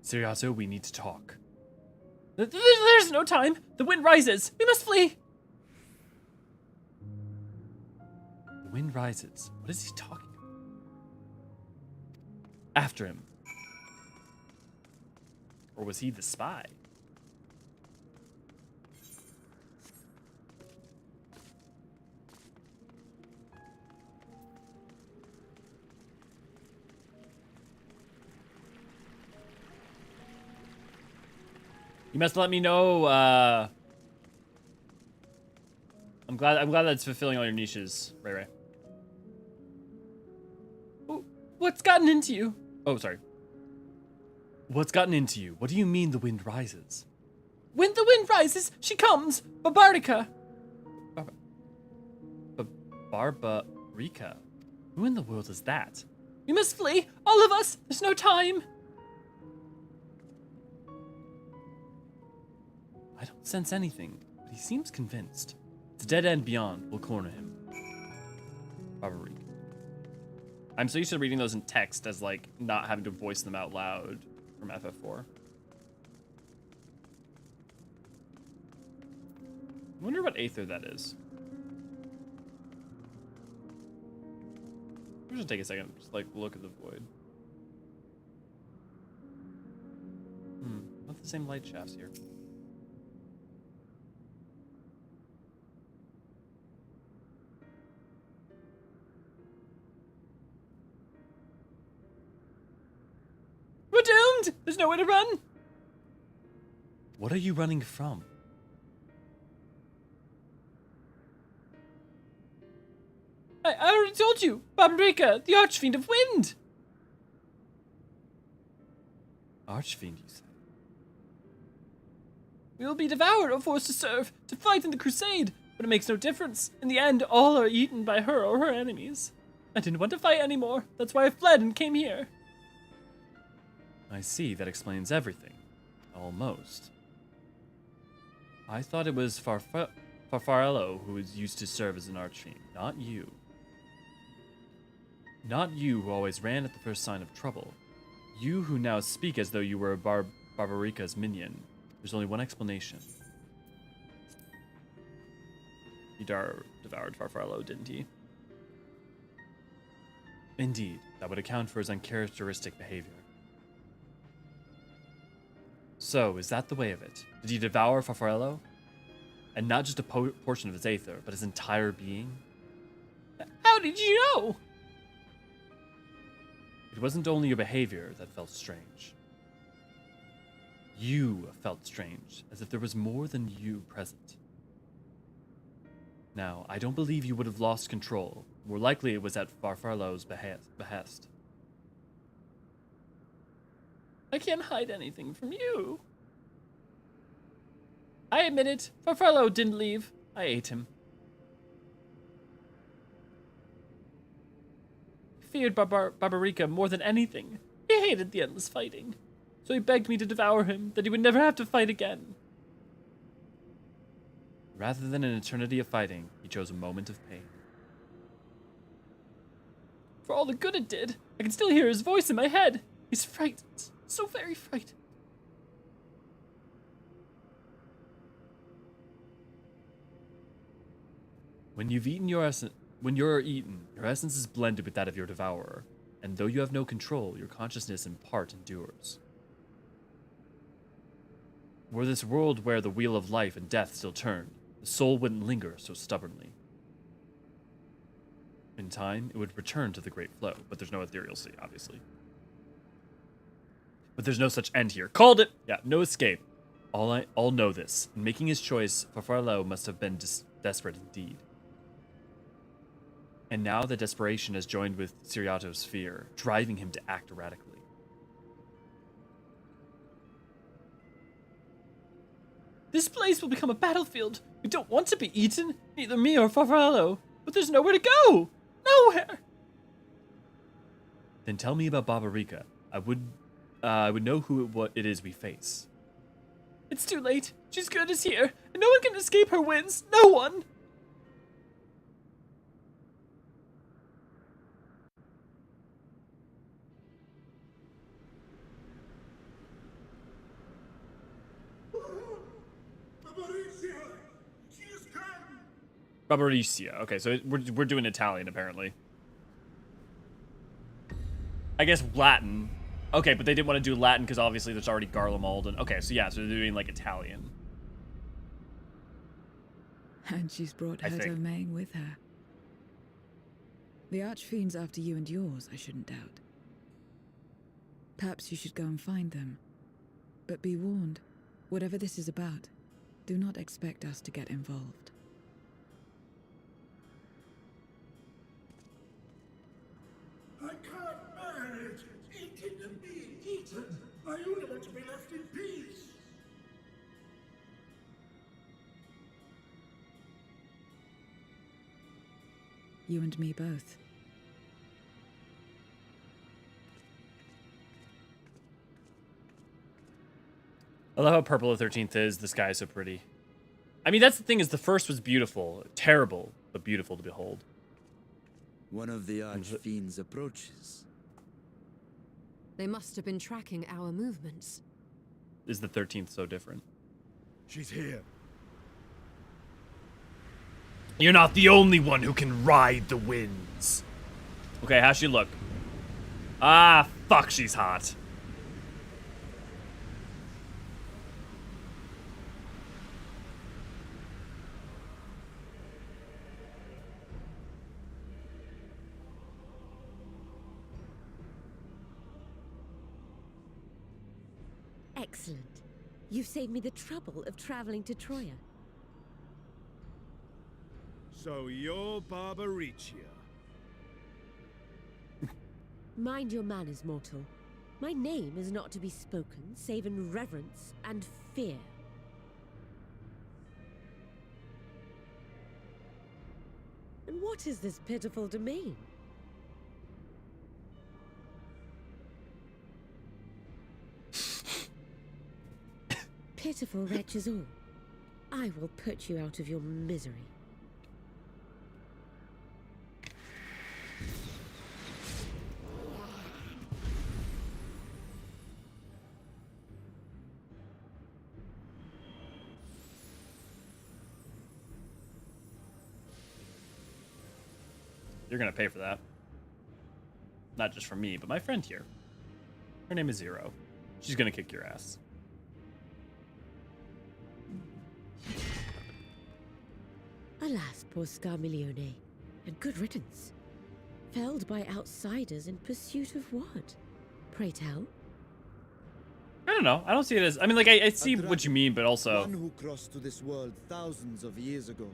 Ciriato, we need to talk. There's no time. The wind rises. We must flee. The wind rises. What is he talking about? After him. Or was he the spy? You must let me know. I'm glad that it's fulfilling all your niches, Ray. What's gotten into you? Oh, sorry. What's gotten into you? What do you mean the wind rises? When the wind rises, she comes! Barbariccia! Barbariccia? Who in the world is that? We must flee! All of us! There's no time! I don't sense anything, but he seems convinced. The dead end beyond will corner him. Barbariccia. I'm so used to reading those in text as, like, not having to voice them out loud from FF4. I wonder what Aether that is. I'm just take a second, just like look at the void. Not the same light shafts here. We're doomed! There's nowhere to run! What are you running from? I already told you! Barbariccia, the archfiend of wind! Archfiend, you say? We will be devoured or forced to serve, to fight in the crusade, but it makes no difference. In the end, all are eaten by her or her enemies. I didn't want to fight anymore. That's why I fled and came here. I see, that explains everything. Almost. I thought it was Farfarello who was used to serve as an archfiend, not you. Not you who always ran at the first sign of trouble. You who now speak as though you were Barbaricca's minion. There's only one explanation. He devoured Farfarello, didn't he? Indeed, that would account for his uncharacteristic behavior. So, is that the way of it? Did he devour Farfarello? And not just a portion of his aether, but his entire being? How did you know? It wasn't only your behavior that felt strange. You felt strange, as if there was more than you present. Now, I don't believe you would have lost control. More likely it was at Farfarello's behest. I can't hide anything from you. I admit it. Farfarello didn't leave. I ate him. He feared Barbariccia more than anything. He hated the endless fighting. So he begged me to devour him, that he would never have to fight again. Rather than an eternity of fighting, he chose a moment of pain. For all the good it did, I can still hear his voice in my head. He's frightened. So very frightened. When you're eaten, your essence is blended with that of your devourer, and though you have no control, your consciousness in part endures. Were this world where the wheel of life and death still turned, the soul wouldn't linger so stubbornly. In time, it would return to the great flow, but there's no ethereal sea, obviously. But there's no such end here. Called it! Yeah, no escape. All know this. In making his choice, Farfarello must have been desperate indeed. And now the desperation has joined with Ciriato's fear, driving him to act erratically. This place will become a battlefield. We don't want to be eaten, neither me or Farfarello. But there's nowhere to go. Nowhere. Then tell me about Barbariccia. I would know what it is we face. It's too late. She's good as here, and no one can escape her winds. No one. Barbariccia. Okay, so we're doing Italian apparently. I guess Latin. Okay, but they didn't want to do Latin because obviously there's already Garlemald and okay, so yeah, so they're doing like Italian. And she's brought her domain with her. The archfiends after you and yours, I shouldn't doubt. Perhaps you should go and find them. But be warned, whatever this is about, do not expect us to get involved. I can't bear it! Eaten and being eaten! Are you never to be left in peace? You and me both. I love how purple the 13th is. The sky is so pretty. I mean, that's the thing, is the first was beautiful. Terrible, but beautiful to behold. One of the archfiends approaches. They must have been tracking our movements. Is the 13th so different? She's here. You're not the only one who can ride the winds. Okay, how's she look? Ah, fuck, she's hot. Excellent. You've saved me the trouble of traveling to Troya. So you're Barbariccia. Mind your manners, mortal. My name is not to be spoken, save in reverence and fear. And what is this pitiful domain? Pitiful wretches all. I will put you out of your misery. You're gonna pay for that. Not just from me, but my friend here. Her name is Zero. She's gonna kick your ass. Alas, poor Scarmiglione, and good riddance. Felled by outsiders in pursuit of what? Pray tell? I don't know. I don't see it as... I mean, like, I see what you mean, but also... One who crossed to this world thousands of years ago.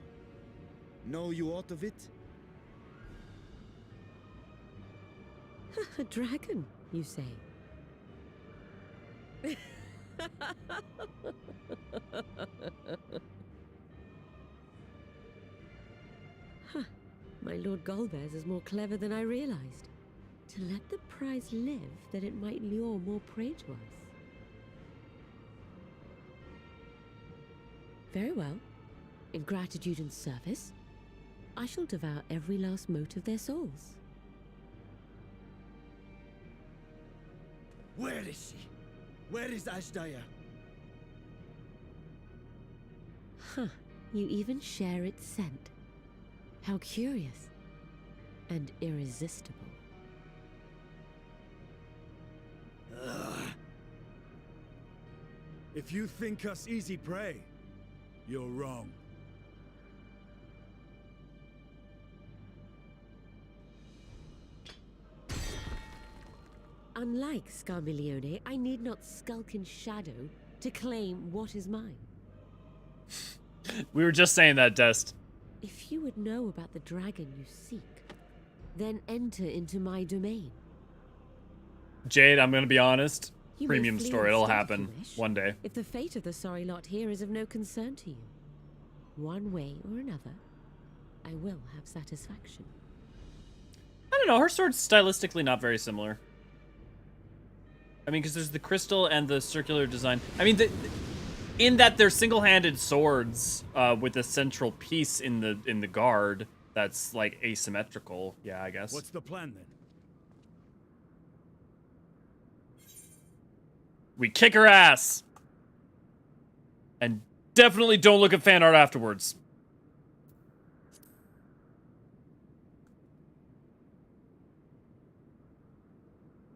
Know you aught of it? A dragon, you say? Huh. My Lord Golbez is more clever than I realized. To let the prize live, that it might lure more prey to us. Very well. In gratitude and service, I shall devour every last mote of their souls. Where is she? Where is Hydaelyn? Huh. You even share its scent. How curious. And irresistible. If you think us easy prey, you're wrong. Unlike Scarmiglione, I need not skulk in shadow to claim what is mine. We were just saying that, Dest. If you would know about the dragon you seek, then enter into my domain. Jade, I'm gonna be honest. You may Premium flee story, it'll instead if happen you wish, one day. If the fate of the sorry lot here is of no concern to you. One way or another, I will have satisfaction. I don't know, her sword's stylistically not very similar. I mean, because there's the crystal and the circular design. I mean, in that they're single-handed swords with a central piece in the guard that's like asymmetrical. Yeah, I guess. What's the plan then? We kick her ass, and definitely don't look at fan art afterwards.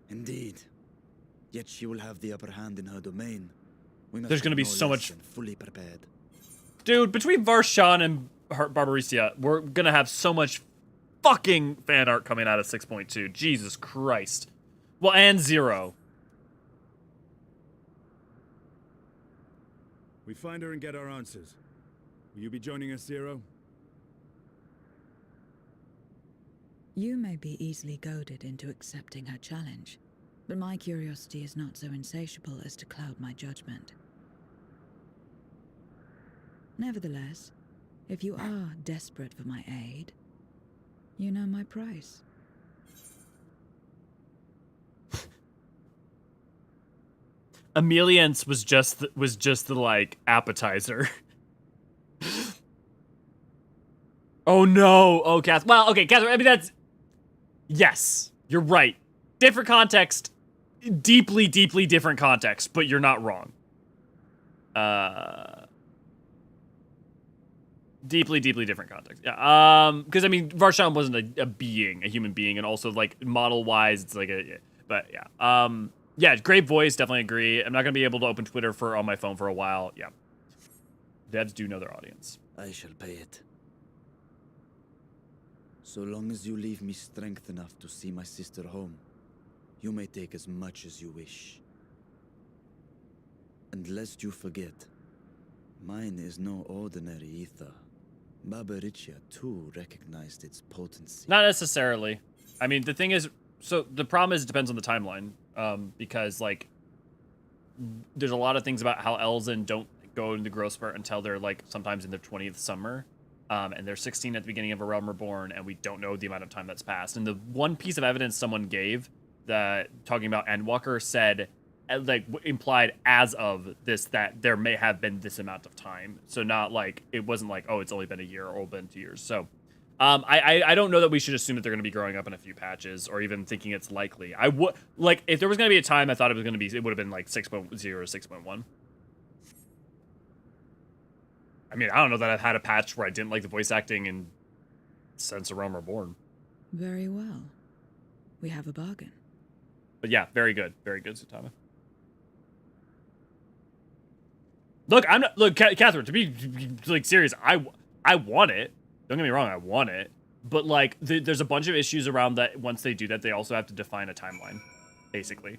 Indeed. Yet she will have the upper hand in her domain. We must There's gonna be no so less much... than fully prepared. Dude, between Eorzean and Barbariccia, we're gonna have so much fucking fan art coming out of 6.2. Jesus Christ. Well, and 0. We find her and get our answers. Will you be joining us, Zero? You may be easily goaded into accepting her challenge, But my curiosity is not so insatiable as to cloud my judgment. Nevertheless, if you are desperate for my aid, you know my price. Emeliance was just the like appetizer. Oh no! Oh, Cass. Well, okay, Catherine. I mean, that's yes, you're right. Different context, deeply, deeply different context, but you're not wrong. Deeply, deeply different context. Yeah. Because I mean, Varshan wasn't a being, a human being, and also like model-wise, it's like a. But yeah. Yeah, great voice. Definitely agree. I'm not gonna be able to open Twitter on my phone for a while. Yeah. Devs do know their audience. I shall pay it. So long as you leave me strength enough to see my sister home, you may take as much as you wish. And lest you forget, mine is no ordinary ether. Barbariccia too recognized its potency. Not necessarily. I mean, the thing is, so the problem is it depends on the timeline. Because like, there's a lot of things about how Elzen don't go into growth spurt until they're like sometimes in their 20th summer. And they're 16 at the beginning of A Realm Reborn, and we don't know the amount of time that's passed. And the one piece of evidence someone gave that talking about endwalker said, like, implied as of this that there may have been this amount of time. So not like it wasn't like, oh, it's only been a year or been 2 years. So I don't know that we should assume that they're going to be growing up in a few patches or even thinking it's likely. I would like if there was going to be a time I thought it was going to be, it would have been like 6.0 or 6.1. I mean, I don't know that I've had a patch where I didn't like the voice acting in since A Realm Reborn. Very well. We have a bargain. But yeah, very good. Very good, Sutama. Look, I'm not... Look, Catherine, to be, like, serious, I want it. Don't get me wrong, I want it. But, like, there's a bunch of issues around that. Once they do that, they also have to define a timeline, basically.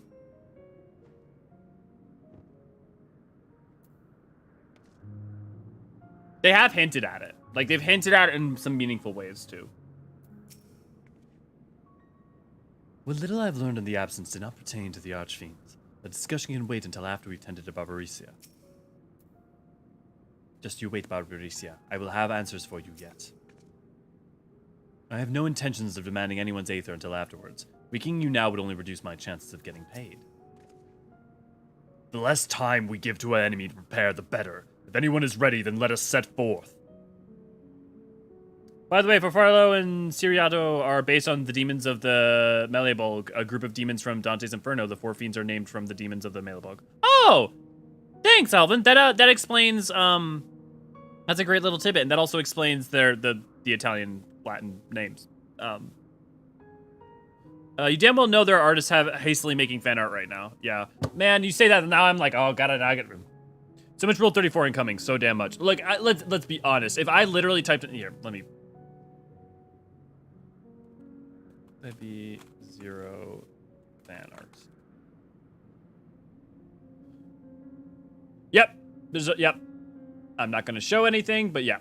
They have hinted at it. Like, they've hinted at it in some meaningful ways, too. What little I've learned in the absence did not pertain to the archfiends. The discussion can wait until after we've tended to Barbariccia. Just you wait, Barbariccia. I will have answers for you yet. I have no intentions of demanding anyone's aether until afterwards. Weakening you now would only reduce my chances of getting paid. The less time we give to our enemy to prepare, the better. If anyone is ready, then let us set forth. By the way, Farfarlo and Siriato are based on the demons of the Melebolg, a group of demons from Dante's Inferno. The 4 fiends are named from the demons of the Melebolg. Oh! Thanks, Alvin. That explains, that's a great little tidbit, and that also explains the Italian Latin names. You damn well know their artists have hastily making fan art right now. Yeah. Man, you say that, and now I'm like, oh, God, I get so much Rule 34 incoming, so damn much. Look, let's be honest. If I literally typed in here, let me... That'd be 0 fan art. Yep. Yep. I'm not going to show anything, but yeah.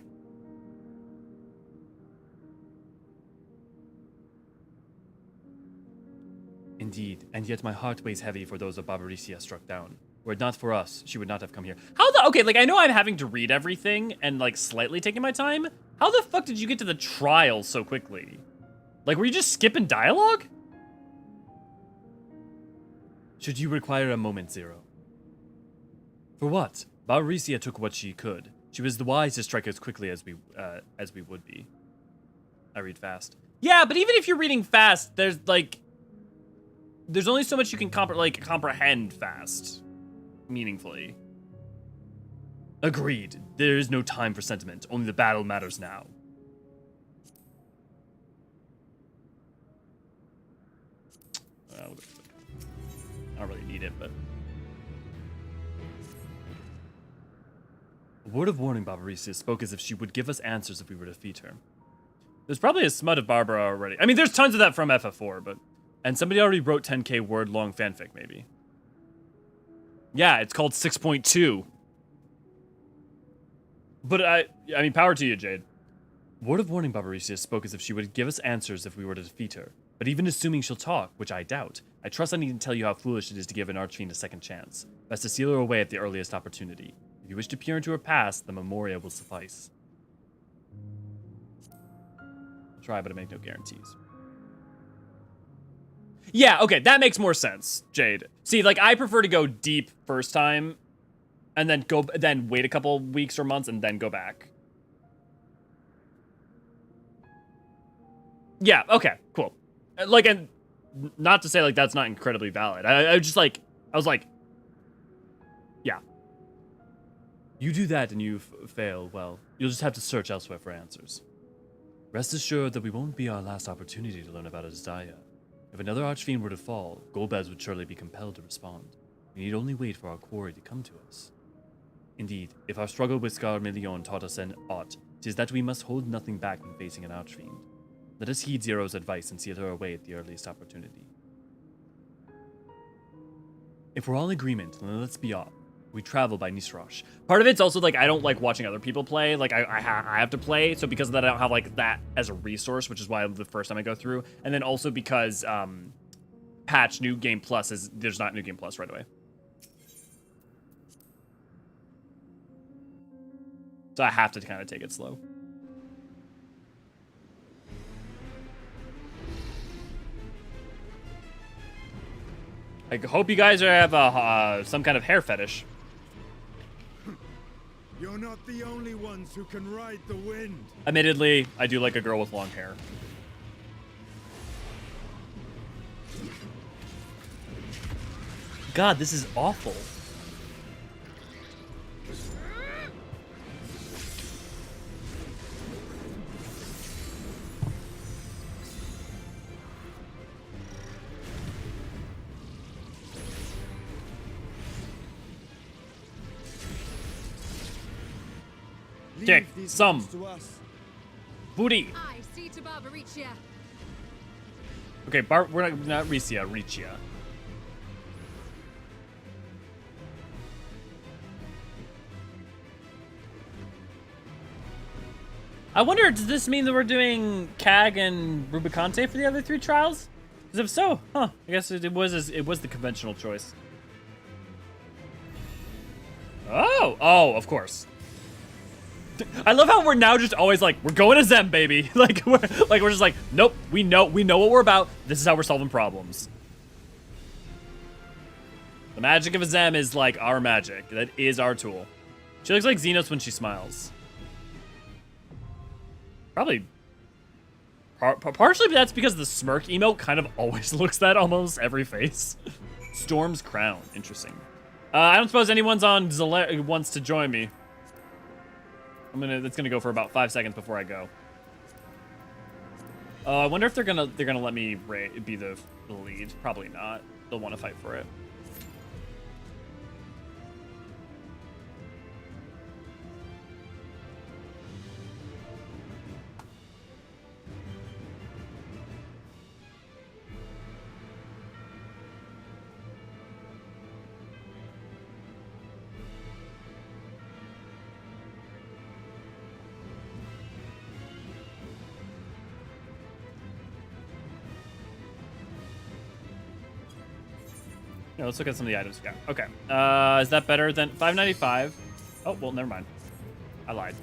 Indeed, and yet my heart weighs heavy for those of Barbariccia struck down. Were it not for us, she would not have come here. Okay, like, I know I'm having to read everything and, like, slightly taking my time. How the fuck did you get to the trial so quickly? Like, were you just skipping dialogue? Should you require a moment, Zero? For what? Barbariccia took what she could. She was the wise to strike as quickly as we would be. I read fast. Yeah, but even if you're reading fast, there's only so much you can comprehend fast. Meaningfully. Agreed. There is no time for sentiment. Only the battle matters now. I don't really need it, but... A word of warning, Barbariccia spoke as if she would give us answers if we were to defeat her. There's probably a smut of Barbara already. I mean, there's tons of that from FF4, but... And somebody already wrote 10k word-long fanfic, maybe. Yeah, it's called 6.2. But I mean, power to you, Jade. Word of warning, Barbariccia spoke as if she would give us answers if we were to defeat her. But even assuming she'll talk, which I doubt, I trust I need to tell you how foolish it is to give an archfiend a second chance. Best to seal her away at the earliest opportunity. If you wish to peer into her past, the memoria will suffice. I'll try, but I make no guarantees. Yeah, okay, that makes more sense, Jade. See, like, I prefer to go deep first time, and then wait a couple weeks or months, and then go back. Yeah, okay, cool. Like, and not to say, like, that's not incredibly valid. I was like, yeah. You do that and you fail, well, you'll just have to search elsewhere for answers. Rest assured that we won't be our last opportunity to learn about Hydaelyn. If another archfiend were to fall, Golbez would surely be compelled to respond. We need only wait for our quarry to come to us. Indeed, if our struggle with Scarmiglione taught us an aught, 'tis that we must hold nothing back when facing an archfiend. Let us heed Zero's advice and seal her away at the earliest opportunity. If we're all in agreement, then let's be off. We travel by Nisrosh. Part of it's also like I don't like watching other people play. Like I have to play, so because of that I don't have like that as a resource, which is why the first time I go through, and then also because patch New Game Plus there's not New Game Plus right away. So I have to kind of take it slow. I hope you guys have some kind of hair fetish. You're not the only ones who can ride the wind. Admittedly, I do like a girl with long hair. God, this is awful. Kick some booty. I see to Barbariccia. Okay, we're not Riccia. I wonder, does this mean that we're doing CAG and Rubicante for the other 3 trials? Because if so, I guess it was the conventional choice. Oh, of course. I love how we're now just always like, we're going to Zem, baby. Like we're just like, nope, we know what we're about. This is how we're solving problems. The magic of a Zem is like our magic. That is our tool. She looks like Xenos when she smiles. Probably. Partially that's because the smirk emote kind of always looks that almost every face. Storm's Crown. Interesting. I don't suppose anyone's on wants to join me. That's gonna go for about 5 seconds before I go. I wonder if they're gonna let me be the lead. Probably not. They'll want to fight for it. Yeah, let's look at some of the items we got. Okay. Is that better than 595? Oh, well, never mind. I lied.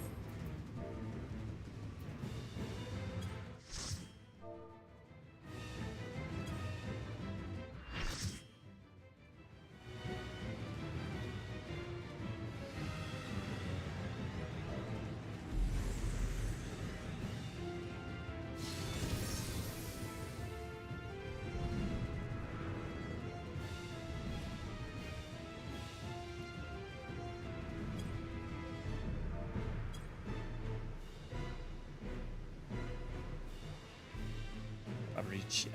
Barbariccia.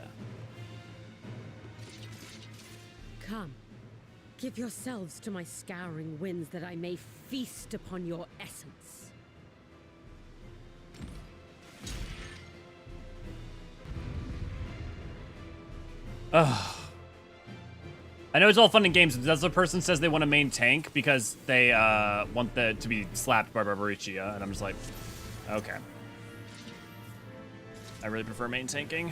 Come, give yourselves to my scouring winds that I may feast upon your essence. Ugh. I know it's all fun and games, but that's the person says they want a main tank because they want to be slapped by Barbariccia, and I'm just like, okay. I really prefer main tanking.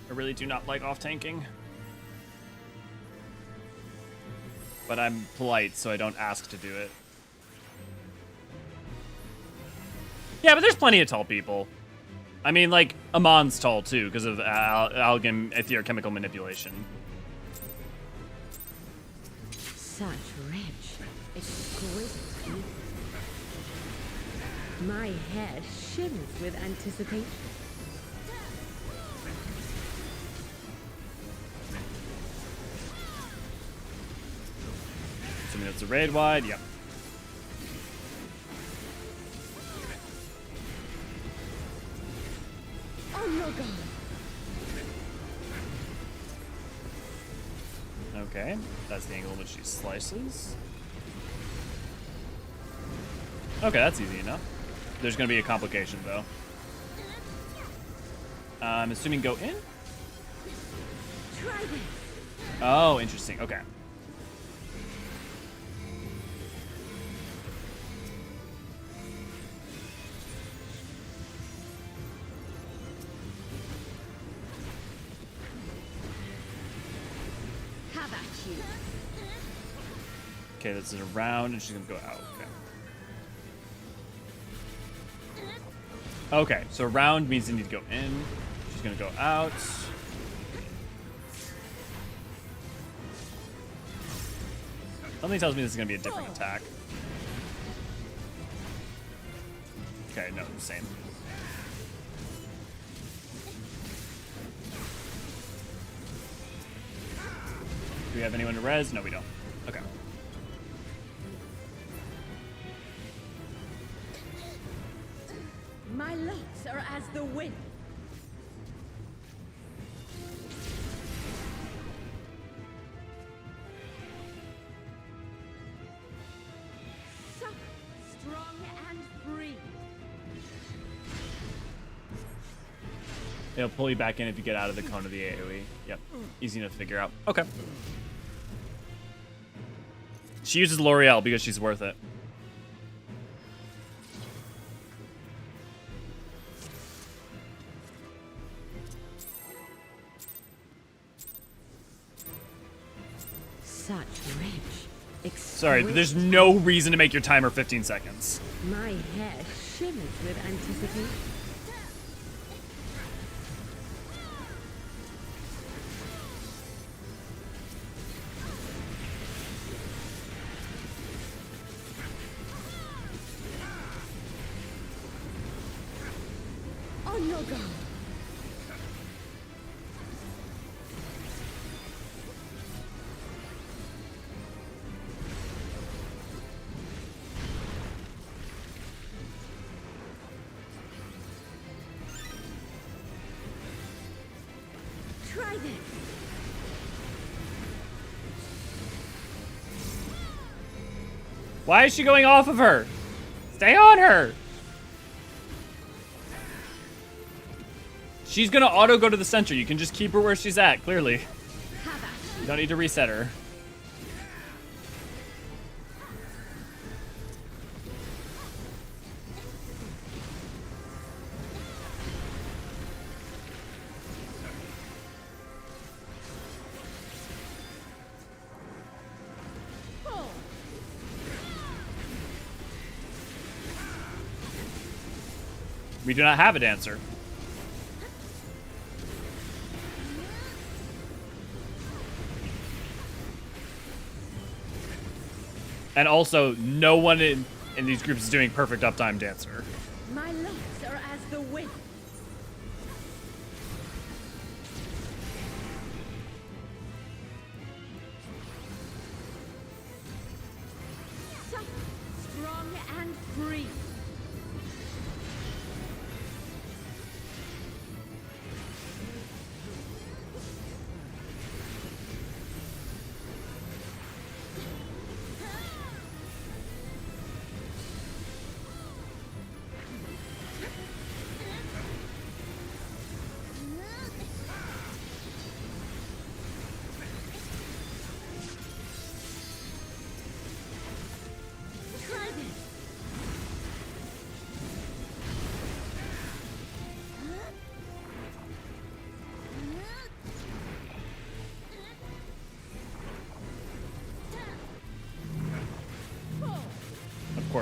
I really do not like off tanking. But I'm polite, so I don't ask to do it. Yeah, but there's plenty of tall people. I mean, like, Amon's tall, too, because of Algem Aether chemical manipulation. Such rich, exquisite beauty. My hair shimmers with anticipation. Assuming it's a raid wide, yep. Oh no, God. Okay, that's the angle in which she slices. Okay, that's easy enough. There's gonna be a complication though. I'm assuming go in? Try this. Oh, interesting. Okay. How about you? Okay, this is around and she's gonna go out. Okay. Okay, so around means they need to go in. She's gonna go out. Something tells me this is gonna be a different attack. Okay, no, same. Do we have anyone to res? No, we don't. Okay. My locks are as the wind. Soft, strong, and free. It'll pull you back in if you get out of the cone of the AoE. Yep. Easy enough to figure out. Okay. She uses L'Oreal because she's worth it. Such rich, Sorry, there's no reason to make your timer 15 seconds. My hair shimmers with anticipation. Oh no, God. Try this. Why is she going off of her? Stay on her. She's gonna auto go to the center. You can just keep her where she's at, clearly. You don't need to reset her. We do not have a dancer. And also, no one in these groups is doing perfect uptime dancer. My locks are as the wind. Soft, strong, and free.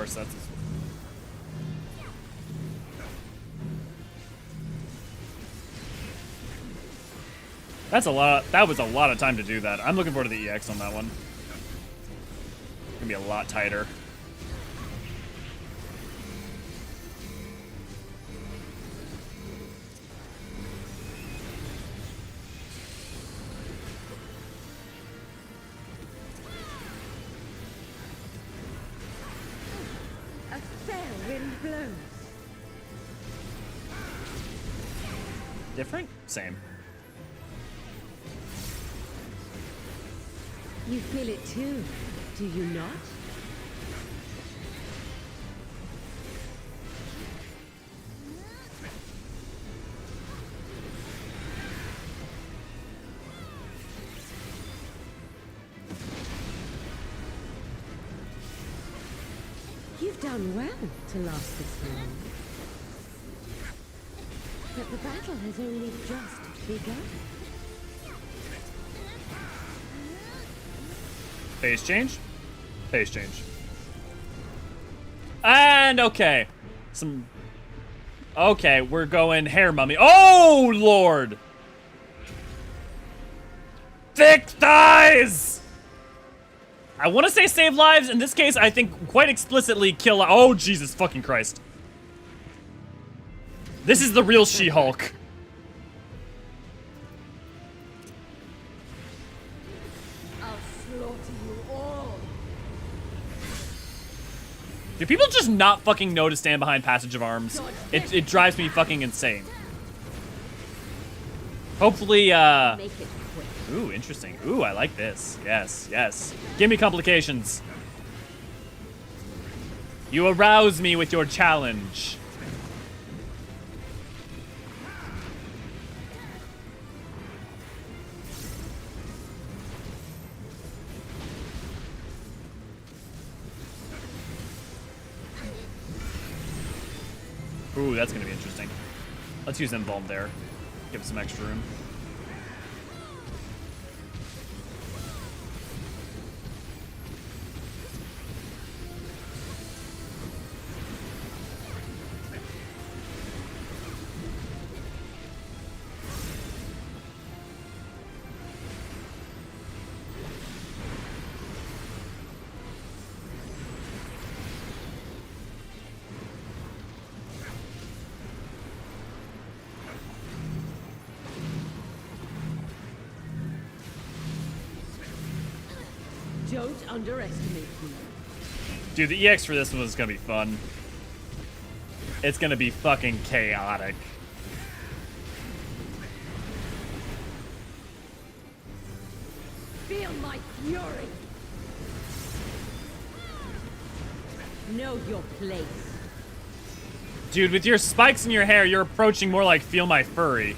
course, that's. That's a lot. That was a lot of time to do that. I'm looking forward to the EX on that one. Gonna be a lot tighter. A fair wind blows. Different? Same. You feel it too, do you not? You've done well to last this long. But the battle has only just begun. Phase change? Phase change. And okay. Okay, we're going hair mummy. Oh, Lord! Thick thighs! I want to say save lives. In this case, I think quite explicitly kill. Oh, Jesus fucking Christ. This is the real She-Hulk. Do people just not fucking know to stand behind passage of arms? It drives me fucking insane. Hopefully, ooh, interesting. Ooh, I like this. Yes, yes. Give me complications. You arouse me with your challenge. Ooh, that's gonna be interesting. Let's use Embalm there. Give it some extra room. Don't underestimate me. Dude, the EX for this one is gonna be fun. It's gonna be fucking chaotic. Feel my fury. Know your place. Dude, with your spikes in your hair, you're approaching more like feel my furry.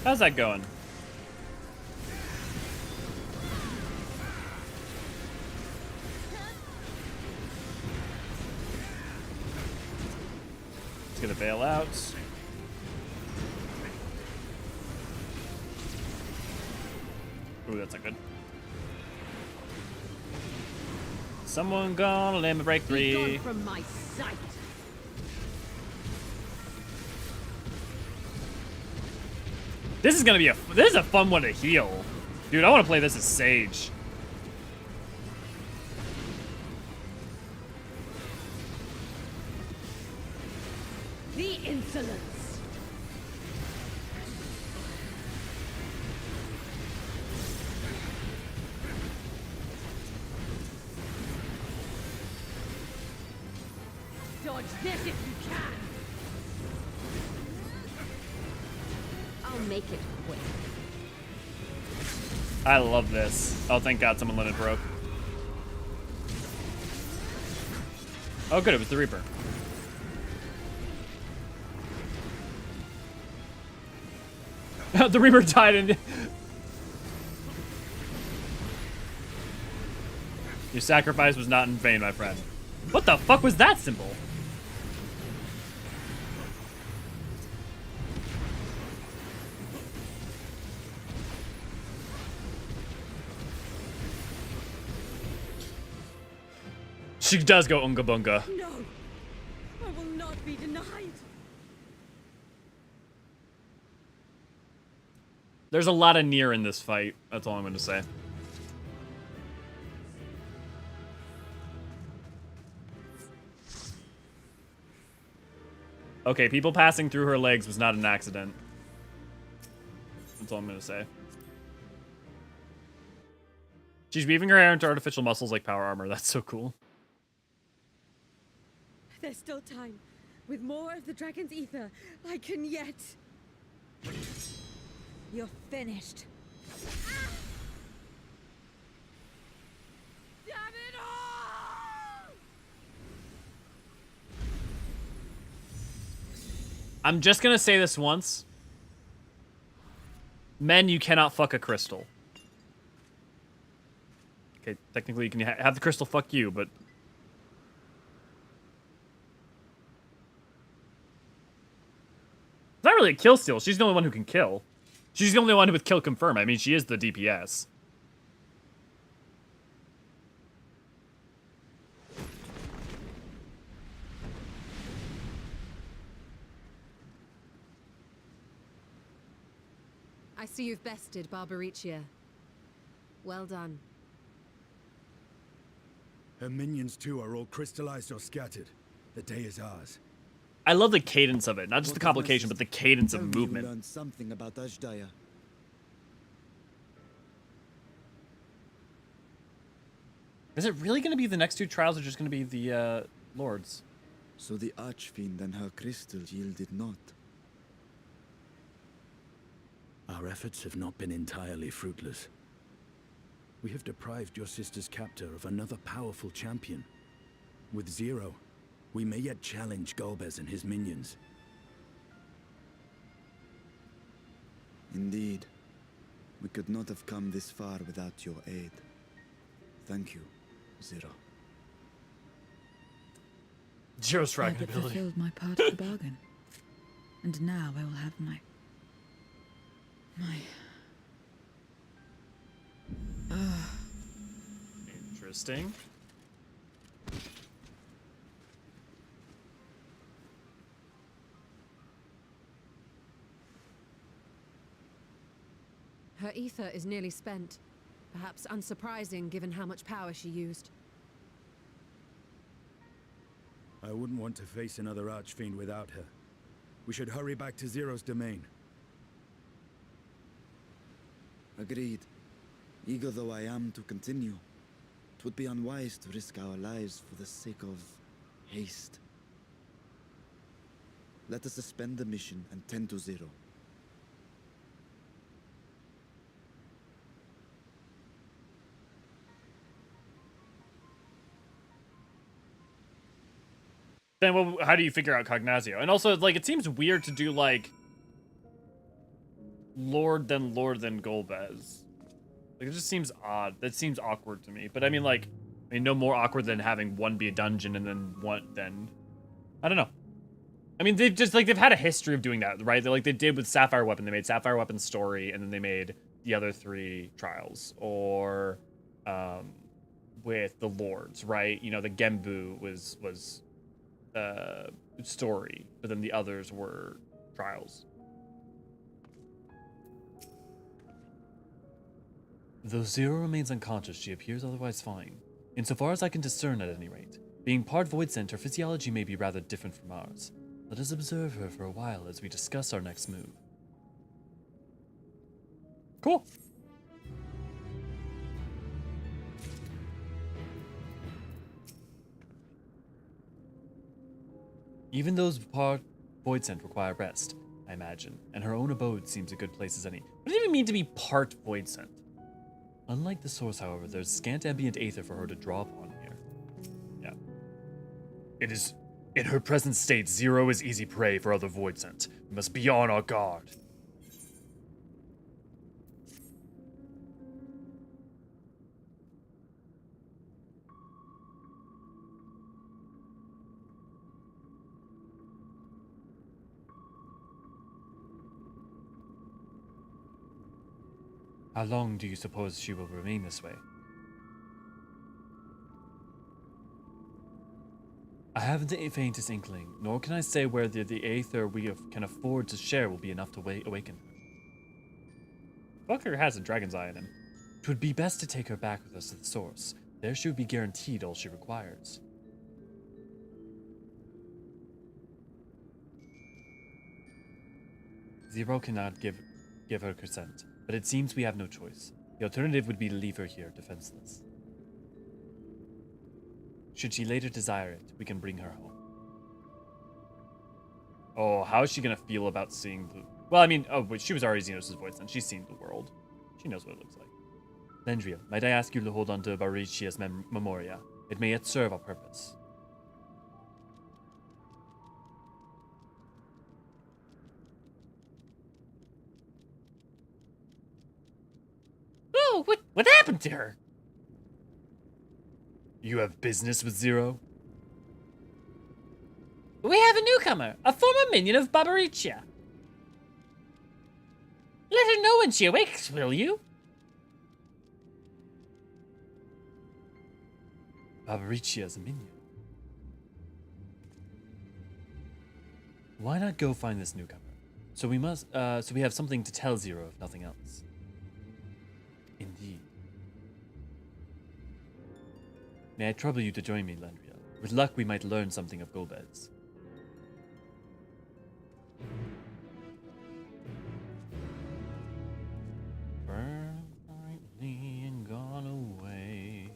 How's that going? It's gonna bail out. Ooh, that's not good. Someone gonna let me break free. Be gone from my sight. This is gonna be this is a fun one to heal. Dude, I wanna play this as Sage. The insolence. Dodge this if you can. I'll make it quick. I love this. Oh, thank God someone let it broke. Oh, good. It was the Reaper. The Reaper died and... Your sacrifice was not in vain, my friend. What the fuck was that symbol? She does go unga bunga. No, I will not be denied. There's a lot of near in this fight. That's all I'm going to say. Okay, people passing through her legs was not an accident. That's all I'm going to say. She's weaving her hair into artificial muscles like power armor. That's so cool. There's still time. With more of the dragon's ether, I can yet... You're finished. Damn it all! I'm just gonna say this once. Men, you cannot fuck a crystal. Okay, technically you can have the crystal fuck you, but... It's not really a kill steal. She's the only one who can kill. She's the only one with kill confirm. I mean, she is the DPS. I see you've bested Barbariccia. Well done. Her minions too are all crystallized or scattered. The day is ours. I love the cadence of it. Not just the complication, but the cadence of movement. Learned something about Hydaelyn. Is it really going to be the next two trials, or just going to be the lords? So the archfiend and her crystal yielded not. Our efforts have not been entirely fruitless. We have deprived your sister's captor of another powerful champion. With Zero, we may yet challenge Golbez and his minions. Indeed. We could not have come this far without your aid. Thank you, Zero. Zero's I dragon had ability. fulfilled my part of the bargain. And now I will have my... Interesting. Her ether is nearly spent. Perhaps unsurprising given how much power she used. I wouldn't want to face another archfiend without her. We should hurry back to Zero's domain. Agreed. Eager though I am to continue, it would be unwise to risk our lives for the sake of haste. Let us suspend the mission and tend to Zero. Then how do you figure out Cognazio? And also, like, it seems weird to do, like, Lord, then Golbez. Like, it just seems odd. That seems awkward to me. But I mean, like, no more awkward than having one be a dungeon and then one, then... I don't know. I mean, they've just, like, they've had a history of doing that, right? Like, they did with Sapphire Weapon. They made Sapphire Weapon Story, and then they made the other 3 trials. Or, with the Lords, right? You know, the Gembu was story, but then the others were trials. Though Zero remains unconscious, she appears otherwise fine. Insofar as I can discern at any rate. Being part void sent, her physiology may be rather different from ours. Let us observe her for a while as we discuss our next move. Cool. Even those void scent require rest, I imagine, and her own abode seems a good place as any. What does it even mean to be part void scent? Unlike the source, however, there's scant ambient aether for her to draw upon here. Yeah. It is... In her present state, Zero is easy prey for other void scent. We must be on our guard. How long do you suppose she will remain this way? I haven't the faintest inkling, nor can I say whether the aether we can afford to share will be enough to awaken her. Fucker has a dragon's eye in him. It would be best to take her back with us to the source. There she would be guaranteed all she requires. Zero cannot give her consent, but it seems we have no choice. The alternative would be to leave her here, defenseless. Should she later desire it, we can bring her home. Oh, how is she gonna feel about seeing the... Well, I mean, oh, she was already Xenos' voice, and she's seen the world. She knows what it looks like. Lendria, might I ask you to hold on to Barbariccia's memoria? It may yet serve our purpose. Oh, what happened to her? You have business with Zero? We have a newcomer, a former minion of Barbariccia. Let her know when she awakes, will you? Barbariccia is a minion. Why not go find this newcomer? So we have something to tell Zero, if nothing else. Indeed. May I trouble you to join me, Lendria? With luck, we might learn something of Golbez. Burned brightly and gone away.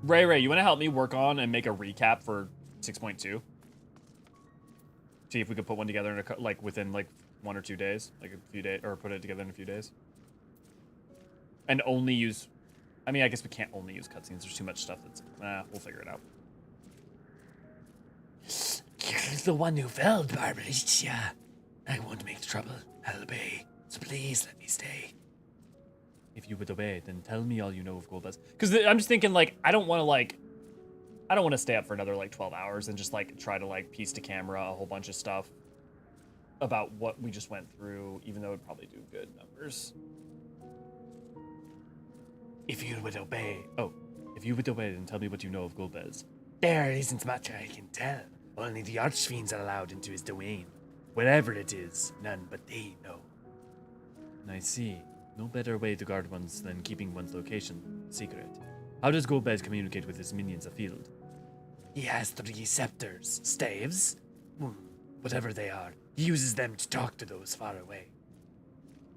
Ray, you want to help me work on and make a recap for 6.2? See if we could put one together in within 1 or 2 days, like a few days, or put it together in a few days. And only use, I mean, I guess we can't only use cutscenes. There's too much stuff that's, we'll figure it out. You're the one who felled Barbariccia. I won't make trouble. I'll obey. So please let me stay. If you would obey, then tell me all you know of Golbez. Because I'm just thinking, I don't want to stay up for another 12 hours and just try to piece to camera a whole bunch of stuff about what we just went through, even though it would probably do good numbers. If you would obey. If you would obey, then tell me what you know of Golbez. There isn't much I can tell. Only the archfiends are allowed into his domain. Wherever it is, none but they know. I see. No better way to guard one's than keeping one's location secret. How does Golbez communicate with his minions afield? He has 3 scepters, staves, whatever they are. He uses them to talk to those far away.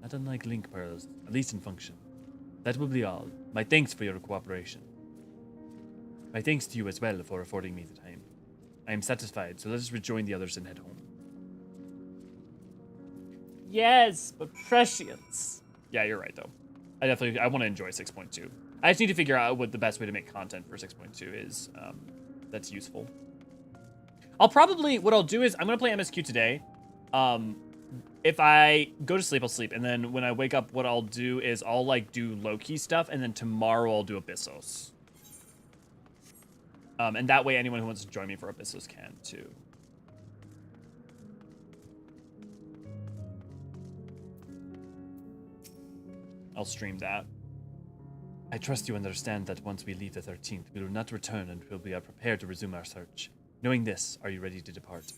Not unlike link pearls, at least in function. That will be all. My thanks for your cooperation. My thanks to you as well for affording me the time. I am satisfied, so let us rejoin the others and head home. Yes, but prescience. Yeah, you're right, though. I want to enjoy 6.2. I just need to figure out what the best way to make content for 6.2 is that's useful. What I'll do is I'm going to play MSQ today. If I go to sleep, I'll sleep. And then when I wake up, what I'll do is I'll do low-key stuff. And then tomorrow I'll do Abyssos. And that way anyone who wants to join me for Abyssos can too. I'll stream that. I trust you understand that once we leave the 13th, we will not return until we are prepared to resume our search. Knowing this, are you ready to depart?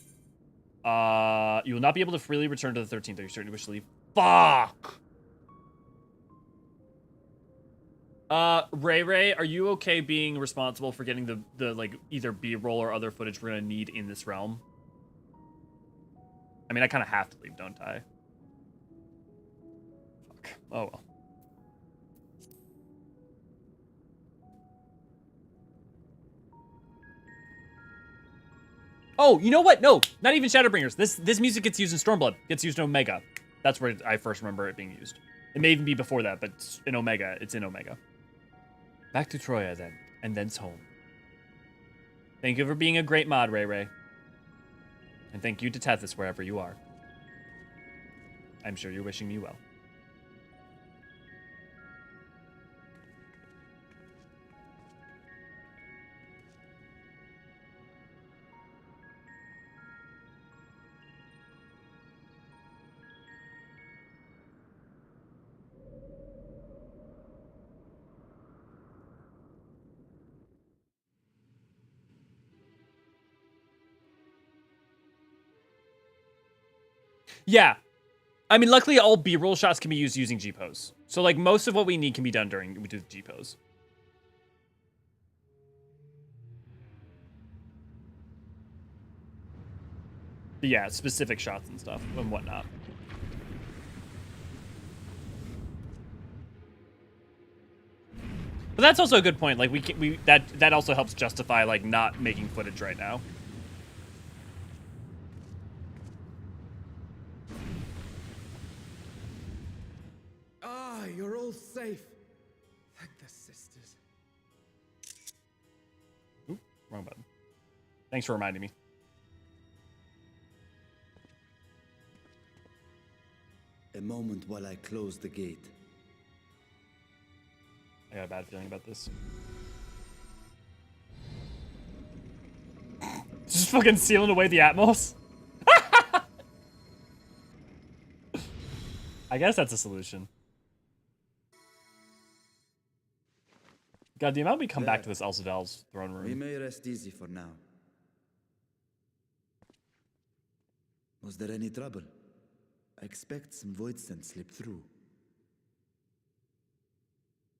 You will not be able to freely return to the 13th. Are you certain you wish to leave? Fuck! Ray, are you okay being responsible for getting the either B-roll or other footage we're gonna need in this realm? I mean, I kind of have to leave, don't I? Fuck. Oh well. Oh, you know what? No, not even Shadowbringers. This music gets used in Stormblood. Gets used in Omega. That's where I first remember it being used. It may even be before that, but in Omega, it's in Omega. Back to Troya then, and thence home. Thank you for being a great mod, Ray Ray. And thank you to Tethys wherever you are. I'm sure you're wishing me well. Yeah. I mean, luckily all B-roll shots can be used using G-pose. So, like, most of what we need can be done during we do the G-pose. But yeah, specific shots and stuff and whatnot. But that's also a good point. Like, that also helps justify, like, not making footage right now. You're all safe. Thank the sisters. Oop, wrong button. Thanks for reminding me. A moment while I close the gate. I got a bad feeling about this. Just fucking sealing away the Atmos. I guess that's a solution. God, the amount we come back to this Elsedel's throne room. We may rest easy for now. Was there any trouble? I expect some void scent slipped through.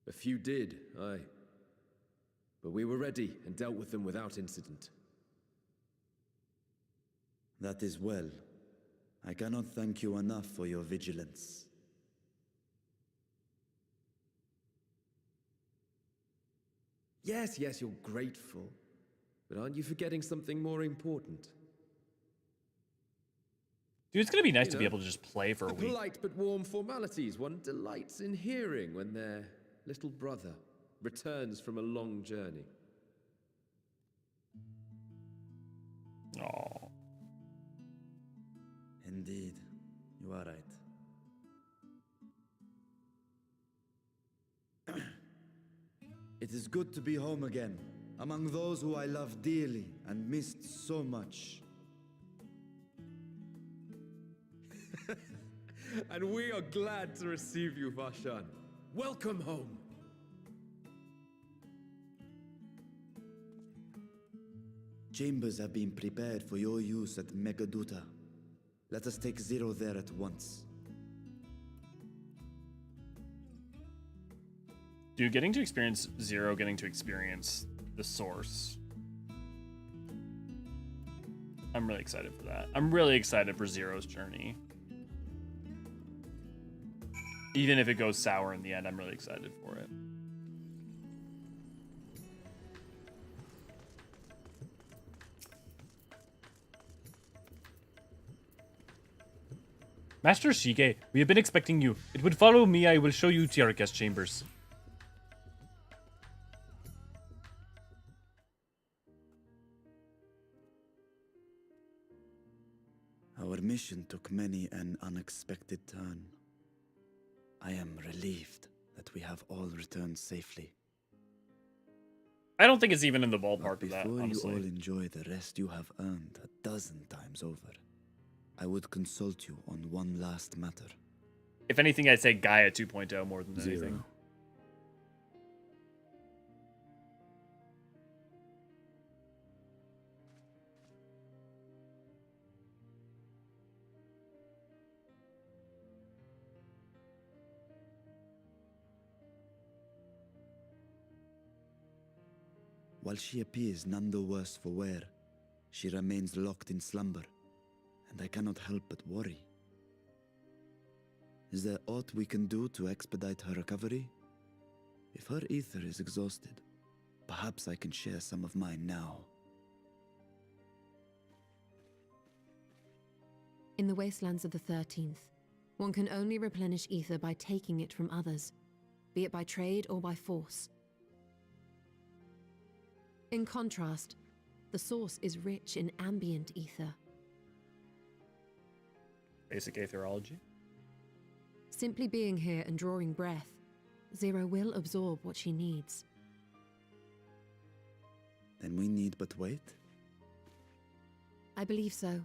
A few did, aye. But we were ready and dealt with them without incident. That is well. I cannot thank you enough for your vigilance. Yes, you're grateful. But aren't you forgetting something more important? Dude, it's gonna be nice to be able to just play for a week. Polite but warm formalities one delights in hearing when their little brother returns from a long journey. Oh. Indeed, you are right. It is good to be home again, among those who I love dearly and missed so much. And we are glad to receive you, Vashan. Welcome home. Chambers have been prepared for your use at Megaduta. Let us take Zero there at once. Dude, getting to experience Zero, getting to experience the Source. I'm really excited for that. I'm really excited for Zero's journey. Even if it goes sour in the end, I'm really excited for it. Master Shige, we have been expecting you. It would follow me, I will show you to your guest chambers. Our mission took many an unexpected turn. I am relieved that we have all returned safely. I don't think it's even in the ballpark of that, Before honestly. you all enjoy the rest you have earned 12 times over, I would consult you on one last matter. If anything, I'd say Gaia 2.0 more than Zero. anything. While she appears none the worse for wear, she remains locked in slumber, and I cannot help but worry. Is there aught we can do to expedite her recovery? If her ether is exhausted, perhaps I can share some of mine now. In the wastelands of the 13th, one can only replenish ether by taking it from others, be it by trade or by force. In contrast, the source is rich in ambient ether. Basic aetherology. Simply being here and drawing breath, Zero will absorb what she needs. Then we need but wait? I believe so.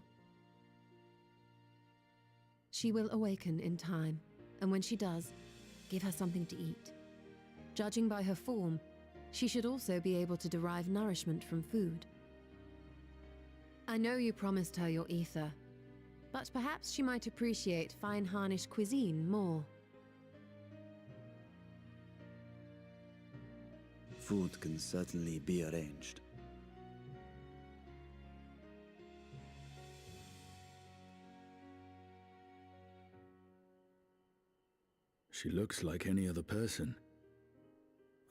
She will awaken in time, and when she does, give her something to eat. Judging by her form, she should also be able to derive nourishment from food. I know you promised her your ether, but perhaps she might appreciate fine harnish cuisine more. Food can certainly be arranged. She looks like any other person.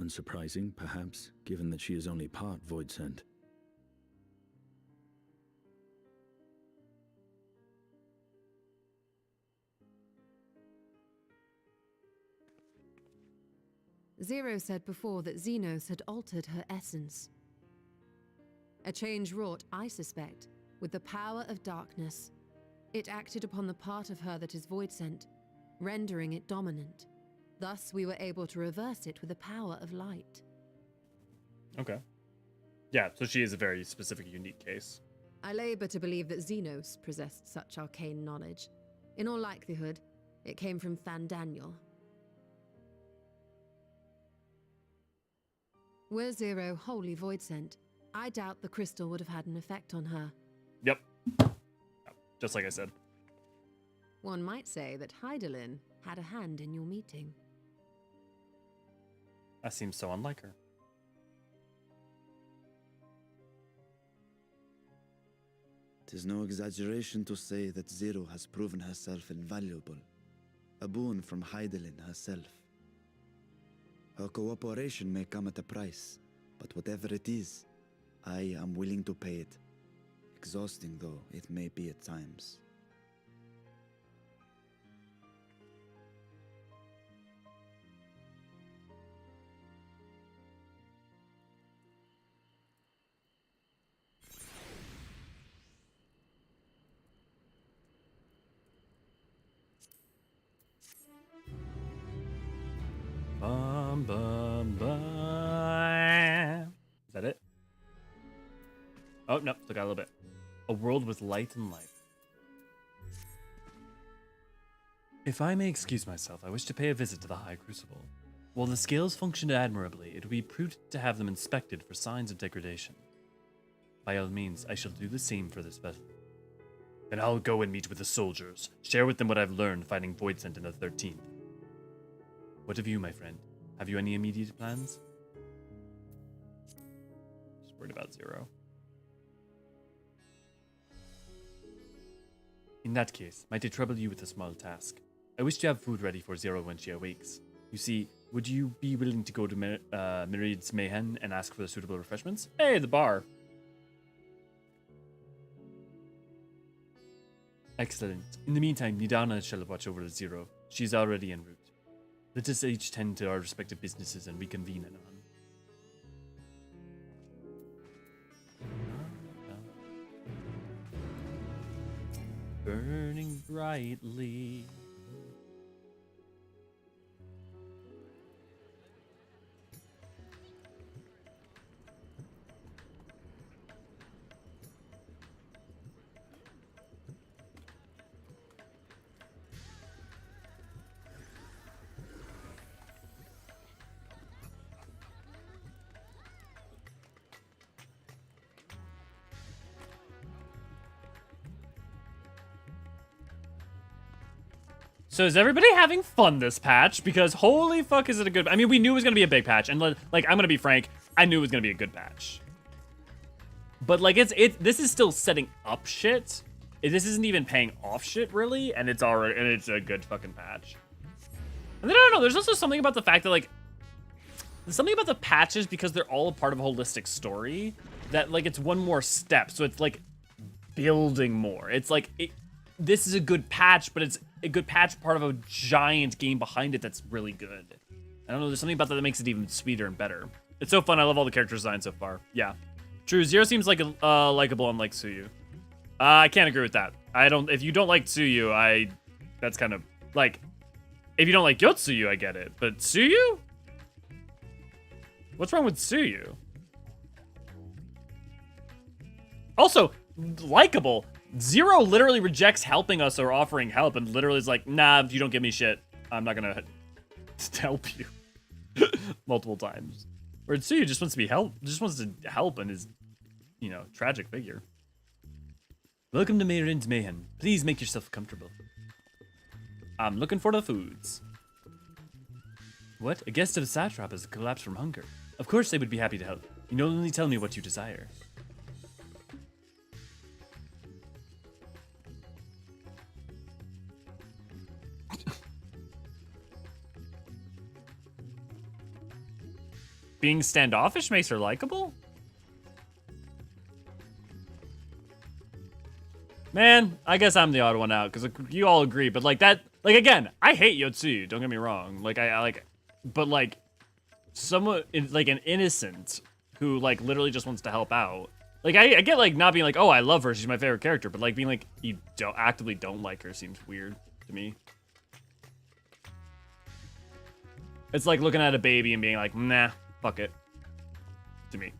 Unsurprising, perhaps, given that she is only part void sent. Zero said before that Xenos had altered her essence. A change wrought, I suspect, with the power of darkness. It acted upon the part of her that is void-sent, rendering it dominant. Thus, we were able to reverse it with the power of light. Okay. Yeah, so she is a very specific, unique case. I labor to believe that Xenos possessed such arcane knowledge. In all likelihood, it came from Fandaniel. Were Zero wholly void-sent, I doubt the crystal would have had an effect on her. Yep. Just like I said. One might say that Hydaelyn had a hand in your meeting. That seems so unlike her. Tis no exaggeration to say that Zero has proven herself invaluable. A boon from Hydaelyn herself. Her cooperation may come at a price, but whatever it is, I am willing to pay it. Exhausting though it may be at times. Bum, bum, bum. Is that it? Oh, no, still got a little bit. A world with light and life. If I may excuse myself, I wish to pay a visit to the High Crucible. While the scales functioned admirably, it would be prudent to have them inspected for signs of degradation. By all means, I shall do the same for this vessel. Then I'll go and meet with the soldiers, share with them what I've learned fighting Voidsent in the 13th. What of you, my friend? Have you any immediate plans? Just worried about Zero. In that case, might I trouble you with a small task? I wish to have food ready for Zero when she awakes. You see, would you be willing to go to Myriad's Mayhem and ask for the suitable refreshments? Hey, the bar! Excellent. In the meantime, Nidana shall watch over Zero. She's already en route. Let us each tend to our respective businesses and reconvene anon. Burning brightly. So is everybody having fun this patch? Because holy fuck is it a good... I mean, we knew it was going to be a big patch. And like, I'm going to be frank, I knew it was going to be a good patch. But like, this is still setting up shit. This isn't even paying off shit, really. And it's already... And it's a good fucking patch. And then, I don't know, there's also something about the fact that, like... There's something about the patches, because they're all a part of a holistic story, that, like, it's one more step. So it's, like, building more. It's, like... this is a good patch, but it's a good patch part of a giant game behind it that's really good. I don't know, there's something about that that makes it even sweeter and better. It's so fun. I love all the character design so far. Yeah. True, Zero seems like likable unlike Tsuyu. I can't agree with that. If you don't like Tsuyu, that's kind of, like, if you don't like Yotsuyu, I get it. But Tsuyu? What's wrong with Tsuyu? Also, likable. Zero literally rejects helping us or offering help and literally is like, nah, if you don't give me shit, I'm not gonna help you. Multiple times. Where Tsuyu just wants to help and is, you know, tragic figure. Welcome to Mayrin's Mayhem. Please make yourself comfortable. I'm looking for the foods. What? A guest of a satrap has collapsed from hunger. Of course they would be happy to help. You can only tell me what you desire. Being standoffish makes her likable? Man, I guess I'm the odd one out, because you all agree, but like that, like again, I hate Yotsuyu, don't get me wrong. Like, I like, but like, someone, like an innocent who like literally just wants to help out. Like, I get like not being like, oh, I love her, she's my favorite character, but like being like, you actively don't like her seems weird to me. It's like looking at a baby and being like, nah, fuck it, to me.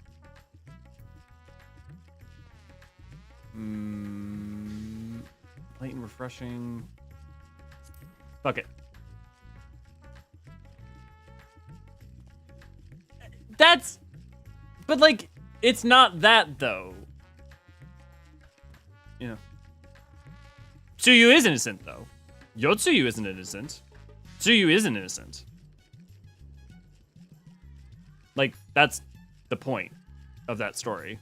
Light and refreshing. Fuck it. But like, it's not that though. You know. Tsuyu is innocent though. Yotsuyu isn't innocent. Tsuyu isn't innocent. Like, that's the point of that story.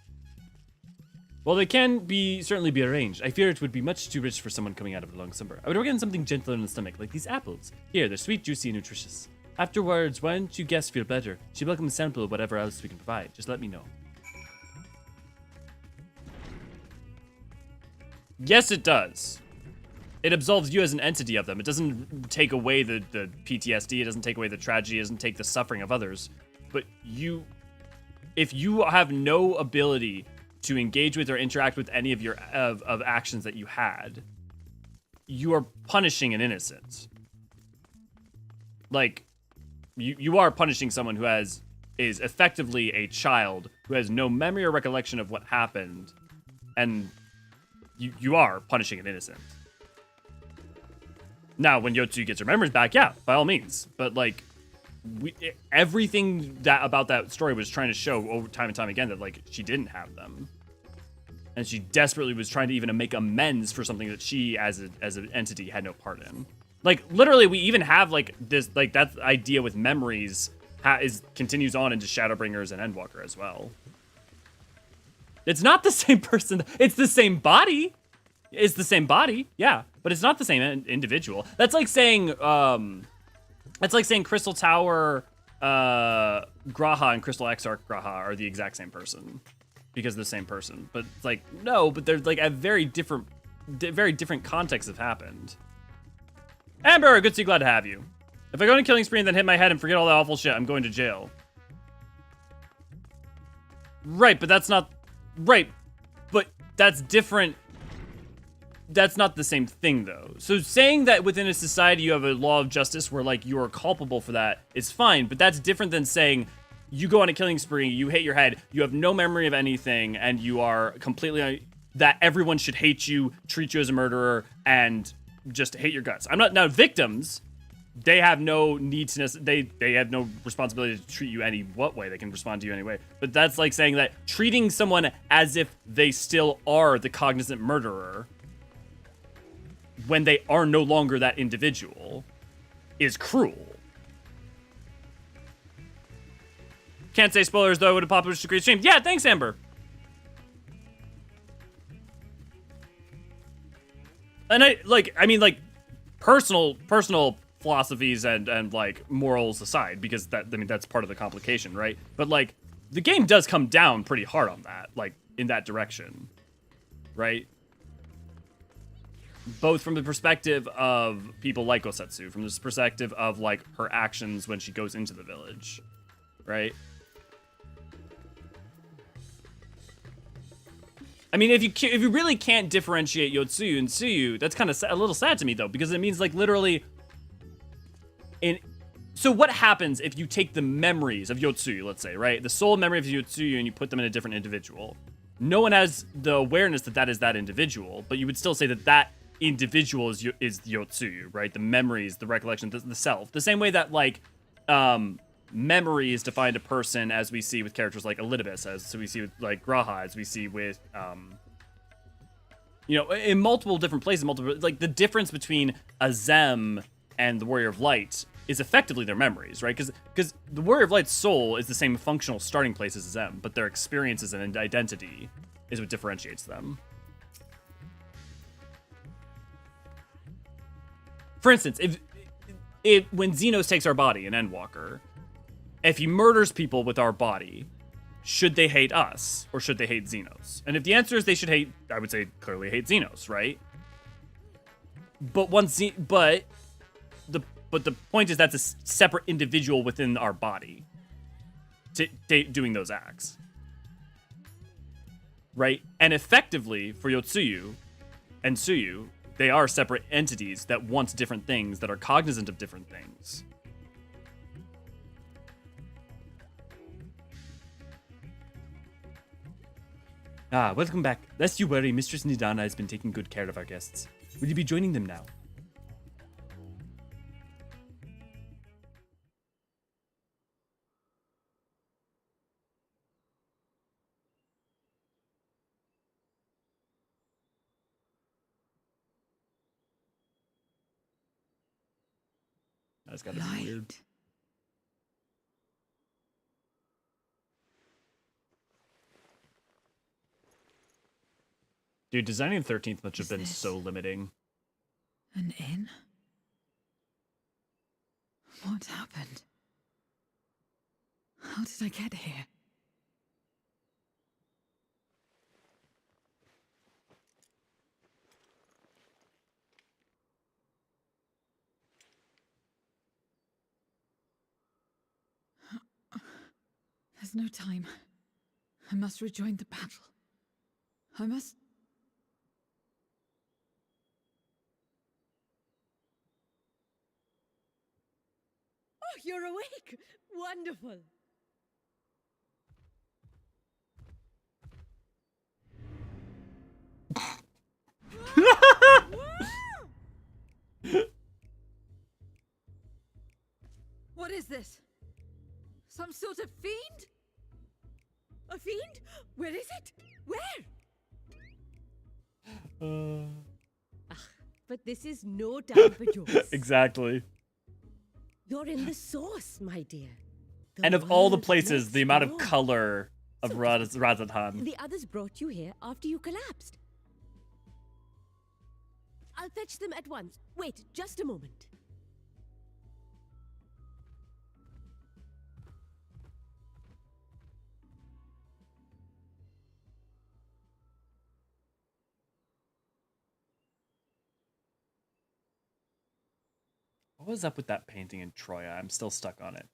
Well, they can certainly be arranged. I fear it would be much too rich for someone coming out of a long summer. I would recommend something gentler in the stomach, like these apples. Here, they're sweet, juicy, and nutritious. Afterwards, why don't you guests feel better? She welcomes a sample of whatever else we can provide. Just let me know. Yes, it does. It absolves you as an entity of them. It doesn't take away the PTSD. It doesn't take away the tragedy. It doesn't take the suffering of others. But if you have no ability to engage with or interact with any of your of actions that you had, you are punishing an innocent. Like, you are punishing someone who is effectively a child who has no memory or recollection of what happened, and you are punishing an innocent. Now, when Yotsuyu gets her memories back, yeah, by all means. But like, everything about that story was trying to show over time and time again that like she didn't have them, and she desperately was trying to even make amends for something that she as an entity had no part in. Like, literally, we even have like this, like, that idea with memories continues on into Shadowbringers and Endwalker as well. It's not the same person. It's the same body. It's the same body, yeah, but it's not the same individual. That's like saying Crystal Tower Graha and Crystal Exarch Graha are the exact same person because they're the same person. But it's like, no, but they're like a very different contexts have happened. Amber, good to see, glad to have you. If I go on a killing spree and then hit my head and forget all that awful shit, I'm going to jail. Right, but that's not right. But that's different. That's not the same thing, though. So saying that within a society you have a law of justice where, like, you are culpable for that is fine, but that's different than saying you go on a killing spree, you hit your head, you have no memory of anything, and you are completely... that everyone should hate you, treat you as a murderer, and just hate your guts. I'm not... Now, victims, they have no need to... They have no responsibility to treat you any what way. They can respond to you anyway. But that's like saying that treating someone as if they still are the cognizant murderer when they are no longer that individual is cruel. Can't say spoilers, though. Would have popped a great stream. Yeah, thanks, Amber. And I mean, personal philosophies and like morals aside, because that's part of the complication, right? But like, the game does come down pretty hard on that, like in that direction, right? both from the perspective of people like Osetsu, from this perspective of like her actions when she goes into the village, right? I mean, if you really can't differentiate Yotsuyu and Tsuyu, that's kind of a little sad to me though, because it means like literally so what happens if you take the memories of Yotsuyu, let's say, right? The soul memory of Yotsuyu and you put them in a different individual. No one has the awareness that that is that individual, but you would still say that that individual is Yotsuyu, right? The memories, the recollection, the self. The same way that like memories define a person, as we see with characters like Elidibus, as we see with like Graha, as we see with you know, in multiple different places, like the difference between Azem and the Warrior of Light is effectively their memories, right? Because the Warrior of Light's soul is the same functional starting place as them, but their experiences and identity is what differentiates them. For instance, if when Xenos takes our body in Endwalker, if he murders people with our body, should they hate us or should they hate Xenos? And if the answer is they should hate, I would say clearly hate Xenos, right? But But the point is that's a separate individual within our body doing those acts. Right? And effectively, for Yotsuyu and Tsuyu, they are separate entities that want different things, that are cognizant of different things. Ah, welcome back. Lest you worry, Mistress Nidana has been taking good care of our guests. Will you be joining them now? That's gotta be weird. Dude, designing the 13th must have been so limiting. An inn? What happened? How did I get here? There's no time. I must rejoin the battle. I must... Oh, you're awake! Wonderful! What is this? Some sort of fiend? A fiend? Where is it? Where? But this is no time for jokes. Exactly. You're in the source, my dear. And of all the places, the amount of color of Radz-at-Han. The others brought you here after you collapsed. I'll fetch them at once. Wait, just a moment. What was up with that painting in Troya? I'm still stuck on it.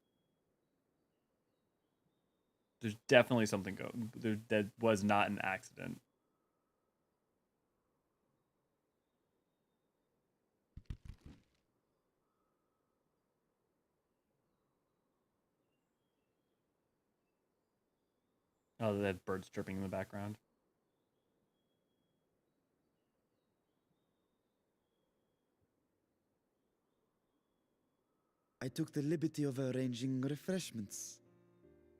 There's definitely something that was not an accident. Oh, that bird's chirping in the background. I took the liberty of arranging refreshments.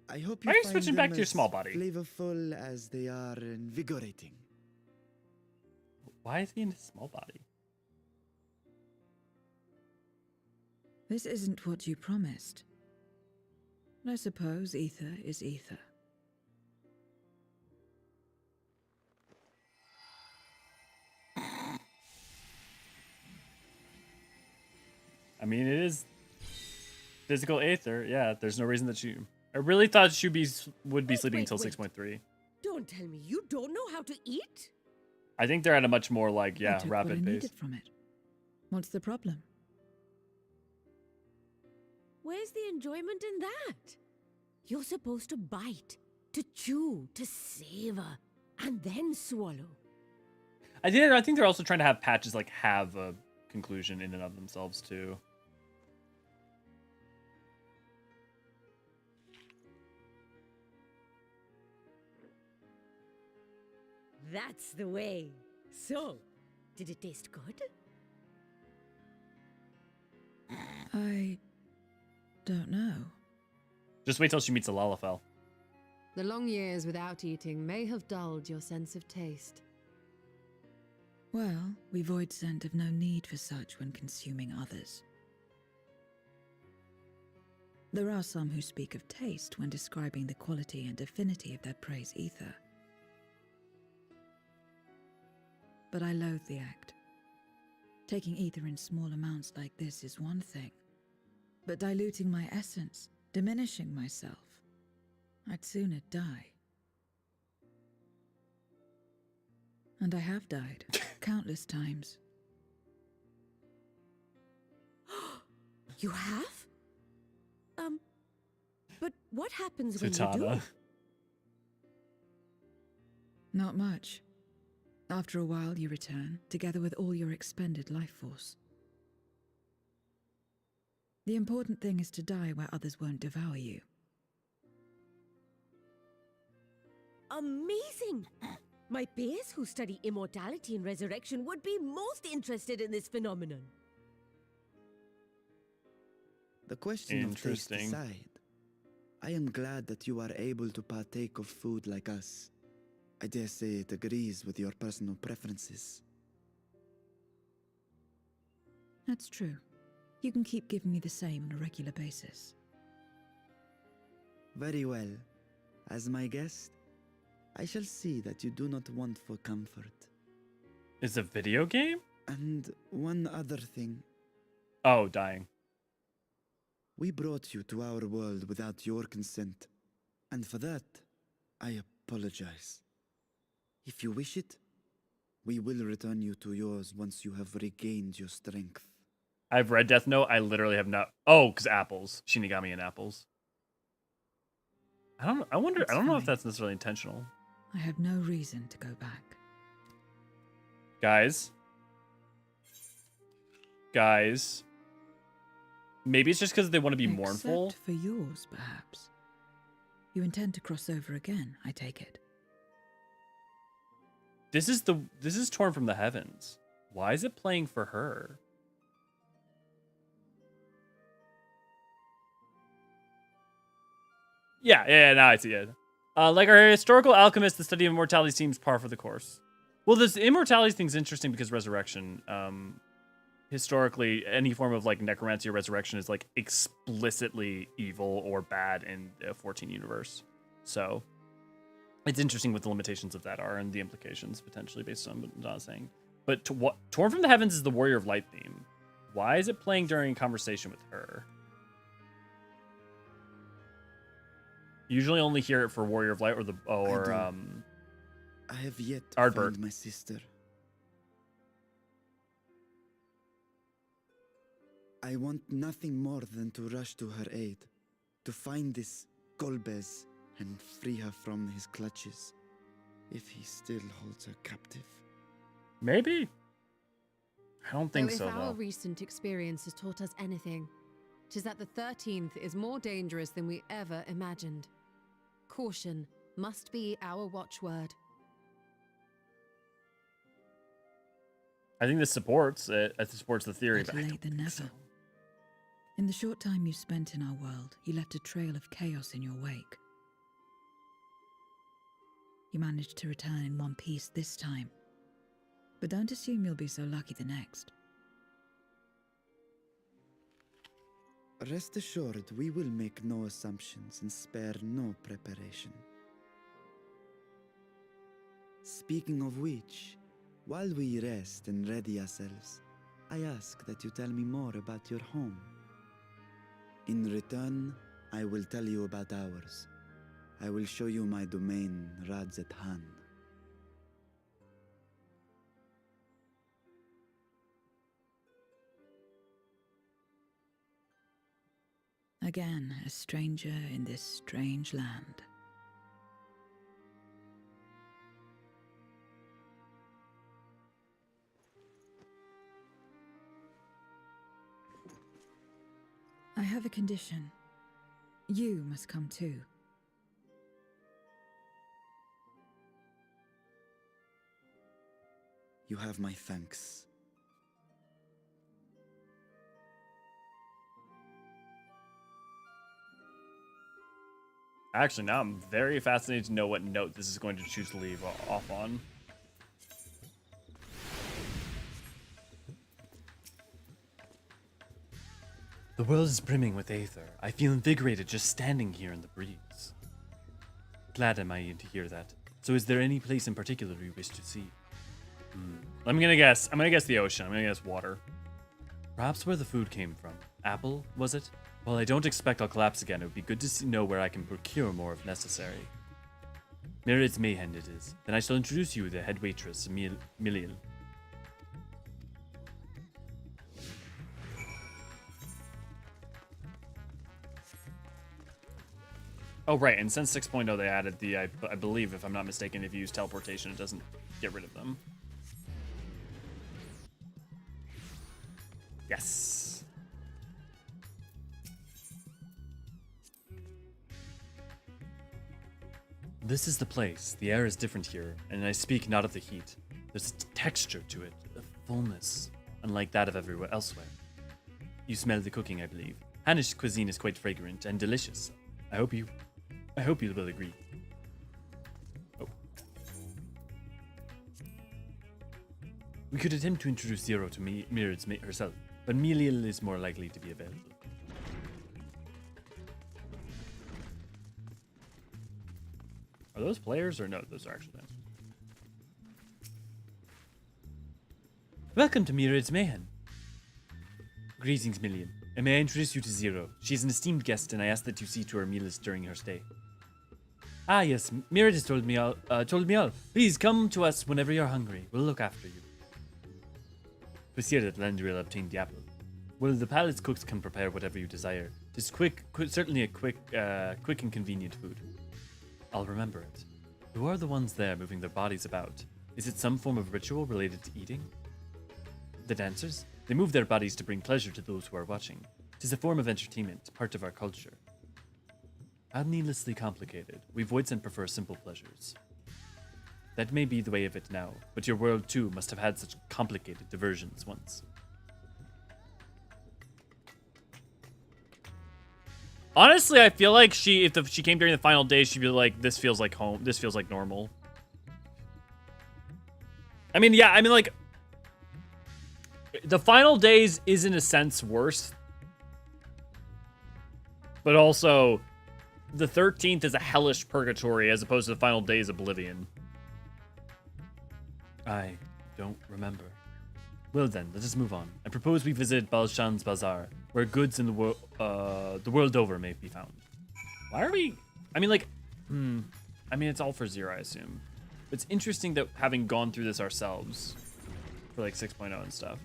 I hope you Why are you find switching them back to your as small body? flavorful as they are invigorating. Why is he in his small body? This isn't what you promised. I suppose ether is ether. I mean, it is physical aether. Yeah, there's no reason that you... I really thought she would be sleeping until 6.3. Don't tell me you don't know how to eat? I think they're at a much more like, I took rapid what I pace. needed from it. What's the problem? Where's the enjoyment in that? You're supposed to bite, to chew, to savor, and then swallow. I think they're also trying to have patches like have a conclusion in and of themselves too. That's the way. So, did it taste good? I don't know. Just wait till she meets a Lalafell. The long years without eating may have dulled your sense of taste. Well, we void scent have no need for such when consuming others. There are some who speak of taste when describing the quality and affinity of their prey's ether. But I loathe the act. Taking ether in small amounts like this is one thing, but diluting my essence, diminishing myself, I'd sooner die. And I have died, countless times. You have? But what happens when you do? Zatanna. Not much. After a while, you return, together with all your expended life force. The important thing is to die where others won't devour you. Amazing! My peers who study immortality and resurrection would be most interested in this phenomenon. The question of taste Interesting. aside, I am glad that you are able to partake of food like us. I dare say it agrees with your personal preferences. That's true. You can keep giving me the same on a regular basis. Very well. As my guest, I shall see that you do not want for comfort. It's a video game? And one other thing. Oh, dying. We brought you to our world without your consent, and for that, I apologize. If you wish it, we will return you to yours once you have regained your strength. I've read Death Note. I literally have not. Oh, because apples. Shinigami and apples. I don't know if that's necessarily intentional. I have no reason to go back. Guys. Maybe it's just because they want to be mournful. Except for yours, perhaps. You intend to cross over again, I take it. This is Torn from the Heavens. Why is it playing for her? Yeah, now I see it. Like our historical alchemist, the study of immortality seems par for the course. Well, this immortality thing's interesting because resurrection, historically, any form of like necromancy or resurrection is like explicitly evil or bad in a 14 universe. So it's interesting what the limitations of that are and the implications potentially based on what Donna's saying. But Torn from the Heavens is the Warrior of Light theme. Why is it playing during a conversation with her? Usually only hear it for Warrior of Light I have yet to Ardbert. find my sister. I want nothing more than to rush to her aid, to find this Golbez and free her from his clutches, if he still holds her captive. Maybe. I don't think Though so, if our though. recent experience has taught us anything, 'tis that the 13th is more dangerous than we ever imagined. Caution must be our watchword. I think this supports it. It supports the theory, but Better I late don't than think never. so. In the short time you spent in our world, you left a trail of chaos in your wake. You managed to return in one piece this time, but don't assume you'll be so lucky the next. Rest assured, we will make no assumptions and spare no preparation. Speaking of which, while we rest and ready ourselves, I ask that you tell me more about your home. In return, I will tell you about ours. I will show you my domain, Radz-at-Han. Again, a stranger in this strange land. I have a condition. You must come too. You have my thanks. Actually, now I'm very fascinated to know what note this is going to choose to leave off on. The world is brimming with aether. I feel invigorated just standing here in the breeze. Glad am I to hear that. So is there any place in particular you wish to see? I'm gonna guess the ocean. I'm gonna guess water. Perhaps where the food came from. Apple, was it? While I don't expect I'll collapse again, it would be good to know where I can procure more if necessary. Radz-at-Han it is. Then I shall introduce you to the head waitress, Hydaelyn. Oh, right, and since 6.0 they added the, I believe, if I'm not mistaken, if you use teleportation, it doesn't get rid of them. Yes. This is the place. The air is different here, and I speak not of the heat. There's a texture to it, a fullness, unlike that of everywhere elsewhere. You smell the cooking, I believe. Hanish cuisine is quite fragrant and delicious. I hope you will agree. Oh. We could attempt to introduce Zero to Myriad's herself, but Hydaelyn is more likely to be available. Are those players or no? Those are actually players. Welcome to Radz-at-Han. Greetings, Hydaelyn. And may I introduce you to Zero? She is an esteemed guest, and I ask that you see to her meals during her stay. Ah, yes, Myriad has told me all. Please come to us whenever you're hungry. We'll look after you. 'Twas here that Landriel obtained the apple. Well, the palace cooks can prepare whatever you desire. Tis certainly a quick and convenient food. I'll remember it. Who are the ones there moving their bodies about? Is it some form of ritual related to eating? The dancers? They move their bodies to bring pleasure to those who are watching. 'Tis a form of entertainment, part of our culture. How needlessly complicated. We Voidsent prefer simple pleasures. That may be the way of it now, but your world too must have had such complicated diversions once. Honestly, I feel like if she came during the final day, she'd be like, this feels like home. This feels like normal. I mean, yeah, like, the final days is in a sense worse. But also, the 13th is a hellish purgatory as opposed to the final days Oblivion. I don't remember. Well then, let us move on. I propose we visit Balshan's Bazaar, where goods in the world over may be found. Why are we... I mean, like... I mean, it's all for Zero, I assume. It's interesting that having gone through this ourselves, for like 6.0 and stuff,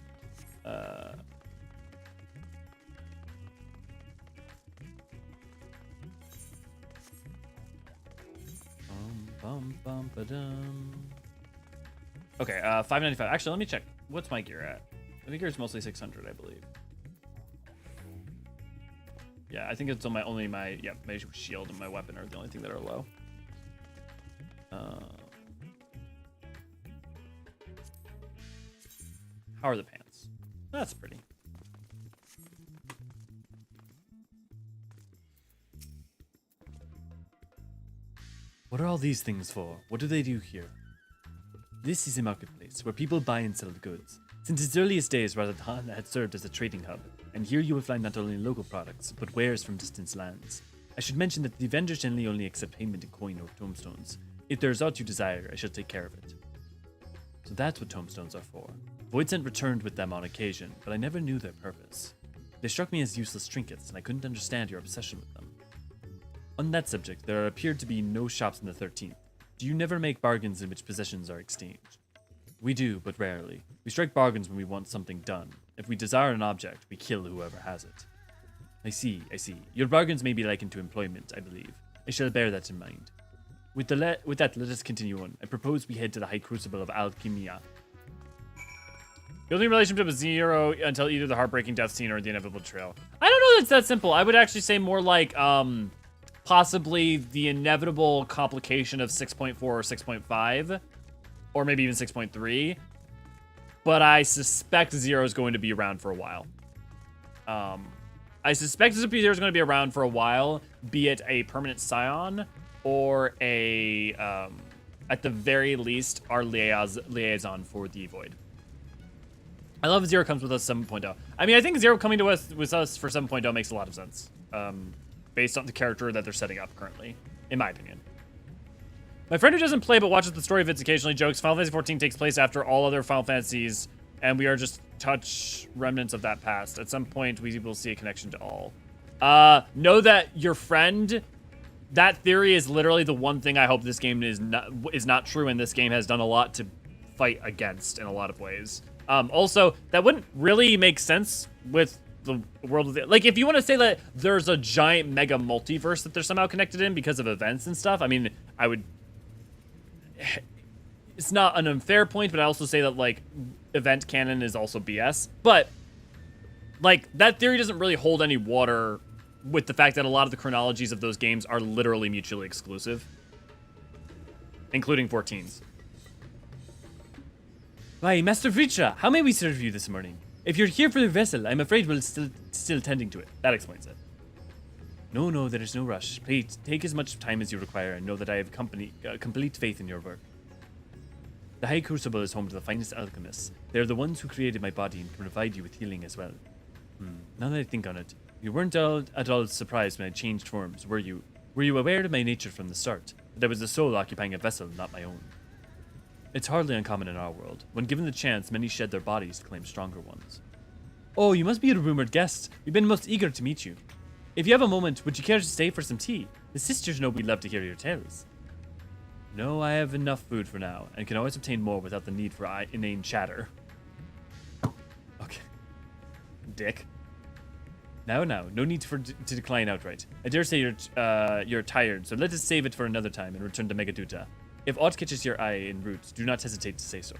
okay, 595. Actually, let me check. What's my gear at? My gear is mostly 600, I believe. Yeah, I think it's on my my shield and my weapon are the only thing that are low. How are the pants? That's pretty. What are all these things for? What do they do here? This is a marketplace where people buy and sell goods. Since its earliest days, Radz-at-Han had served as a trading hub, and here you will find not only local products, but wares from distant lands. I should mention that the vendors generally only accept payment in coin or tomestones. If there is aught you desire, I shall take care of it. So that's what tomestones are for. Voidsent returned with them on occasion, but I never knew their purpose. They struck me as useless trinkets, and I couldn't understand your obsession with them. On that subject, there appeared to be no shops in the 13th. Do you never make bargains in which possessions are exchanged? We do, but rarely. We strike bargains when we want something done. If we desire an object, we kill whoever has it. I see. Your bargains may be likened to employment, I believe. I shall bear that in mind. With that, let us continue on. I propose we head to the High Crucible of Alchemia. Building a relationship with Zero until either the heartbreaking death scene or the inevitable betrayal. I don't know that it's that simple. I would actually say more like, possibly the inevitable complication of 6.4 or 6.5, or maybe even 6.3. But I suspect Zero is going to be around for a while. I suspect Zero is going to be around for a while, be it a permanent scion or a, at the very least, our liaison for the Void. I love Zero comes with us 7.0. I mean, I think Zero coming to us with us for 7.0 makes a lot of sense, based on the character that they're setting up currently, in my opinion. My friend who doesn't play but watches the story vids occasionally jokes Final Fantasy XIV takes place after all other Final Fantasies, and we are just touch remnants of that past. At some point, we will see a connection to all. Know that your friend, that theory is literally the one thing I hope this game is not true, and this game has done a lot to fight against in a lot of ways. Also, that wouldn't really make sense with the world of like, if you want to say that there's a giant mega multiverse that they're somehow connected in because of events and stuff, I mean, I would... It's not an unfair point, but I also say that, like, event canon is also BS. But, like, that theory doesn't really hold any water with the fact that a lot of the chronologies of those games are literally mutually exclusive, including 14's. Why, Master Vritra, how may we serve you this morning? If you're here for the vessel, I'm afraid we're still tending to it. That explains it. No, there is no rush. Please, take as much time as you require and know that I have complete faith in your work. The High Crucible is home to the finest alchemists. They're the ones who created my body and can provide you with healing as well. Now that I think on it, you weren't at all surprised when I changed forms, were you? Were you aware of my nature from the start? That I was the soul occupying a vessel, not my own. It's hardly uncommon in our world. When given the chance, many shed their bodies to claim stronger ones. Oh, you must be a rumored guest. We've been most eager to meet you. If you have a moment, would you care to stay for some tea? The sisters know we'd love to hear your tales. No, I have enough food for now, and can always obtain more without the need for inane chatter. Okay. Dick. Now, no need to decline outright. I dare say you're tired, so let us save it for another time and return to Megaduta. If aught catches your eye en route, do not hesitate to say so.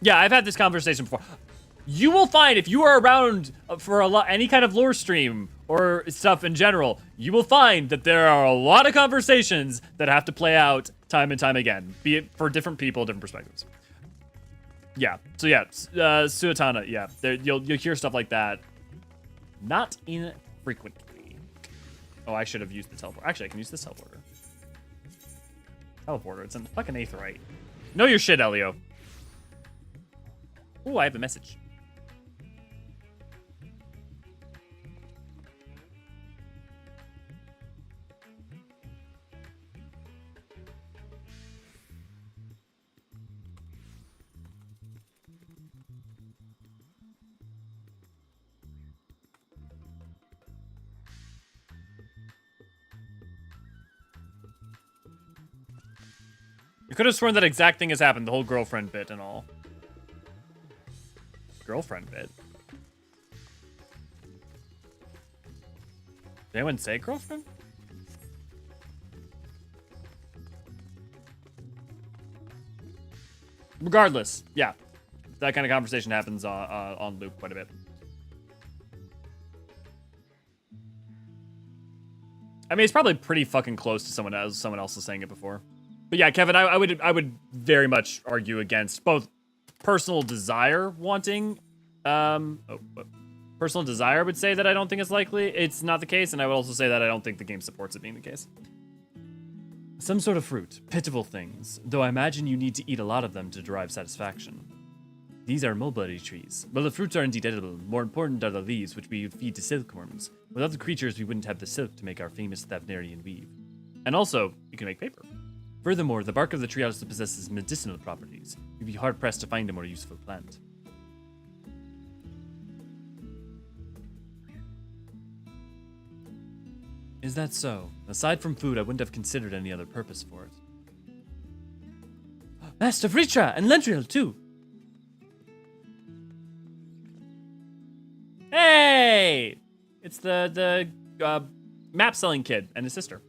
Yeah, I've had this conversation before. You will find, if you are around for any kind of lore stream or stuff in general, you will find that there are a lot of conversations that have to play out time and time again, be it for different people, different perspectives. Yeah, so yeah, Suatana, yeah, you'll hear stuff like that. Not infrequently. Oh, I should have used the teleporter. Actually, I can use this teleporter. Teleporter, it's in the fucking Aetheryte. Know your shit, Elio. Ooh, I have a message. You could have sworn that exact thing has happened, the whole girlfriend bit and all. Girlfriend bit? Did anyone say girlfriend? Regardless, yeah. That kind of conversation happens on loop quite a bit. I mean, it's probably pretty fucking close to someone else is saying it before. But yeah, Kevin, I would very much argue against both personal desire wanting, personal desire would say that I don't think it's likely. It's not the case, and I would also say that I don't think the game supports it being the case. Some sort of fruit, pitiful things, though I imagine you need to eat a lot of them to derive satisfaction. These are mulberry trees. Well, the fruits are indeed edible. More important are the leaves, which we would feed to silkworms. Without the creatures, we wouldn't have the silk to make our famous Thavnarian weave. And also, you can make paper. Furthermore, the bark of the tree also possesses medicinal properties. You'd be hard-pressed to find a more useful plant. Is that so? Aside from food, I wouldn't have considered any other purpose for it. Master Vritra and Lentriel, too! Hey! It's the map selling kid and his sister.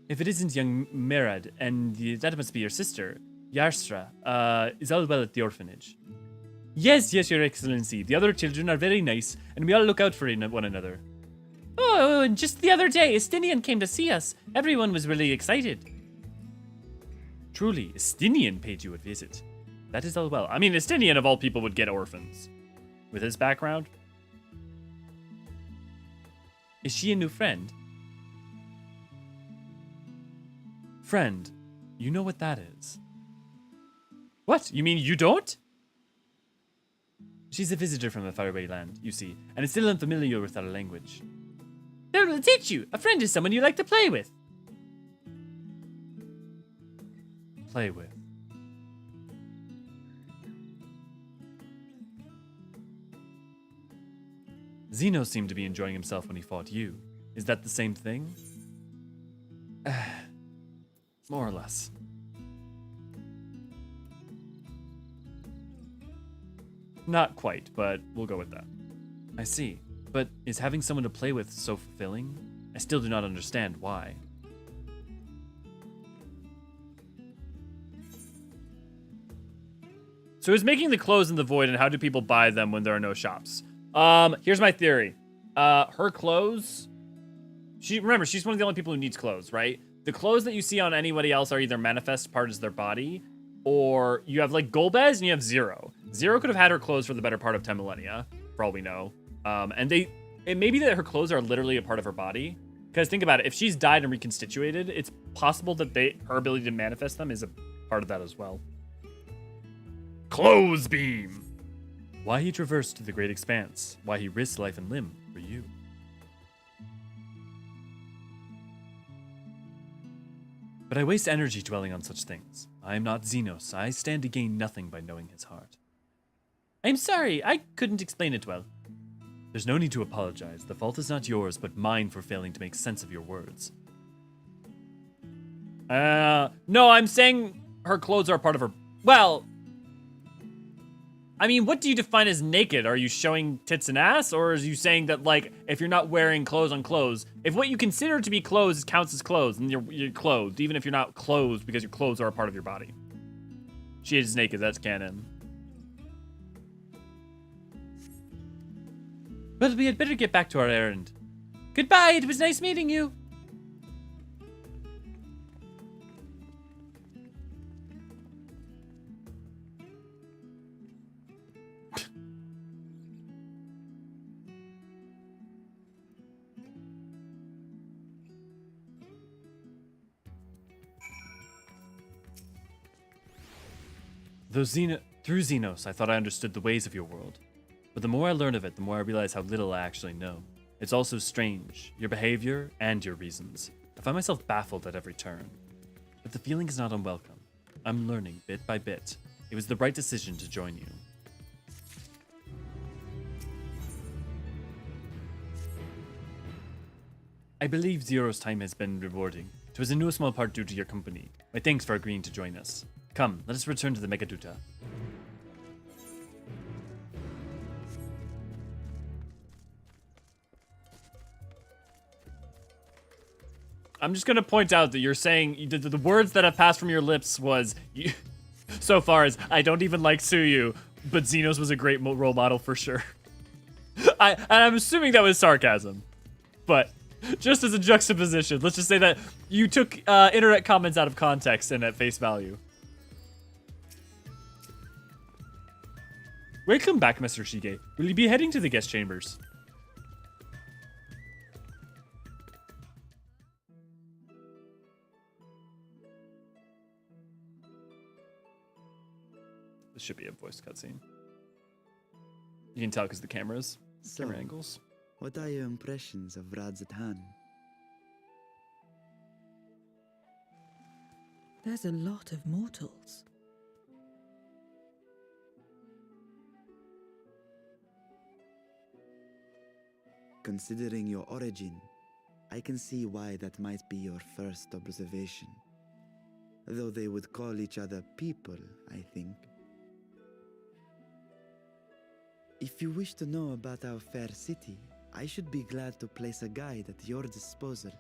If it isn't young Merad, and that must be your sister, Yarstra, is all well at the orphanage. Yes, your excellency. The other children are very nice, and we all look out for one another. Oh, and just the other day, Estinian came to see us. Everyone was really excited. Truly, Estinian paid you a visit. That is all well. I mean, Estinian of all people would get orphans. With his background. Is she a new friend? Friend, you know what that is. What? You mean you don't? She's a visitor from a faraway land, you see, and is still unfamiliar with our language. That will teach you. A friend is someone you like to play with. Play with. Zeno seemed to be enjoying himself when he fought you. Is that the same thing? More or less. Not quite, but we'll go with that. I see. But is having someone to play with so fulfilling? I still do not understand why. So who's making the clothes in the void, and how do people buy them when there are no shops? Here's my theory. Her clothes... Remember, she's one of the only people who needs clothes, right? The clothes that you see on anybody else are either manifest part as their body, or you have like Golbez and you have Zero. Zero could have had her clothes for the better part of 10 millennia, for all we know. And it may be that her clothes are literally a part of her body. Because think about it, if she's died and reconstituted, it's possible that her ability to manifest them is a part of that as well. Clothes beam! Why he traversed to the great expanse. Why he risked life and limb for you. But I waste energy dwelling on such things. I am not Xenos. I stand to gain nothing by knowing his heart. I'm sorry, I couldn't explain it well. There's no need to apologize. The fault is not yours, but mine for failing to make sense of your words. No, I'm saying her clothes are part of her... Well... I mean, what do you define as naked? Are you showing tits and ass? Or are you saying that, like, if you're not wearing clothes on clothes, if what you consider to be clothes counts as clothes, then you're clothed, even if you're not clothed because your clothes are a part of your body. She is naked, that's canon. Well, we had better get back to our errand. Goodbye, it was nice meeting you. Through Xenos, I thought I understood the ways of your world. But the more I learn of it, the more I realize how little I actually know. It's also strange, your behavior and your reasons. I find myself baffled at every turn. But the feeling is not unwelcome. I'm learning bit by bit. It was the right decision to join you. I believe Zero's time has been rewarding. It was in no small part due to your company. My thanks for agreeing to join us. Come, let us return to the Megaduta. I'm just gonna point out that you're saying the words that have passed from your lips was so far as I don't even like Suyu, but Xenos was a great role model for sure. I'm assuming that was sarcasm, but just as a juxtaposition, let's just say that you took internet comments out of context and at face value. Welcome back, Mr. Shige. Will you be heading to the guest chambers? This should be a voice cutscene. You can tell because the camera angles. What are your impressions of Radz-at-Han? There's a lot of mortals. Considering your origin, I can see why that might be your first observation. Though they would call each other people, I think. If you wish to know about our fair city, I should be glad to place a guide at your disposal.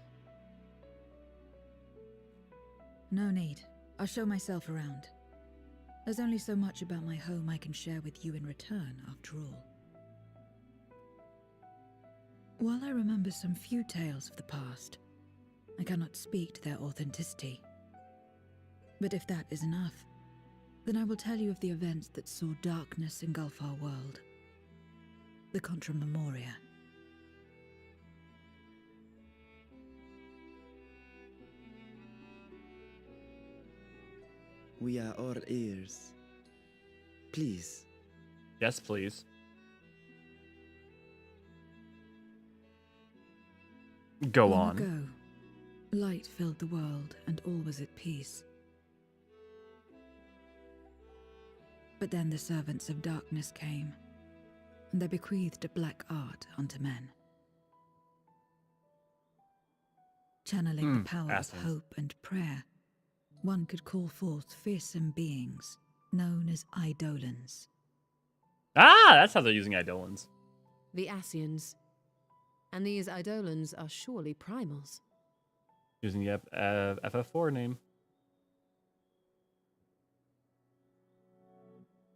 No need. I'll show myself around. There's only so much about my home I can share with you in return, after all. While I remember some few tales of the past, I cannot speak to their authenticity. But if that is enough, then I will tell you of the events that saw darkness engulf our world. The Contra Memoria. We are all ears. Please. Yes, please. Go Long on. ago, light filled the world and all was at peace. But then the servants of darkness came, and they bequeathed a black art unto men. Channeling the power of hope and prayer, one could call forth fearsome beings known as Hydaelyns. Ah, that's how they're using Hydaelyns. The Ascians. And these Hydaelyns are surely primals. Using the FF4 name.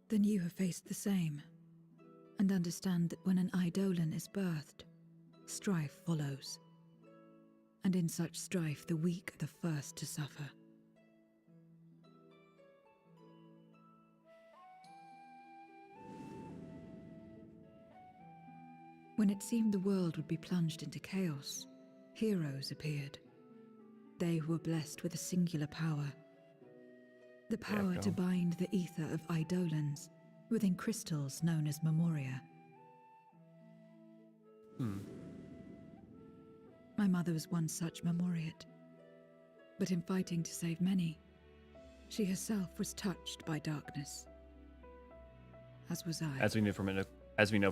Then you have faced the same, and understand that when an Hydaelyn is birthed, strife follows. And in such strife, the weak are the first to suffer. When it seemed the world would be plunged into chaos, heroes appeared. They who were blessed with a singular power. The power to bind the ether of Hydaelyns within crystals known as Memoria. My mother was one such Memoriate. But in fighting to save many, she herself was touched by darkness. As was I. As we know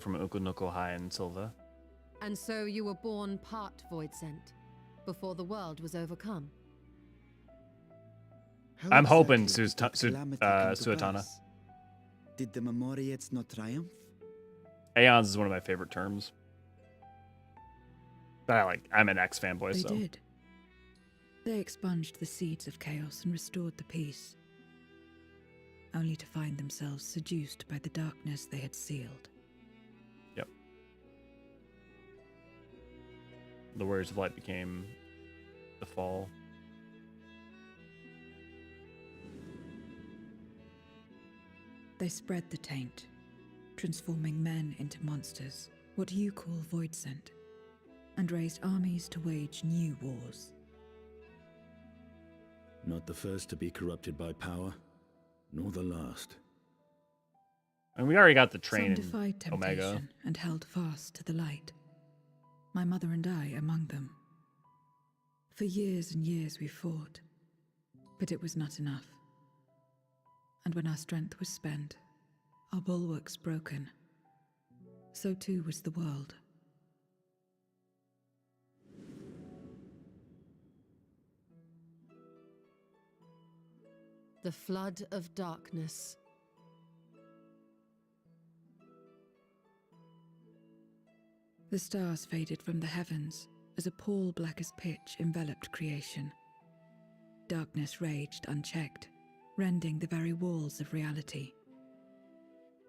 from Ukunuko High and Silva. And so you were born part void sent, before the world was overcome. How I'm hoping exactly did that calamity come to Suetana. pass? Did the Memoriates not triumph? Aeons is one of my favorite terms. But I'm an X fanboy, They so. did. They expunged the seeds of chaos and restored the peace, only to find themselves seduced by the darkness they had sealed. Yep. The Warriors of Light became the Fall. They spread the taint, transforming men into monsters, what you call void sent, and raised armies to wage new wars. Not the first to be corrupted by power, nor the last. And we already got the Some train defied in Omega. temptation and held fast to the light. My mother and I among them. For years and years we fought, but it was not enough. And when our strength was spent, our bulwarks broken, so too was the world. The flood of darkness. The stars faded from the heavens as a pall black as pitch enveloped creation. Darkness raged unchecked, rending the very walls of reality.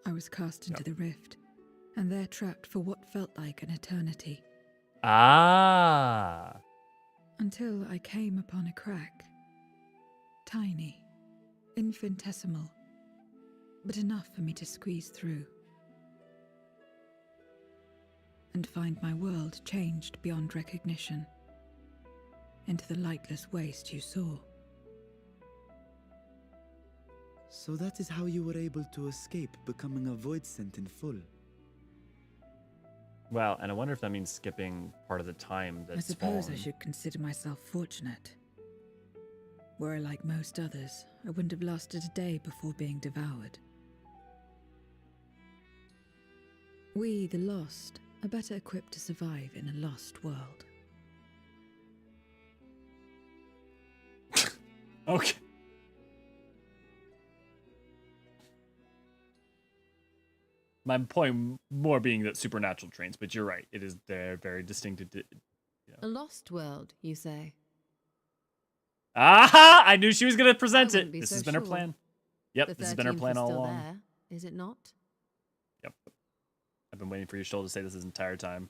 I was cast into the rift, and there trapped for what felt like an eternity. Ah. Until I came upon a crack. Tiny, infinitesimal, but enough for me to squeeze through. And find my world changed beyond recognition, into the lightless waste you saw. So that is how you were able to escape becoming a void sent in full. Well, and I wonder if that means skipping part of the time that's I suppose fallen. I should consider myself fortunate. Were I like most others, I wouldn't have lasted a day before being devoured. We, the lost, are better equipped to survive in a lost world. Okay. My point more being that supernatural trains, but you're right. They're very distinct. A lost world, you say? Aha! I knew she was going to present it. This Has been her plan. Yep, this has been her plan all along. There, is it not? Yep. I've been waiting for you, Shoal, to say this entire time.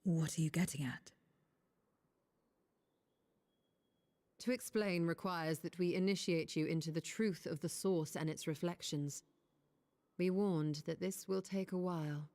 What are you getting at? To explain requires that we initiate you into the truth of the source and its reflections. We warned that this will take a while.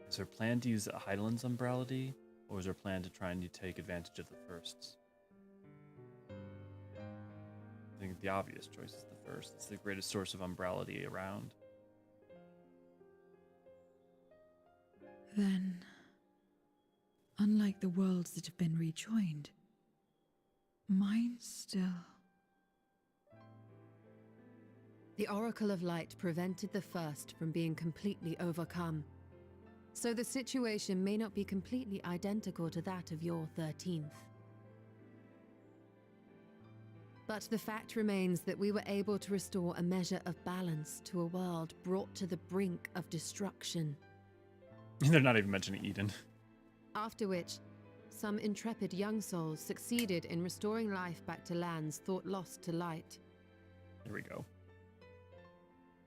Is there a plan to use Hydaelyn's umbrality, or is there a plan to try and take advantage of the firsts? I think the obvious choice is the first. It's the greatest source of umbrality around. Then, unlike the worlds that have been rejoined, mine still... The Oracle of Light prevented the first from being completely overcome. So the situation may not be completely identical to that of your 13th. But the fact remains that we were able to restore a measure of balance to a world brought to the brink of destruction. They're not even mentioning Eden. After which, some intrepid young souls succeeded in restoring life back to lands thought lost to light. There we go.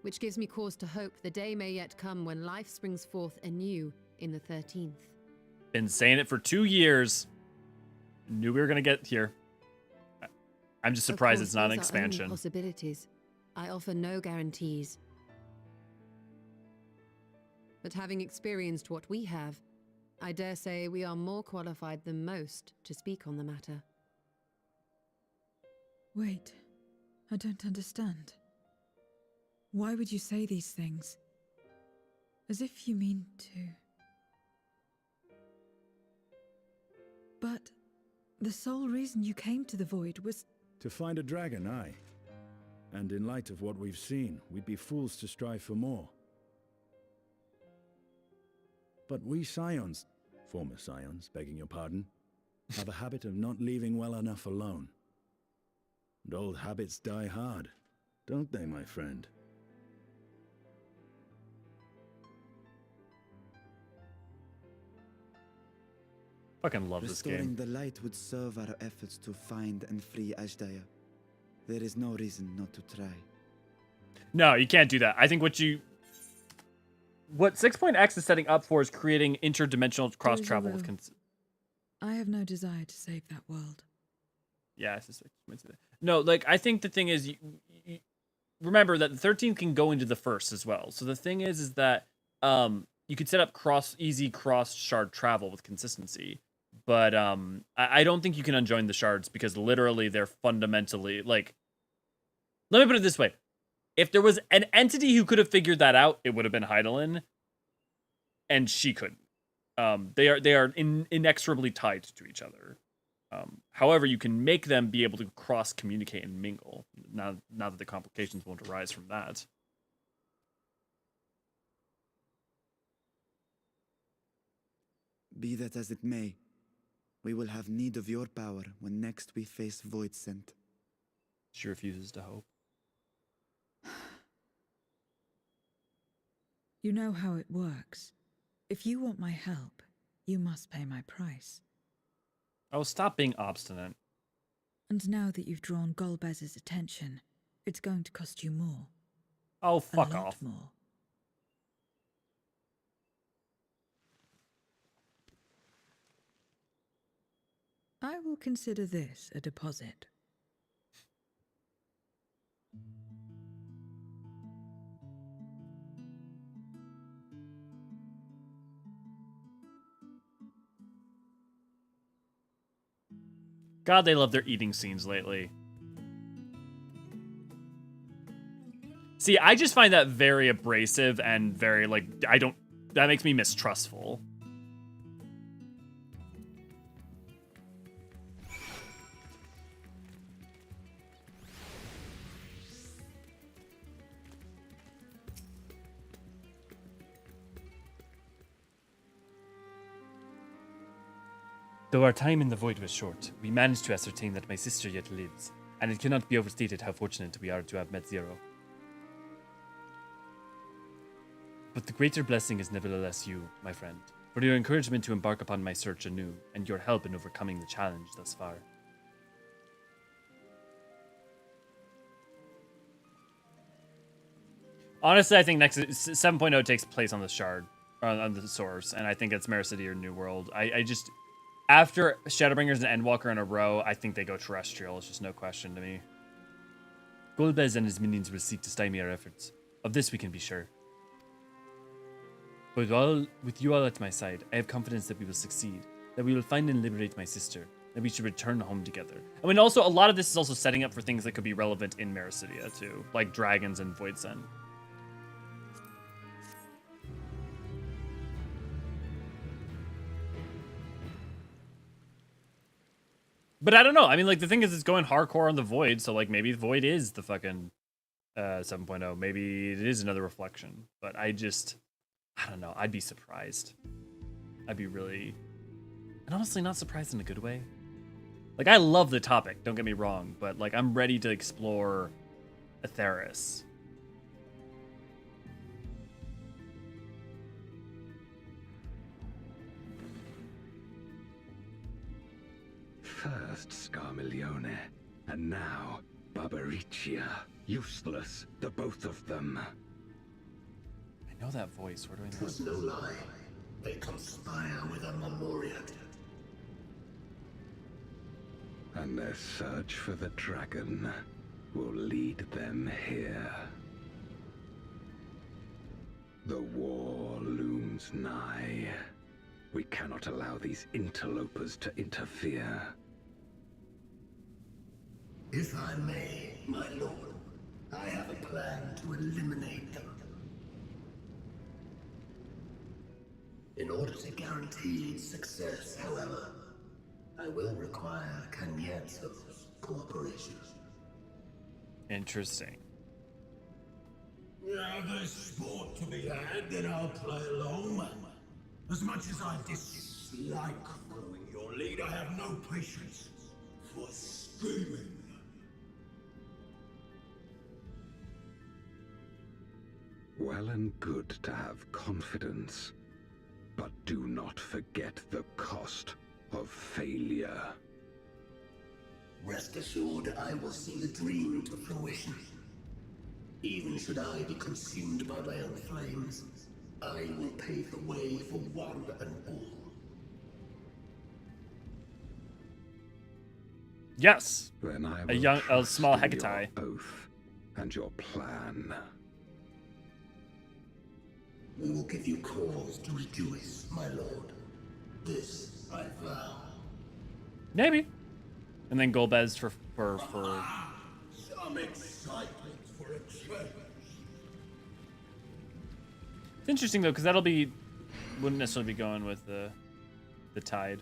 Which gives me cause to hope the day may yet come when life springs forth anew in the 13th. Been saying it for 2 years. Knew we were gonna get here. I'm just surprised it's not an expansion. Only possibilities. I offer no guarantees. But having experienced what we have, I dare say we are more qualified than most to speak on the matter. Wait, I don't understand. Why would you say these things? As if you mean to... But the sole reason you came to the Void was... To find a dragon, aye. And in light of what we've seen, we'd be fools to strive for more. But we scions, former scions, begging your pardon, have a habit of not leaving well enough alone. And old habits die hard, don't they, my friend? Fucking love this game. Restoring the light would serve our efforts to find and free Hydaelyn. There is no reason not to try. No, you can't do that. I think what 6.X is setting up for is creating interdimensional cross travel with. I have no desire to save that world. Yeah, it's just no. Like I think the thing is, you remember that the 13th can go into the first as well. So the thing is that you could set up easy cross shard travel with consistency. But I don't think you can unjoin the shards because literally they're fundamentally like. Let me put it this way: if there was an entity who could have figured that out, it would have been Hydaelyn, and she couldn't. They are inexorably tied to each other. However, you can make them be able to cross communicate and mingle. Now that the complications won't arise from that. Be that as it may, we will have need of your power when next we face Void Sent. She refuses to hope. You know how it works. If you want my help, you must pay my price. Oh, stop being obstinate. And now that you've drawn Golbez's attention, it's going to cost you more. Oh, fuck a lot off. More. I will consider this a deposit. God, they love their eating scenes lately. See, I just find that very abrasive and very, like, that makes me mistrustful. Though our time in the void was short, we managed to ascertain that my sister yet lives, and it cannot be overstated how fortunate we are to have met Zero. But the greater blessing is nevertheless you, my friend, for your encouragement to embark upon my search anew, and your help in overcoming the challenge thus far. Honestly, I think next 7.0 takes place on the shard, on the source, and I think it's Mara City or New World. I just, after Shadowbringers and Endwalker in a row, I think they go terrestrial. It's just no question to me. Golbez and his minions will seek to stymie our efforts. Of this we can be sure. But with you all at my side, I have confidence that we will succeed, that we will find and liberate my sister, that we should return home together. I mean, also, a lot of this is also setting up for things that could be relevant in Marasidia, too, like dragons and Voidsent. But I don't know. I mean, like, the thing is, it's going hardcore on the Void, so, like, maybe Void is the fucking 7.0. Maybe it is another reflection. But I don't know. I'd be surprised. I'd be really... And honestly, not surprised in a good way. Like, I love the topic, don't get me wrong. But, like, I'm ready to explore Atheris. First Scarmiglione, and now Barbariccia. Useless, the both of them. I know that voice. Where do I know it? 'Twas no lie. They conspire with a memoriat. And their search for the dragon will lead them here. The war looms nigh. We cannot allow these interlopers to interfere. If I may, my lord, I have a plan to eliminate them. In order to guarantee success, however, I will require Cagnazzo's cooperation. Interesting. Yeah, there's sport to be had, then I'll play along. As much as I dislike following your lead, I have no patience for scheming. Well and good to have confidence, but do not forget the cost of failure. Rest assured, I will see the dream to fruition. Even should I be consumed by my own flames, I will pave the way for one and all. Yes. Then I A will small trust in Hecate. your oath and your plan. We will give you cause to rejoice, my lord. This I vow. Maybe. And then Golbez for Some excitement for a change. It's interesting though, because wouldn't necessarily be going with the tide.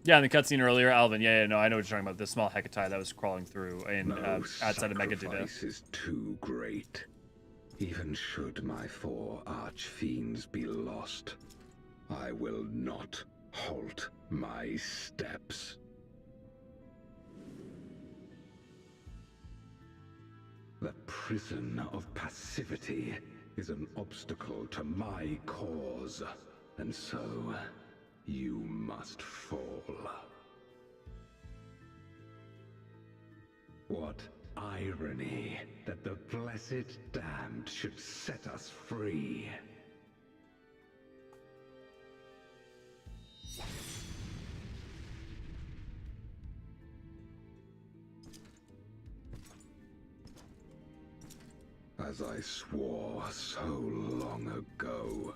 Yeah, in the cutscene earlier, Alvin. Yeah, no, I know what you're talking about. The small Hecate that was crawling through outside of Megadida. Sacrifice is too great. Even should my 4 archfiends be lost, I will not halt my steps. The prison of passivity is an obstacle to my cause, and so you must fall. What irony that the blessed damned should set us free. As I swore so long ago.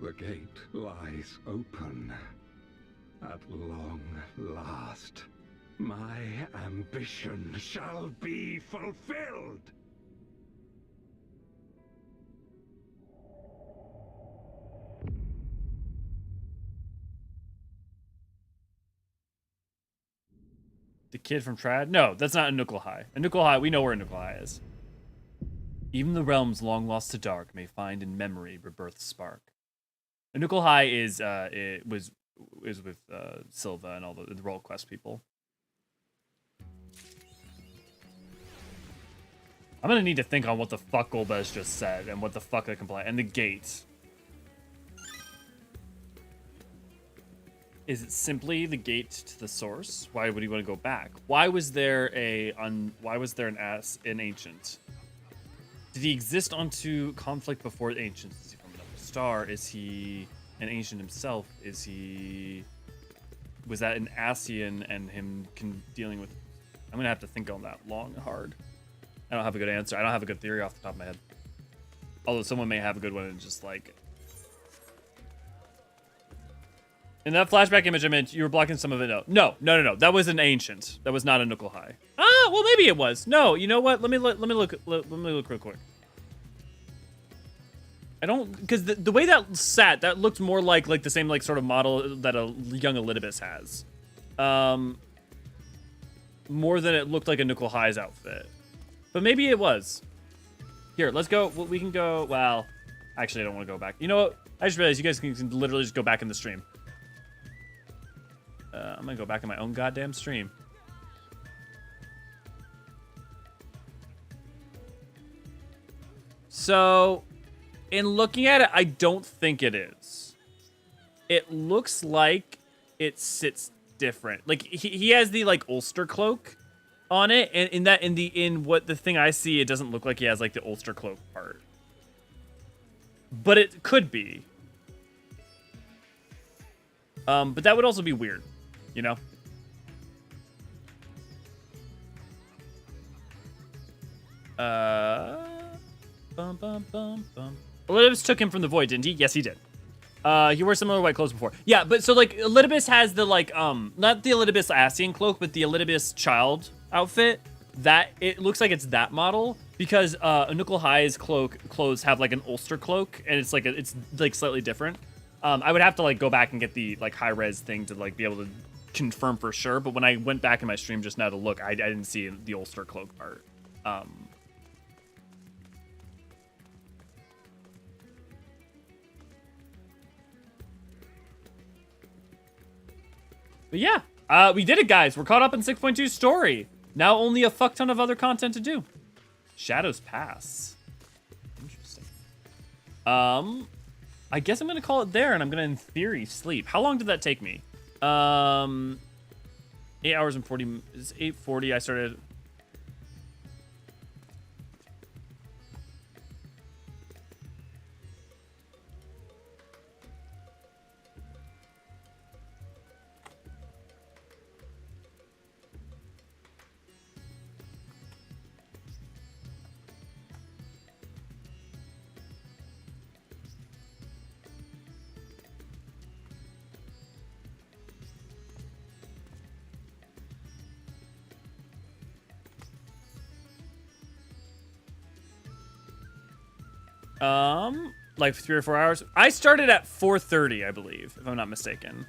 The gate lies open. At long last, my ambition shall be fulfilled! The kid from Trad? No, that's not Anuklahai. Anuklahai, we know where Anuklahai is. Even the realms long lost to dark may find in memory rebirth's spark. Anuklahai is with Silva and all the role quest people. I'm gonna need to think on what the fuck Golbez just said and what the fuck I can play. And the gate. Is it simply the gate to the source? Why would he want to go back? Why was there an ancient? Did he exist onto conflict before the ancients? Is he from another star? Is he an ancient himself? Was that an Ascian and him dealing with? I'm gonna have to think on that long and hard. I don't have a good answer. I don't have a good theory off the top of my head. Although someone may have a good one and just like. In that flashback image I meant, you were blocking some of it. No. That was an ancient. That was not a Anuklahai. Ah, well maybe it was. No, you know what? Let me look real quick. I don't, because the way that sat, that looked more like the same sort of model that a young Elidibus has. More than it looked like a Anuklahai's outfit. But maybe it was. Here, let's go. We can go. Well, actually, I don't want to go back. You know what? I just realized you guys can literally just go back in the stream. I'm gonna go back in my own goddamn stream. So, in looking at it, I don't think it is. It looks like it sits different. Like he has the Ulster cloak on it, and in what the thing I see, it doesn't look like he has the Ulster cloak part. But it could be. But that would also be weird, you know? Elidibus took him from the void, didn't he? Yes, he did. He wore similar white clothes before. Yeah, but so Elidibus has the not the Elidibus Ascian cloak, but the Elidibus child outfit. That it looks like it's that model because Anuklahai's clothes have an Ulster cloak, and it's it's slightly different. I would have to go back and get the high res thing to be able to confirm for sure. But when I went back in my stream just now to look, I didn't see the Ulster cloak part. But yeah, we did it, guys. We're caught up in 6.2 story. Now only a fuck ton of other content to do. Shadows Pass. Interesting. I guess I'm gonna call it there, and I'm gonna, in theory, sleep. How long did that take me? 8 hours and 40. It's 8:40. I started. Like 3 or 4 hours. I started at 4:30, I believe, if I'm not mistaken.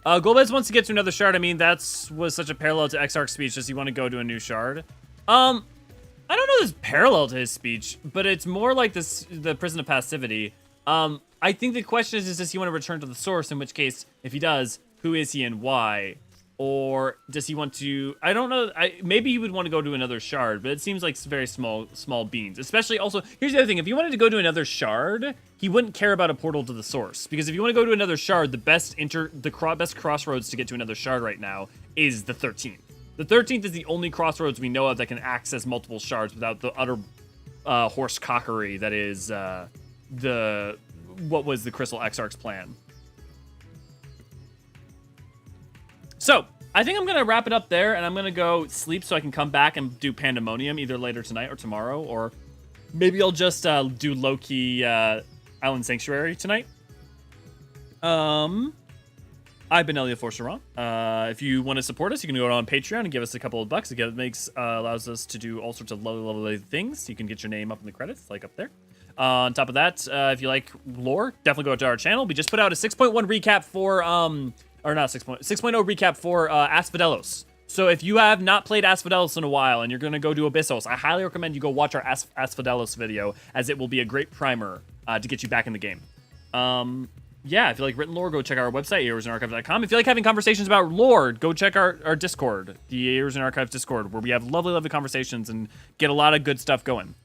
Golbez wants to get to another shard. I mean, was such a parallel to Exarch's speech. Does he want to go to a new shard? I don't know if it's parallel to his speech, but it's more like the prison of passivity. I think the question is does he want to return to the source? In which case, if he does, who is he and why? Or does he want to? I don't know. Maybe he would want to go to another shard, but it seems like very small beans. Especially also, here's the other thing: if you wanted to go to another shard, he wouldn't care about a portal to the source, because if you want to go to another shard, the best crossroads to get to another shard right now is the 13th. The 13th is the only crossroads we know of that can access multiple shards without the utter horse cockery that is what was the Crystal Exarch's plan. So, I think I'm going to wrap it up there, and I'm going to go sleep so I can come back and do Pandemonium either later tonight or tomorrow, or maybe I'll just do low-key Island Sanctuary tonight. I've been Elliot Forceron. If you want to support us, you can go on Patreon and give us a couple of bucks. It makes allows us to do all sorts of lovely things. You can get your name up in the credits, like up there. On top of that, if you like lore, definitely go to our channel. We just put out a 6.1 recap for or not 6.0 recap for Asphodelos. So if you have not played Asphodelos in a while and you're gonna go do Abyssos, I highly recommend you go watch our Asphodelos video, as it will be a great primer to get you back in the game. Yeah, if you like written lore, go check out our website, Eorzeanarchive.com. If you like having conversations about lore, go check our Discord, the Eorzean Archives Discord, where we have lovely conversations and get a lot of good stuff going.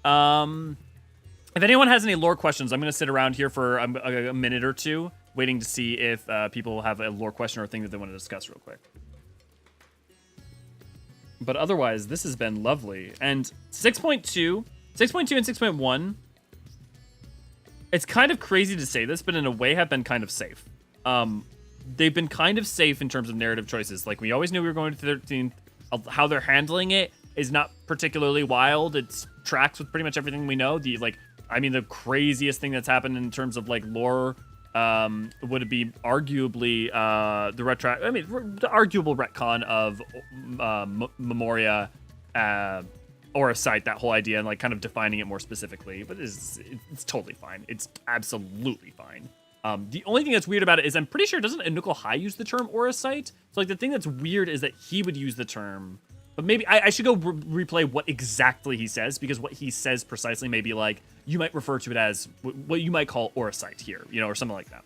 If anyone has any lore questions, I'm going to sit around here for a minute or two, waiting to see if people have a lore question or thing that they want to discuss real quick. But otherwise, this has been lovely. And 6.2 and 6.1... It's kind of crazy to say this, but in a way have been kind of safe. They've been kind of safe in terms of narrative choices. Like, we always knew we were going to 13th. How they're handling it is not particularly wild. It tracks with pretty much everything we know. The craziest thing that's happened in terms of, like, lore would be arguably the arguable retcon of Memoria, Eorzean, that whole idea, and like kind of defining it more specifically, but it's totally fine. It's absolutely fine. The only thing that's weird about it is I'm pretty sure doesn't Anukul High use the term Eorzean? So like the thing that's weird is that he would use the term, but maybe I should go replay what exactly he says, because what he says precisely may be like, you might refer to it as what you might call Eorzean here, you know, or something like that.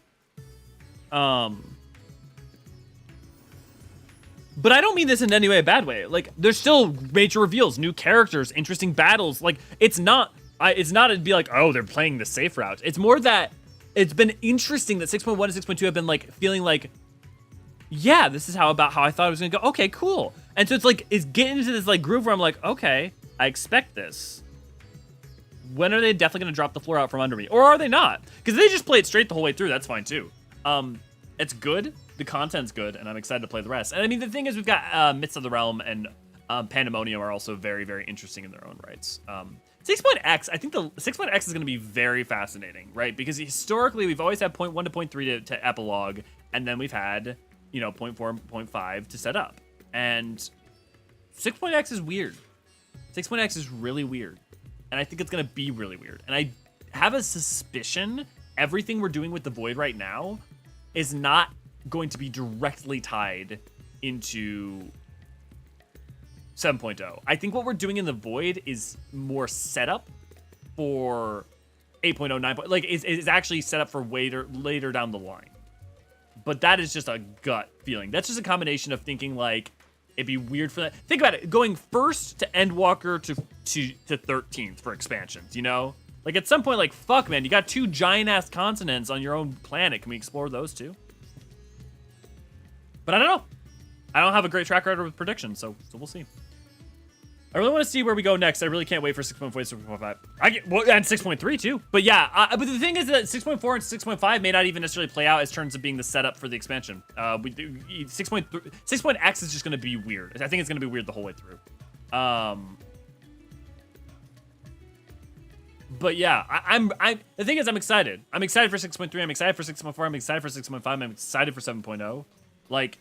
But I don't mean this in any way a bad way. Like, there's still major reveals, new characters, interesting battles. Like, it'd be like, oh, they're playing the safe route. It's more that it's been interesting that 6.1 and 6.2 have been like feeling like, yeah, this is how I thought it was gonna go. Okay, cool. And so it's getting into this like groove where I'm like, okay, I expect this. When are they definitely gonna drop the floor out from under me? Or are they not? Because they just play it straight the whole way through, that's fine too. It's good. The content's good, and I'm excited to play the rest. And I mean, the thing is, we've got Myths of the Realm and Pandemonium are also very, very interesting in their own rights. 6.x, I think the 6.x is going to be very fascinating, right? Because historically, we've always had 0.1 to 0.3 to epilogue, and then we've had, 0.4 and 0.5 to set up. And 6.x is weird. 6.x is really weird. And I think it's going to be really weird. And I have a suspicion everything we're doing with the Void right now is not going to be directly tied into 7.0. I think what we're doing in the Void is more setup for 8.0, 9. Like, is actually set up for later down the line. But that is just a gut feeling. That's just a combination of thinking like it'd be weird for that. Think about it, going first to Endwalker to 13th for expansions. You know, like at some point, like fuck, man, you got 2 giant ass continents on your own planet. Can we explore those too? But I don't know. I don't have a great track record with predictions, so we'll see. I really want to see where we go next. I really can't wait for 6.4, 6.5. And 6.3 too. But yeah, but the thing is that 6.4 and 6.5 may not even necessarily play out as terms of being the setup for the expansion. 6.x is just going to be weird. I think it's going to be weird the whole way through. But yeah, the thing is, I'm excited. I'm excited for 6.3. I'm excited for 6.4. I'm excited for 6.5. I'm excited for 7.0. Like,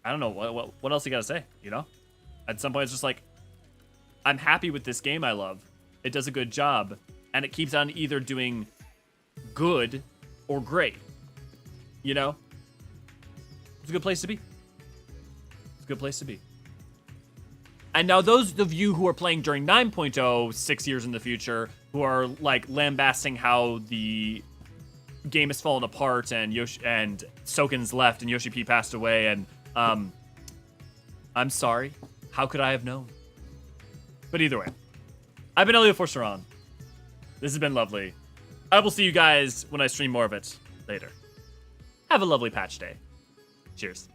I don't know what else you gotta say, you know? At some point, it's just like, I'm happy with this game I love. It does a good job, and it keeps on either doing good or great. You know? It's a good place to be. It's a good place to be. And now those of you who are playing during 9.0, 6 years in the future, who are like lambasting how the game has fallen apart and Soken's left and Yoshi P passed away and I'm sorry. How could I have known? But either way, I've been Elliot Forceron. This has been lovely. I will see you guys when I stream more of it later. Have a lovely patch day. Cheers.